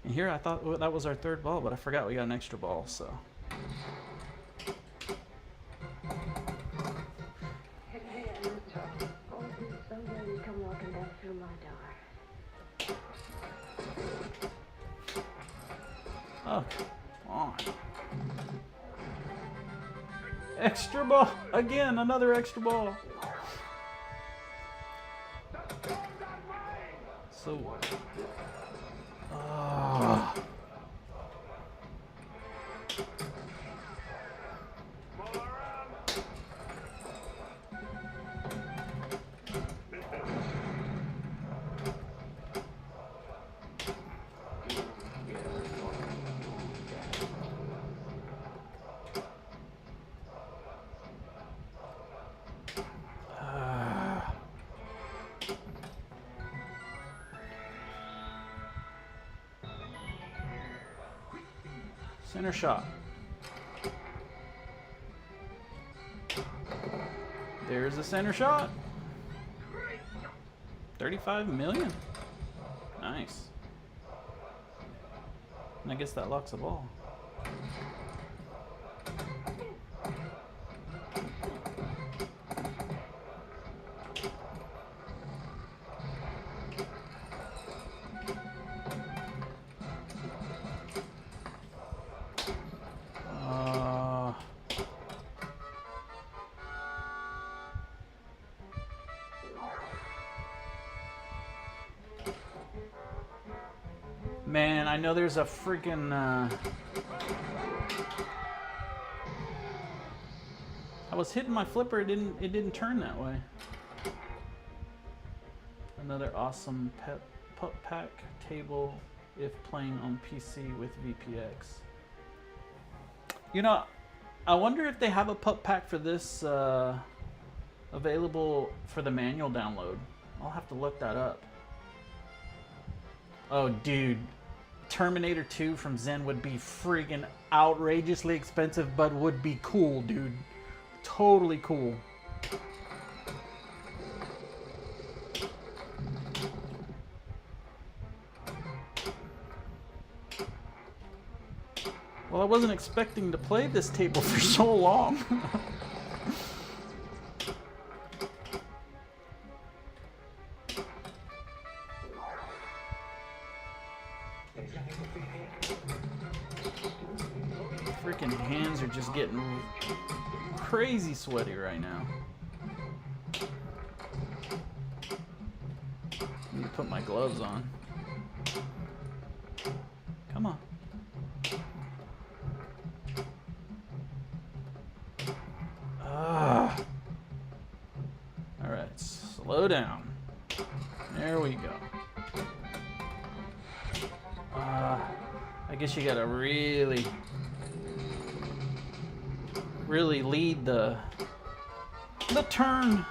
And here I thought that was our third ball, but I forgot we got an extra ball, so. Hey, Anita. Oh, someday you come walking down through my door. Oh, come on. Extra ball. Again, another extra ball. So. Center shot. There's a center shot. 35 million. Nice. And I guess that locks the ball. Man, I know there's a freaking I was hitting my flipper, it didn't turn that way. Another awesome pup pack table if playing on PC with VPX. You know, I wonder if they have a pup pack for this available for the manual download. I'll have to look that up. Oh, dude. Terminator 2 from Zen would be freaking outrageously expensive, but would be cool, dude. Totally cool. Well, I wasn't expecting to play this table for so long. Freaking hands are just getting crazy sweaty right now. Need to put my gloves on. Come on. All right, slow down. There we go. I guess you gotta really lead the turn.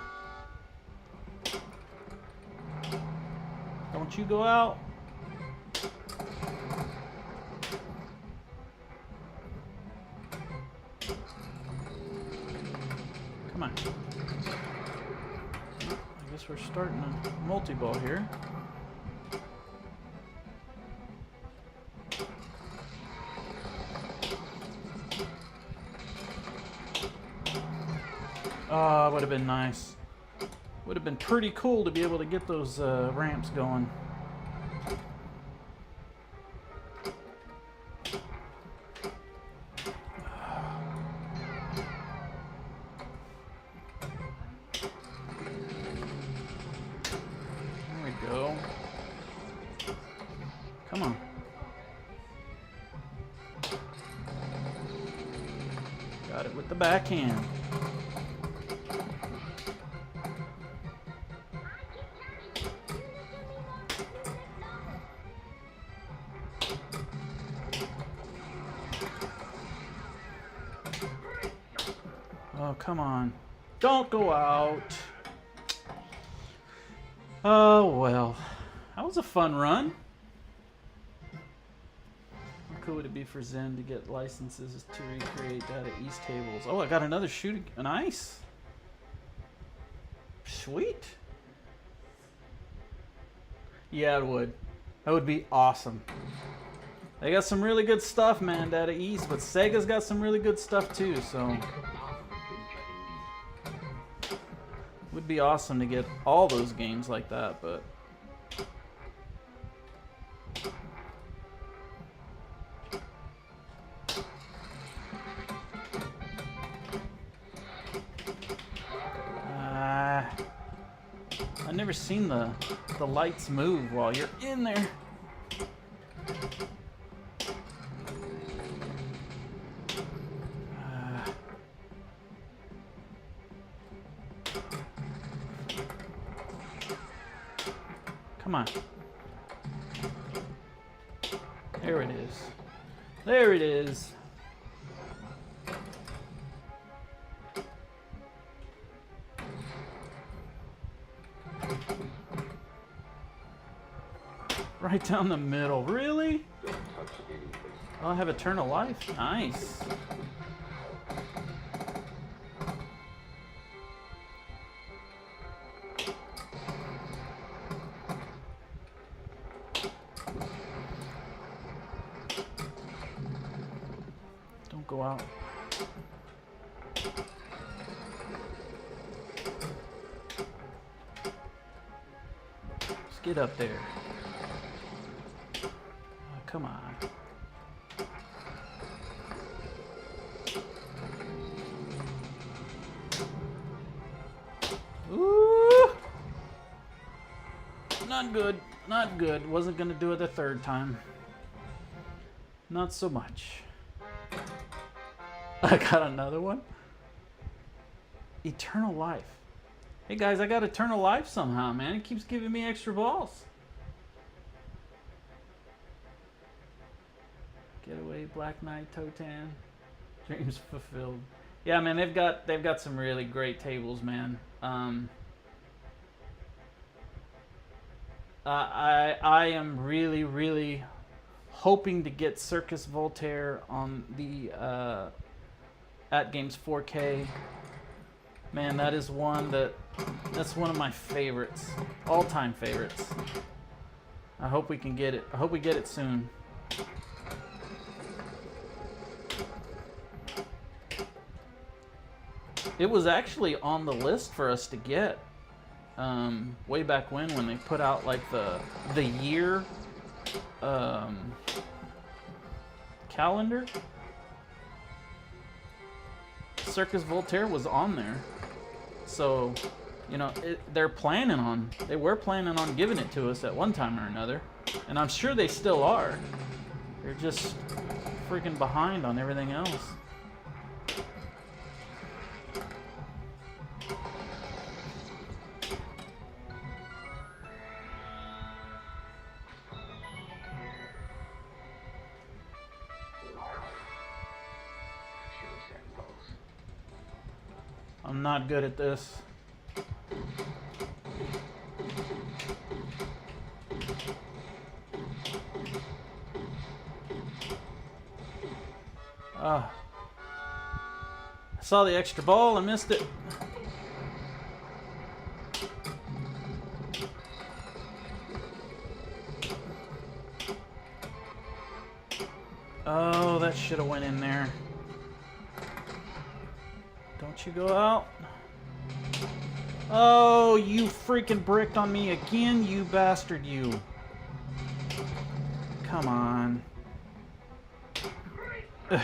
Don't you go out. Come on. I guess we're starting a multi-ball here. Ah, would have been nice. Would have been pretty cool to be able to get those ramps going. There we go. Come on. Got it with the backhand. Oh, come on. Don't go out. Oh, well. That was a fun run. How cool would it be for Zen to get licenses to recreate data East tables? Oh, I got another shooting. Nice. Sweet. Yeah, it would. That would be awesome. They got some really good stuff, man, Data East, but Sega's got some really good stuff too, so it would be awesome to get all those games like that, but I've never seen the lights move while you're in there. Come on. There it is. There it is. Right down the middle. Really? Oh, I have Eternal Life. Nice. Don't go out. Just get up there. Come on. Ooh! Not good. Not good. Wasn't gonna do it the third time. Not so much. I got another one. Eternal Life. Hey guys, I got Eternal Life somehow, man. It keeps giving me extra balls. Getaway, Black Knight, Totan, Dreams Fulfilled. Yeah, man, they've got some really great tables, man. I am really hoping to get Circus Voltaire on the AtGames 4K. Man, that's one of my favorites, all-time favorites. I hope we can get it. I hope we get it soon. It was actually on the list for us to get way back when they put out like the year calendar. Circus Voltaire was on there, so you know they were planning on giving it to us at one time or another, and I'm sure they still are. They're just freaking behind on everything else. I'm not good at this. I saw the extra ball, I missed it. Oh, that should have went in there. Don't you go out. Oh, you freaking bricked on me again, you bastard, you. Come on. Ugh.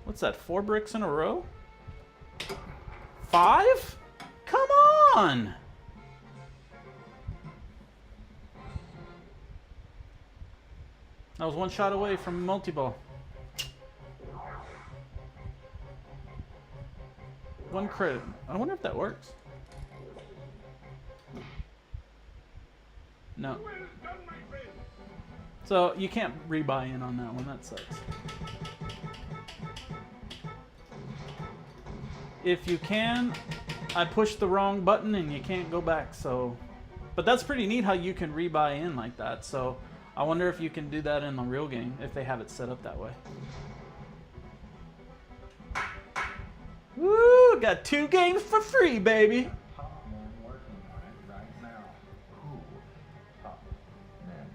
What's that, 4 bricks in a row? 5? Come on! I was one shot away from multi-ball. One credit. I wonder if that works. No. So you can't rebuy in on that one. That sucks. if you can, I pushed the wrong button and you can't go back. So, but that's pretty neat how you can rebuy in like that. So I wonder if you can do that in the real game if they have it set up that way. Woo! Got 2 games for free, baby. Top man working on it right now. Who? Top man.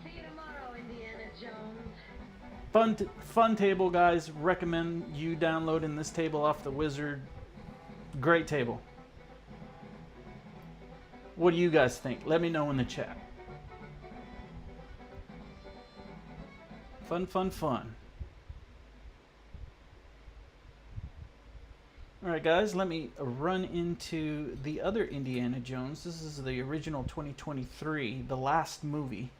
See you tomorrow, Indiana Jones. Fun table, guys. Recommend you downloading this table off the Wizard. Great table. What do you guys think? Let me know in the chat. Fun, fun, fun. Alright guys, let me run into the other Indiana Jones. This is the original 2023, the last movie.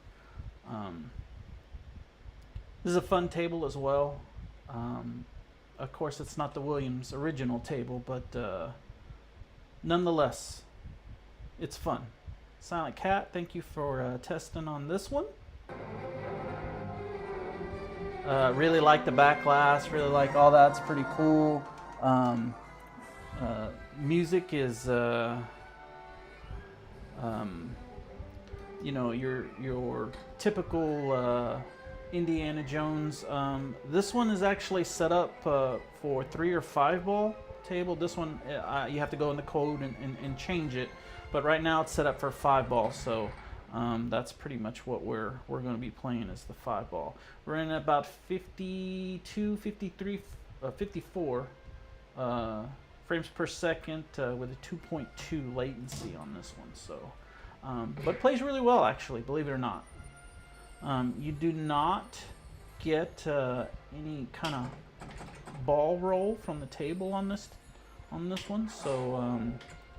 This is a fun table as well. Of course, it's not the Williams original table, but nonetheless, it's fun. Silent Cat, thank you for testing on this one. Really like the back glass, really like all that's pretty cool. Music is, you know, your typical Indiana Jones. This one is actually set up for 3 or 5 ball table. This one you have to go in the code and change it, but right now it's set up for 5 ball. So that's pretty much what we're going to be playing is the 5 ball. We're in about 52, 53, 54 frames per second with a 2.2 latency on this one. So, but plays really well actually, believe it or not. You do not get any kind of ball roll from the table on this one, so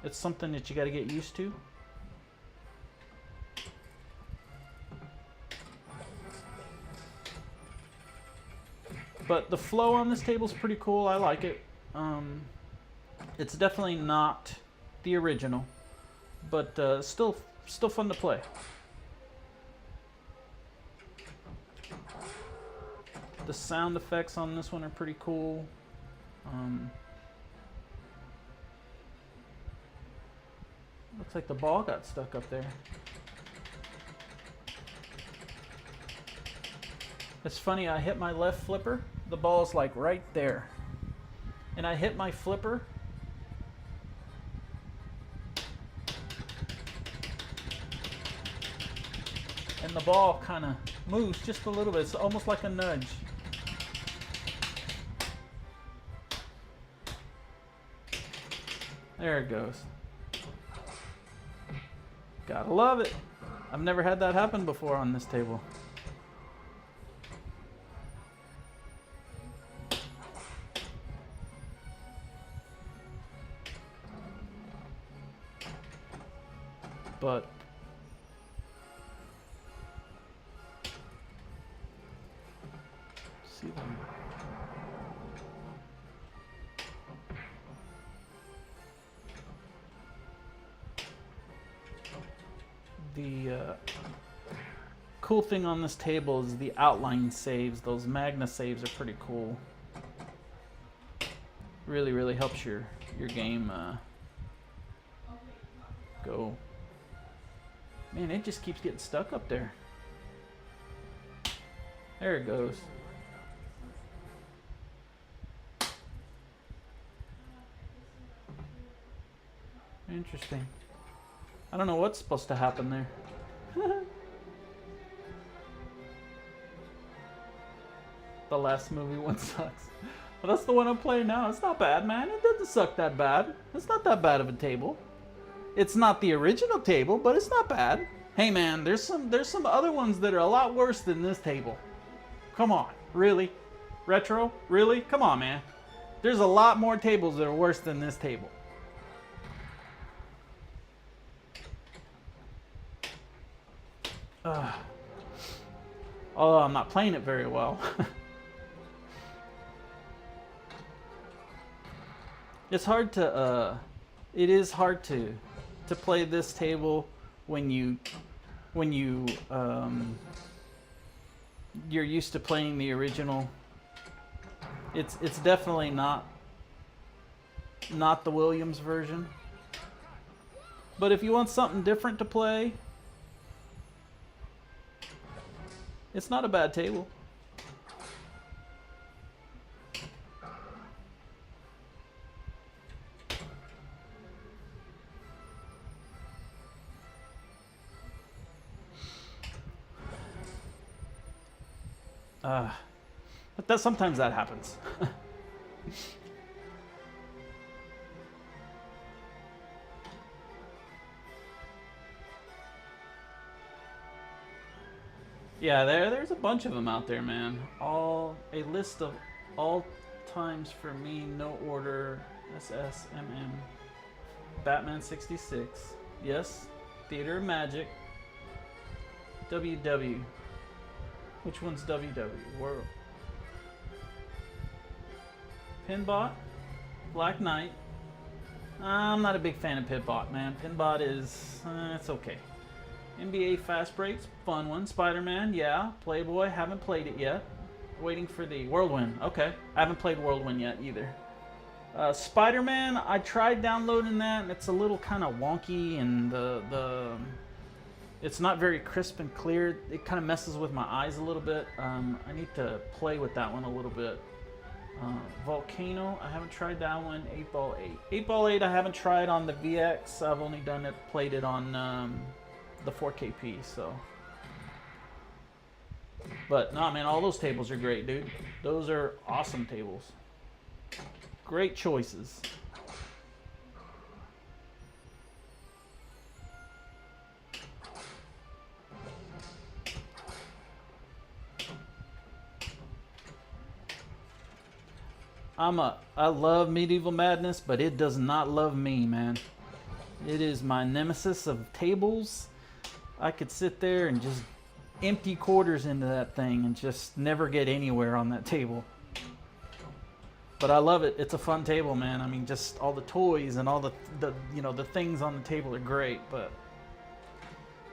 it's something that you got to get used to. But the flow on this table is pretty cool. I like it. It's definitely not the original, but still fun to play. The sound effects on this one are pretty cool. Looks like the ball got stuck up there. It's funny, I hit my left flipper, the ball's like right there. And I hit my flipper. And the ball kind of moves just a little bit. It's almost like a nudge. There it goes. Gotta love it. I've never had that happen before on this table. But see them. The cool thing on this table is the outline saves. Those Magna saves are pretty cool. Really helps your game go. Man, it just keeps getting stuck up there. There it goes. Interesting. I don't know what's supposed to happen there. The last movie one sucks. Well, that's the one I'm playing now. It's not bad, man. It doesn't suck that bad. It's not that bad of a table. It's not the original table, but it's not bad. Hey man, there's some other ones that are a lot worse than this table. Come on, really? Retro? Really? Come on, man. There's a lot more tables that are worse than this table. Although I'm not playing it very well. It's hard to it is hard to play this table when you're used to playing the original. It's definitely not the Williams version. But if you want something different to play, it's not a bad table. But sometimes that happens. Yeah, there's a bunch of them out there, man. A list of all times for me, no order, SSMM, Batman 66, yes, Theater of Magic, WW. Which one's WW? World. Pinbot, Black Knight. I'm not a big fan of Pinbot, man. Pinbot is, it's okay. NBA Fast Breaks, fun one. Spider-Man, yeah. Playboy, haven't played it yet. Waiting for the Whirlwind. Okay, I haven't played Whirlwind yet either. Spider-Man, I tried downloading that, and it's a little kind of wonky, and it's not very crisp and clear. It kind of messes with my eyes a little bit. I need to play with that one a little bit. Volcano, I haven't tried that one. 8-Ball 8. 8-Ball 8, I haven't tried on the VX. I've only played it on the 4KP, so. But, no, man, all those tables are great, dude. Those are awesome tables. Great choices. I love Medieval Madness, but it does not love me, man. It is my nemesis of tables. I could sit there and just empty quarters into that thing and just never get anywhere on that table. But I love it. It's a fun table, man. I mean, just all the toys and all the the things on the table are great, but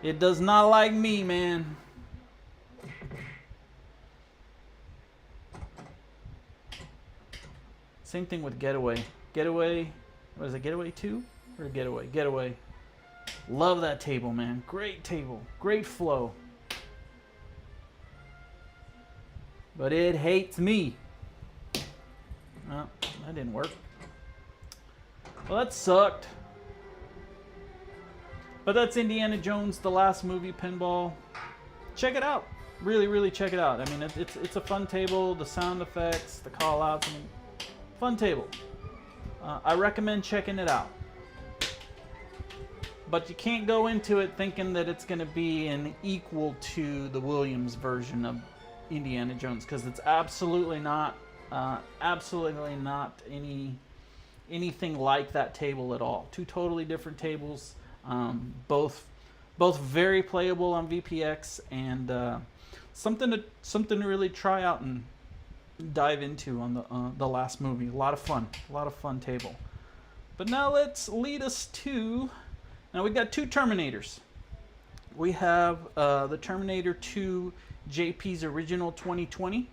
it does not like me, man. Same thing with Getaway. Getaway, what is it, Getaway 2? Or Getaway? Getaway. Love that table, man. Great table. Great flow. But it hates me. Oh, that didn't work. Well, that sucked. But that's Indiana Jones, The Last Movie Pinball. Check it out. Really, really check it out. I mean, it's a fun table. The sound effects, the call-outs. I mean, fun table. I recommend checking it out. But you can't go into it thinking that it's going to be an equal to the Williams version of Indiana Jones, because it's absolutely not anything like that table at all. Two totally different tables, both very playable on VPX, and something to really try out and dive into on the last movie. A lot of fun table. But now let's lead us to, now we've got two Terminators. We have the Terminator 2 JP's Original 2020.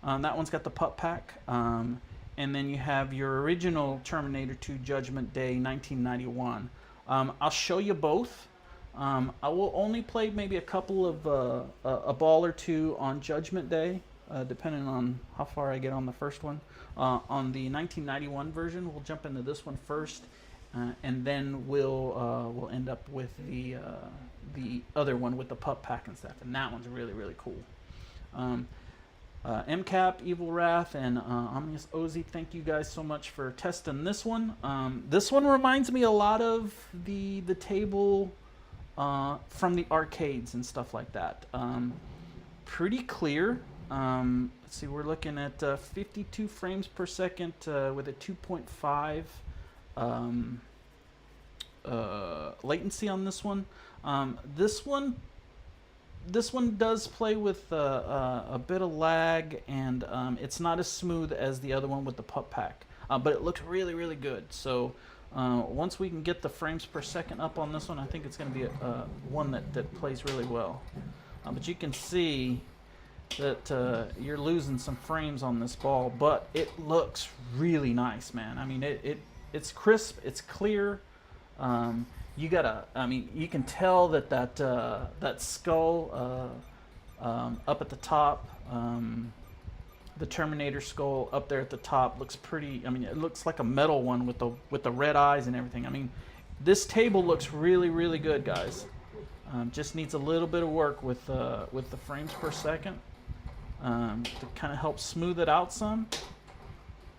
That one's got the pup pack. And then you have your original Terminator 2 Judgment Day 1991. I'll show you both. I will only play maybe a couple of a ball or two on Judgment Day, depending on how far I get on the first one. On the 1991 version, we'll jump into this one first, and then we'll end up with the other one with the pup pack and stuff, and that one's really, really cool. MCAP, Evil Wrath, and Omnius Ozzy, thank you guys so much for testing this one. This one reminds me a lot of the table from the arcades and stuff like that. Pretty clear. Let's see, we're looking at 52 frames per second with a 2.5 latency on this one. This one does play with a bit of lag, and it's not as smooth as the other one with the pup pack, but it looks really, really good. So once we can get the frames per second up on this one, I think it's going to be one that plays really well. But you can see that you're losing some frames on this ball, but it looks really nice, man. I mean, it's crisp, it's clear. You can tell that skull up at the top, the Terminator skull up there at the top looks pretty. I mean, it looks like a metal one with the red eyes and everything. I mean, this table looks really, really good, guys. Just needs a little bit of work with the frames per second to kind of help smooth it out some.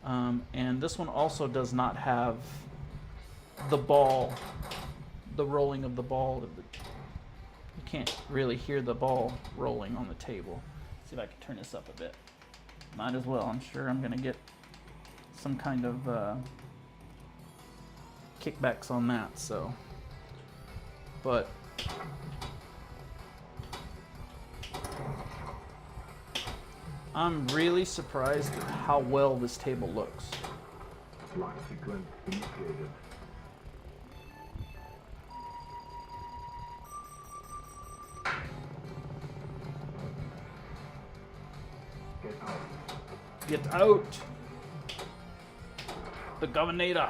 And this one also does not have the ball, the rolling of the ball. You can't really hear the ball rolling on the table. Let's see if I can turn this up a bit. Might as well. I'm sure I'm going to get some kind of kickbacks on that. So, but I'm really surprised at how well this table looks. Lock sequence initiated. Get out. Get out! The Governor!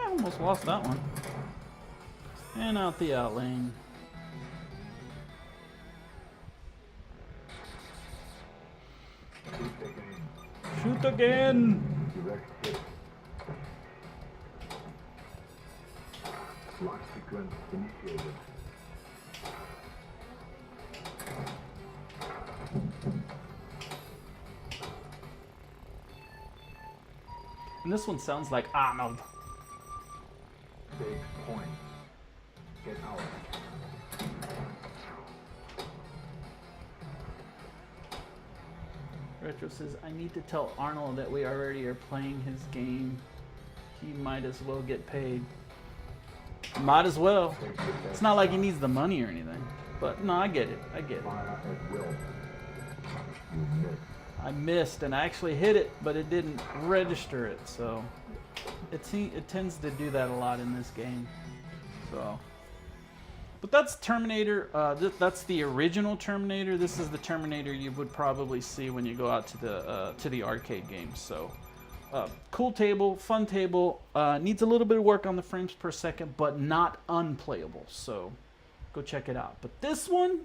Almost lost that one. And out the out lane. Shoot again! Direct hit. Lock sequence initiated. And this one sounds like Arnold. Save point. Get out. Retro says, I need to tell Arnold that we already are playing his game. He might as well get paid. Might as well. It's not like he needs the money or anything. But no, I get it. I get it. Fire at will. You missed. I missed and I actually hit it, but it didn't register it. So it tends to do that a lot in this game. So, but that's Terminator. That's the original Terminator. This is the Terminator you would probably see when you go out to the arcade games. So, cool table, fun table. Needs a little bit of work on the frames per second, but not unplayable. So, go check it out. But this one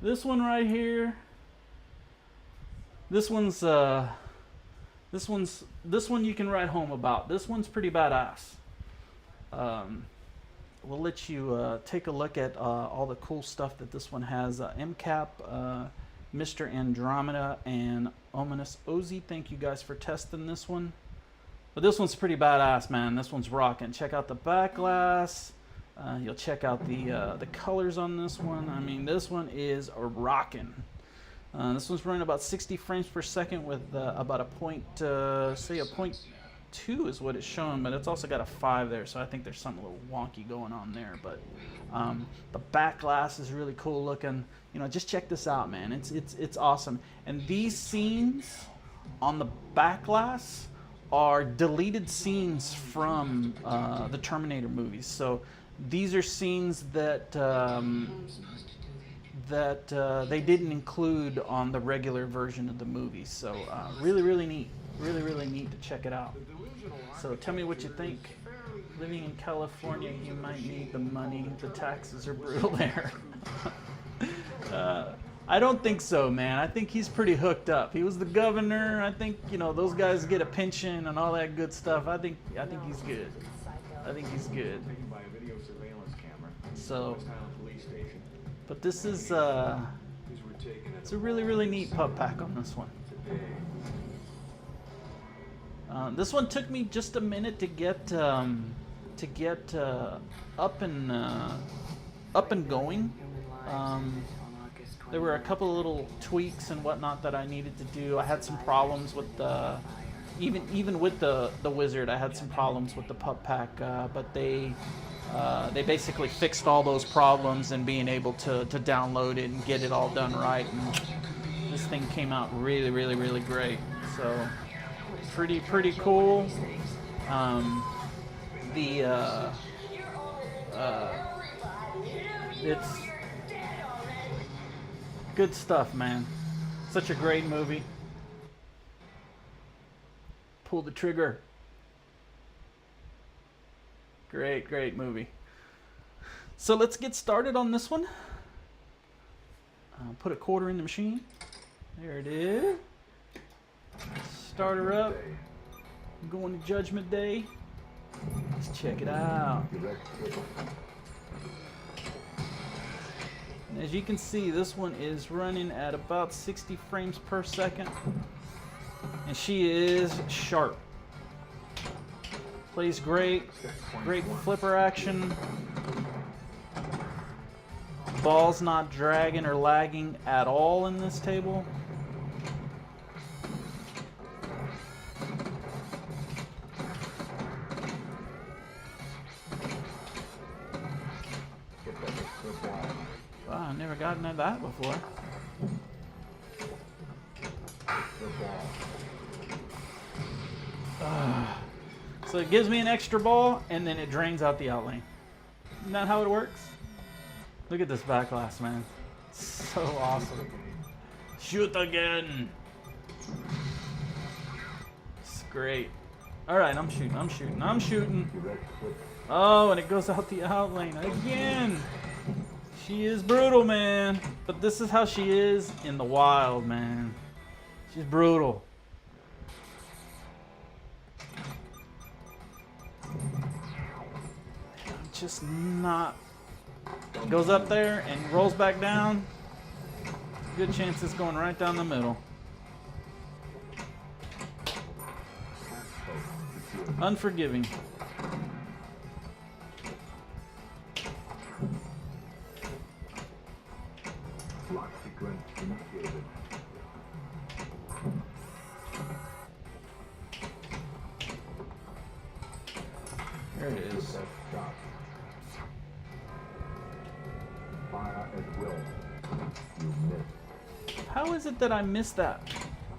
right here. This one you can write home about. This one's pretty badass. We'll let you take a look at all the cool stuff that this one has. MCAP, Mr. Andromeda, and Ominous Ozzy. Thank you guys for testing this one. But this one's pretty badass, man. This one's rocking. Check out the back glass. You'll check out the colors on this one. I mean, this one is rocking. This one's running about 60 frames per second with about a point, say a 0.2 is what it's showing, but it's also got a 5 there, so I think there's something a little wonky going on there. But the back glass is really cool looking. You know, just check this out, man. It's awesome. And these scenes on the back glass are deleted scenes from the Terminator movies. So these are scenes that they didn't include on the regular version of the movie. So really, really neat. Really, really neat to check it out. So tell me what you think. Living in California, you might need the money. The taxes are brutal there. I don't think so, man. I think he's pretty hooked up. He was the governor. I think, you know, those guys get a pension and all that good stuff. I think he's good. I think he's good. Taken by a video surveillance camera. So, West Island Police Station. but this is These were taken at it's a really, really neat pub pack on this one. today. This one took me just a minute to get up and going. There were a couple of little tweaks and whatnot that I needed to do. I had some problems with even with the Wizard. I had some problems with the pub pack, but they basically fixed all those problems and being able to download it and get it all done right. And thing came out really, really, really great. So pretty cool. It's good stuff, man. Such a great movie. Pull the trigger. Great movie. So let's get started on this one. Put a quarter in the machine. There it is. Start her up. I'm going to Judgment Day. Let's check it out. And as you can see, this one is running at about 60 frames per second. And she is sharp. Plays great. Great flipper action. Ball's not dragging or lagging at all in this table. Wow, I've never gotten at that before. So it gives me an extra ball, and then it drains out the outlane. Isn't that how it works? Look at this back glass, man. So awesome. Shoot again. It's great. Alright, I'm shooting. Oh, and it goes out the outlane again. She is brutal, man. But this is how she is in the wild, man. She's brutal. Just not. Goes up there and rolls back down. Good chance it's going right down the middle. Unforgiving. There it is. How is it that I missed that?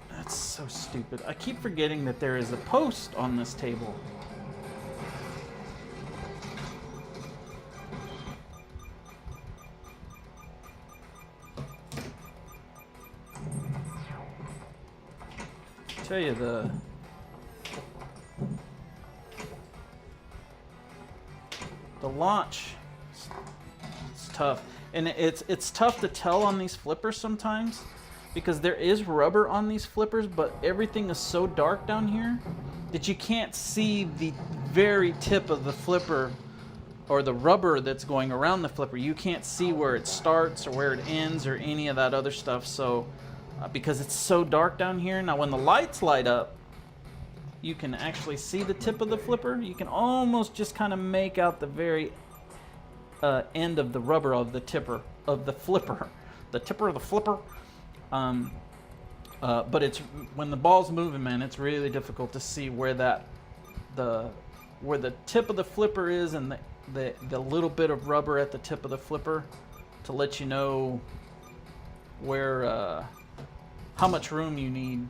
That's so stupid. I keep forgetting that there is a post on this table. I tell you, the launch, it's tough. And it's tough to tell on these flippers sometimes because there is rubber on these flippers, but everything is so dark down here that you can't see the very tip of the flipper or the rubber that's going around the flipper. You can't see where it starts or where it ends or any of that other stuff. So because it's so dark down here. Now when the lights light up, you can actually see the tip of the flipper. You can almost just kind of make out the very end of the rubber of the tipper of the flipper, the tipper of the flipper. But it's when the ball's moving, man, it's really difficult to see where where the tip of the flipper is and the little bit of rubber at the tip of the flipper to let you know where how much room you need.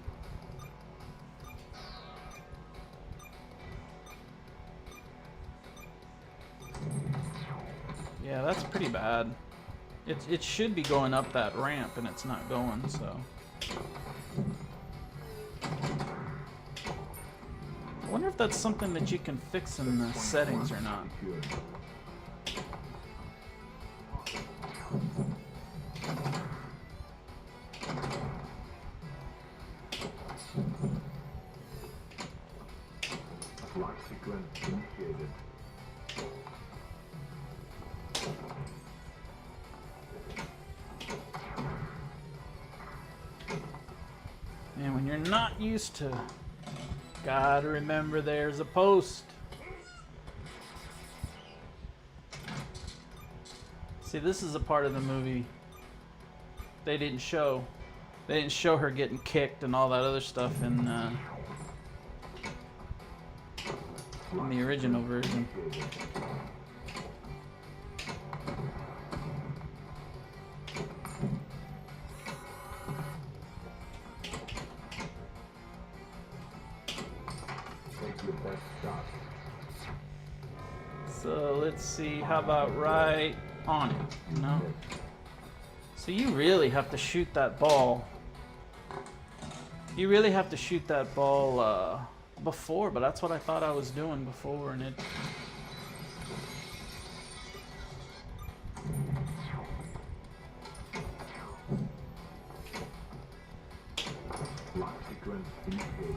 Yeah, that's pretty bad. It should be going up that ramp and it's not going, so. I wonder if that's something that you can fix in the settings or not. Lock sequence initiated. And when you're not used to, gotta remember there's a post. See, this is a part of the movie they didn't show. They didn't show her getting kicked and all that other stuff in the original version. your best shot. So let's see, how about right on it? No. So you really have to shoot that ball. You really have to shoot that ball before, but that's what I thought I was doing before, and it... Lock sequence initiated.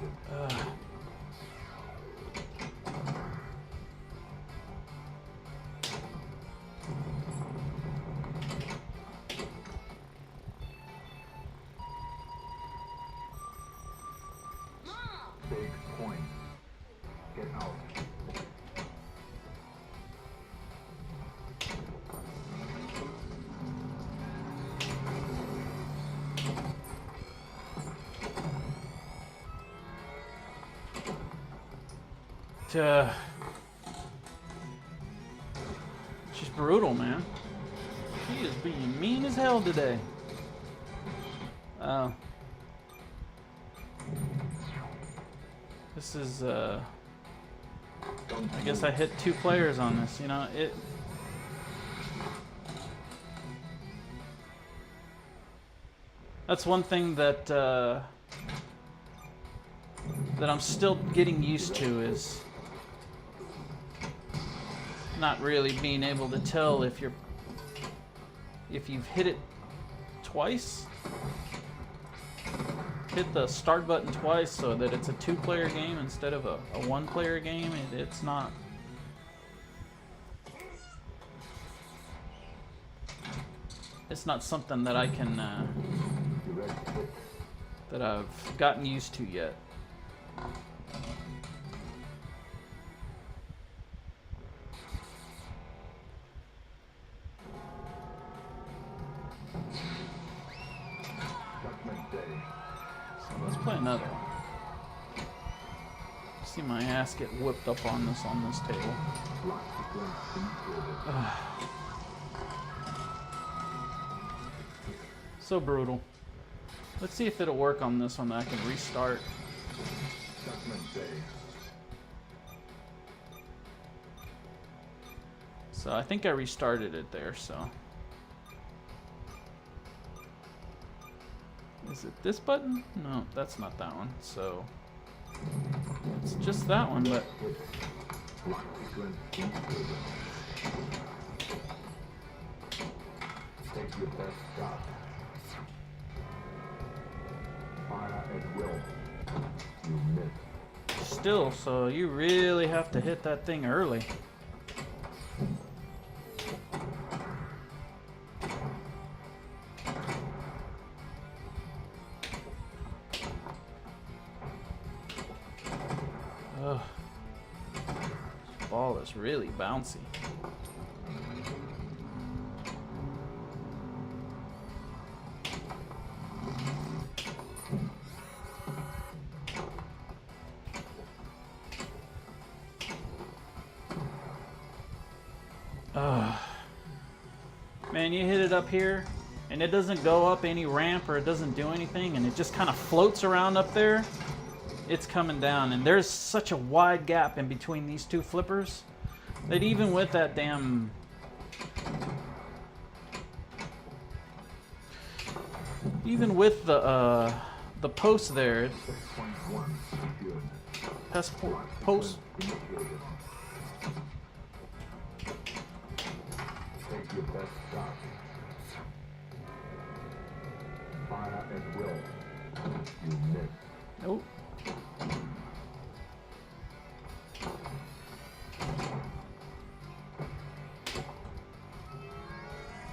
Big point. Get out. She's brutal, man. She is being mean as hell today. This is, I guess I hit 2 players on this, you know, it... That's one thing that, that I'm still getting used to, is not really being able to tell if you've hit it twice. Hit the start button twice so that it's a 2-player game instead of a 1-player game. It's not... It's not something that I can... that I've gotten used to yet. Judgment Day. So let's play another one. See my ass get whipped up on this table. Lock sequence initiated. So brutal. Let's see if it'll work on this one. I can restart. Judgment Day. So I think I restarted it there, so. Is it this button? No, that's not that one. So it's just that one, but Lock sequence initiated. Take your best shot. Fire at will. You missed. still, so you really have to hit that thing early. Ugh. This ball is really bouncy. Man, you hit it up here and it doesn't go up any ramp or it doesn't do anything and it just kind of floats around up there. It's coming down, and there's such a wide gap in between these two flippers that even with that damn the post there, post. Take your best shot. Fire at will. You missed. Nope.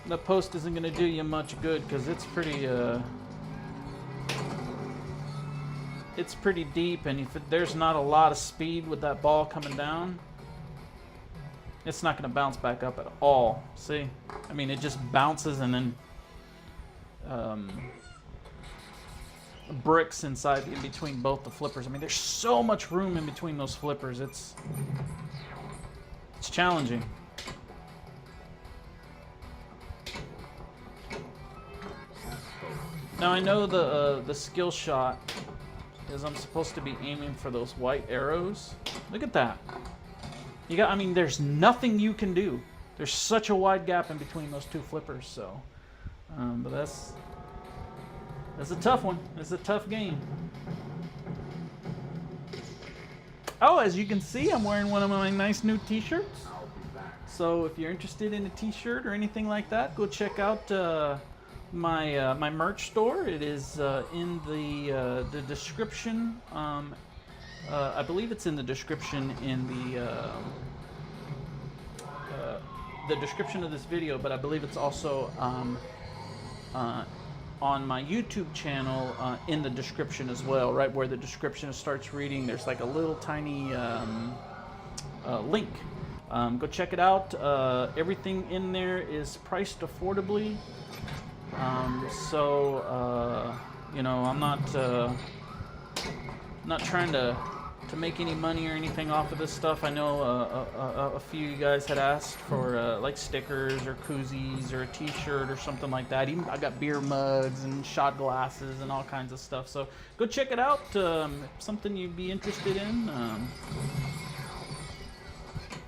The post isn't going to do you much good because it's pretty deep, and if there's not a lot of speed with that ball coming down, it's not going to bounce back up at all. See? I mean, it just bounces and then bricks inside in between both the flippers. I mean, there's so much room in between those flippers. It's challenging. Now I know the skill shot is I'm supposed to be aiming for those white arrows, Look at that. You got, I mean, there's nothing you can do. There's such a wide gap in between those two flippers, so. But that's a tough one. It's a tough game. Oh, as you can see, I'm wearing one of my nice new t-shirts. So if you're interested in a t-shirt or anything like that, go check out my my merch store. It is in the description. I believe it's in the description in the description of this video, but I believe it's also on my YouTube channel in the description as well, right where the description starts reading. There's like a little tiny link. Go check it out. Everything in there is priced affordably. You know, I'm not trying to make any money or anything off of this stuff. I know a few of you guys had asked for like stickers or koozies or a t-shirt or something like that. Even I got beer mugs and shot glasses and all kinds of stuff. So go check it out. Something you'd be interested in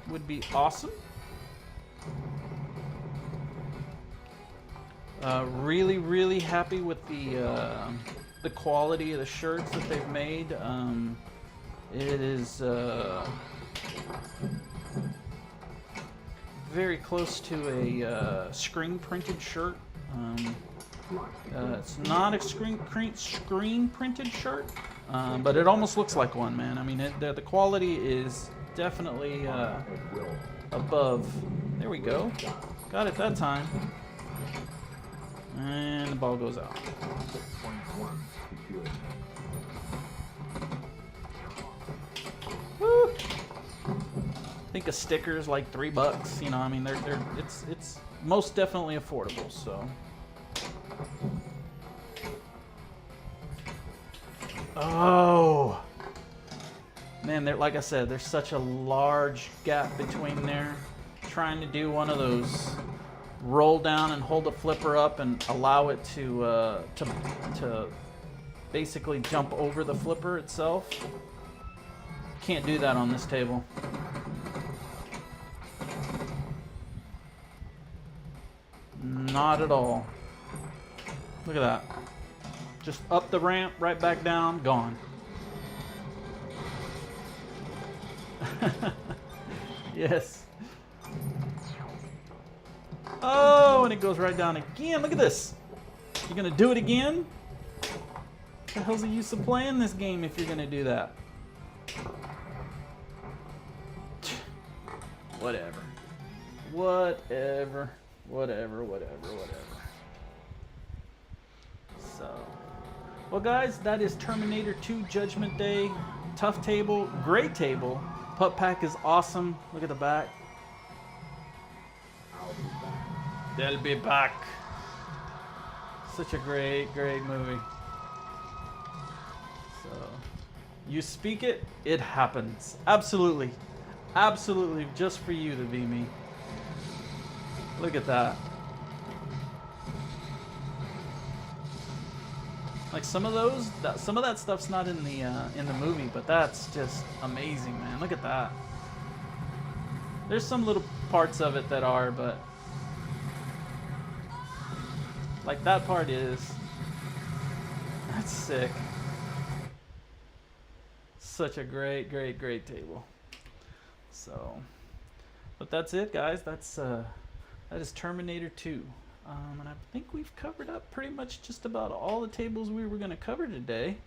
would be awesome. Really happy with the quality of the shirts that they've made. It is very close to a screen printed shirt. It's not a screen printed shirt, but it almost looks like one, man. I mean, the quality is definitely above. There we go. Got it that time. And the ball goes out. Woo. I think a sticker is like $3. You know, I mean, it's most definitely affordable. So. Oh. Man, like I said, there's such a large gap between there. Trying to do one of those roll down and hold the flipper up and allow it to basically jump over the flipper itself. Can't do that on this table. Not at all. Look at that. Just up the ramp, right back down, gone. Yes. Oh, and it goes right down again. Look at this. You're gonna do it again? What the hell's the use of playing this game if you're gonna do that? Whatever. So, well guys, that is Terminator 2 Judgment Day. Tough table, great table. Pup pack is awesome. Look at the back. They'll be back. Such a great movie. So, you speak it, it happens. Absolutely. Absolutely, just for you to be me. Look at that. Like some of that stuff's not in the movie, but that's just amazing, man. Look at that. There's some little parts of it that are, but like that part is. That's sick. Such a great table. So, but that's it, guys. That is Terminator 2. And I think we've covered up pretty much just about all the tables we were going to cover today.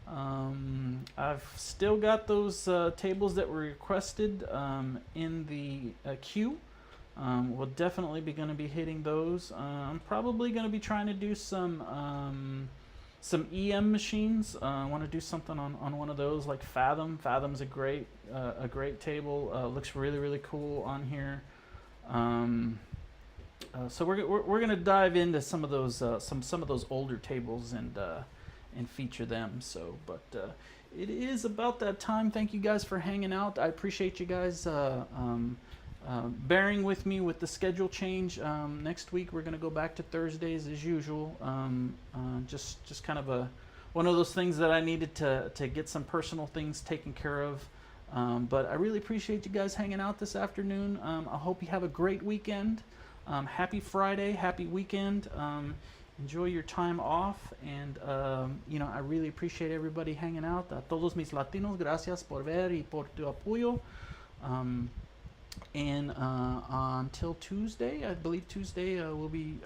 I've still got those tables that were requested in the queue. We'll definitely be going to be hitting those. I'm probably going to be trying to do some EM machines. I want to do something on one of those, like Fathom. Fathom's a great table. Looks really cool on here. So we're gonna dive into some of those some of those older tables and feature them. So, but it is about that time. Thank you guys for hanging out. I appreciate you guys bearing with me with the schedule change. Next week we're gonna go back to Thursdays as usual. Just kind of one of those things that I needed to get some personal things taken care of But I really appreciate you guys hanging out this afternoon. I hope you have a great weekend. Happy Friday, happy weekend. Enjoy your time off, and you know, I really appreciate everybody hanging out. A todos mis latinos, gracias por ver y por tu apoyo. And until Tuesday, I believe Tuesday, we'll be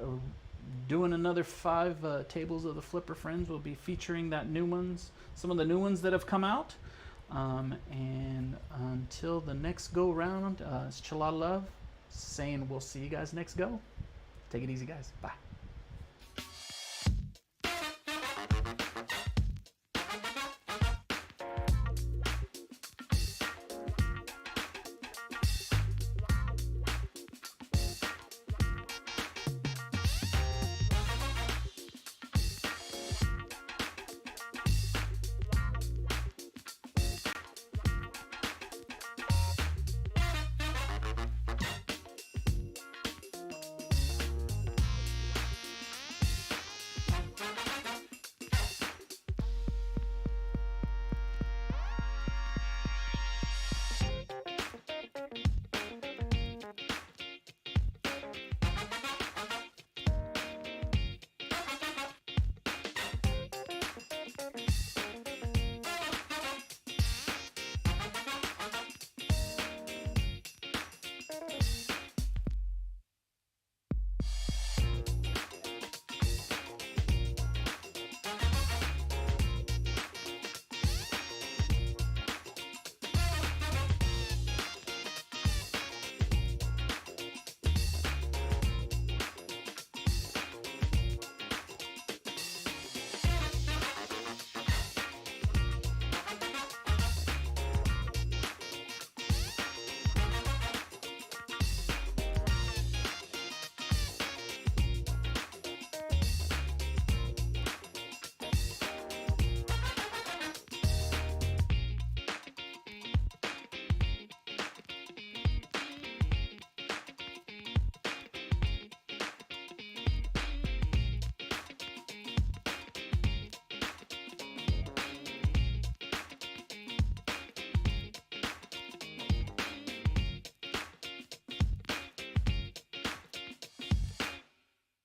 doing another 5 tables of the Flipper Friends. We'll be featuring that new ones, some of the new ones that have come out. And until the next go round, it's ChalataLove saying we'll see you guys next go. Take it easy, guys. Bye.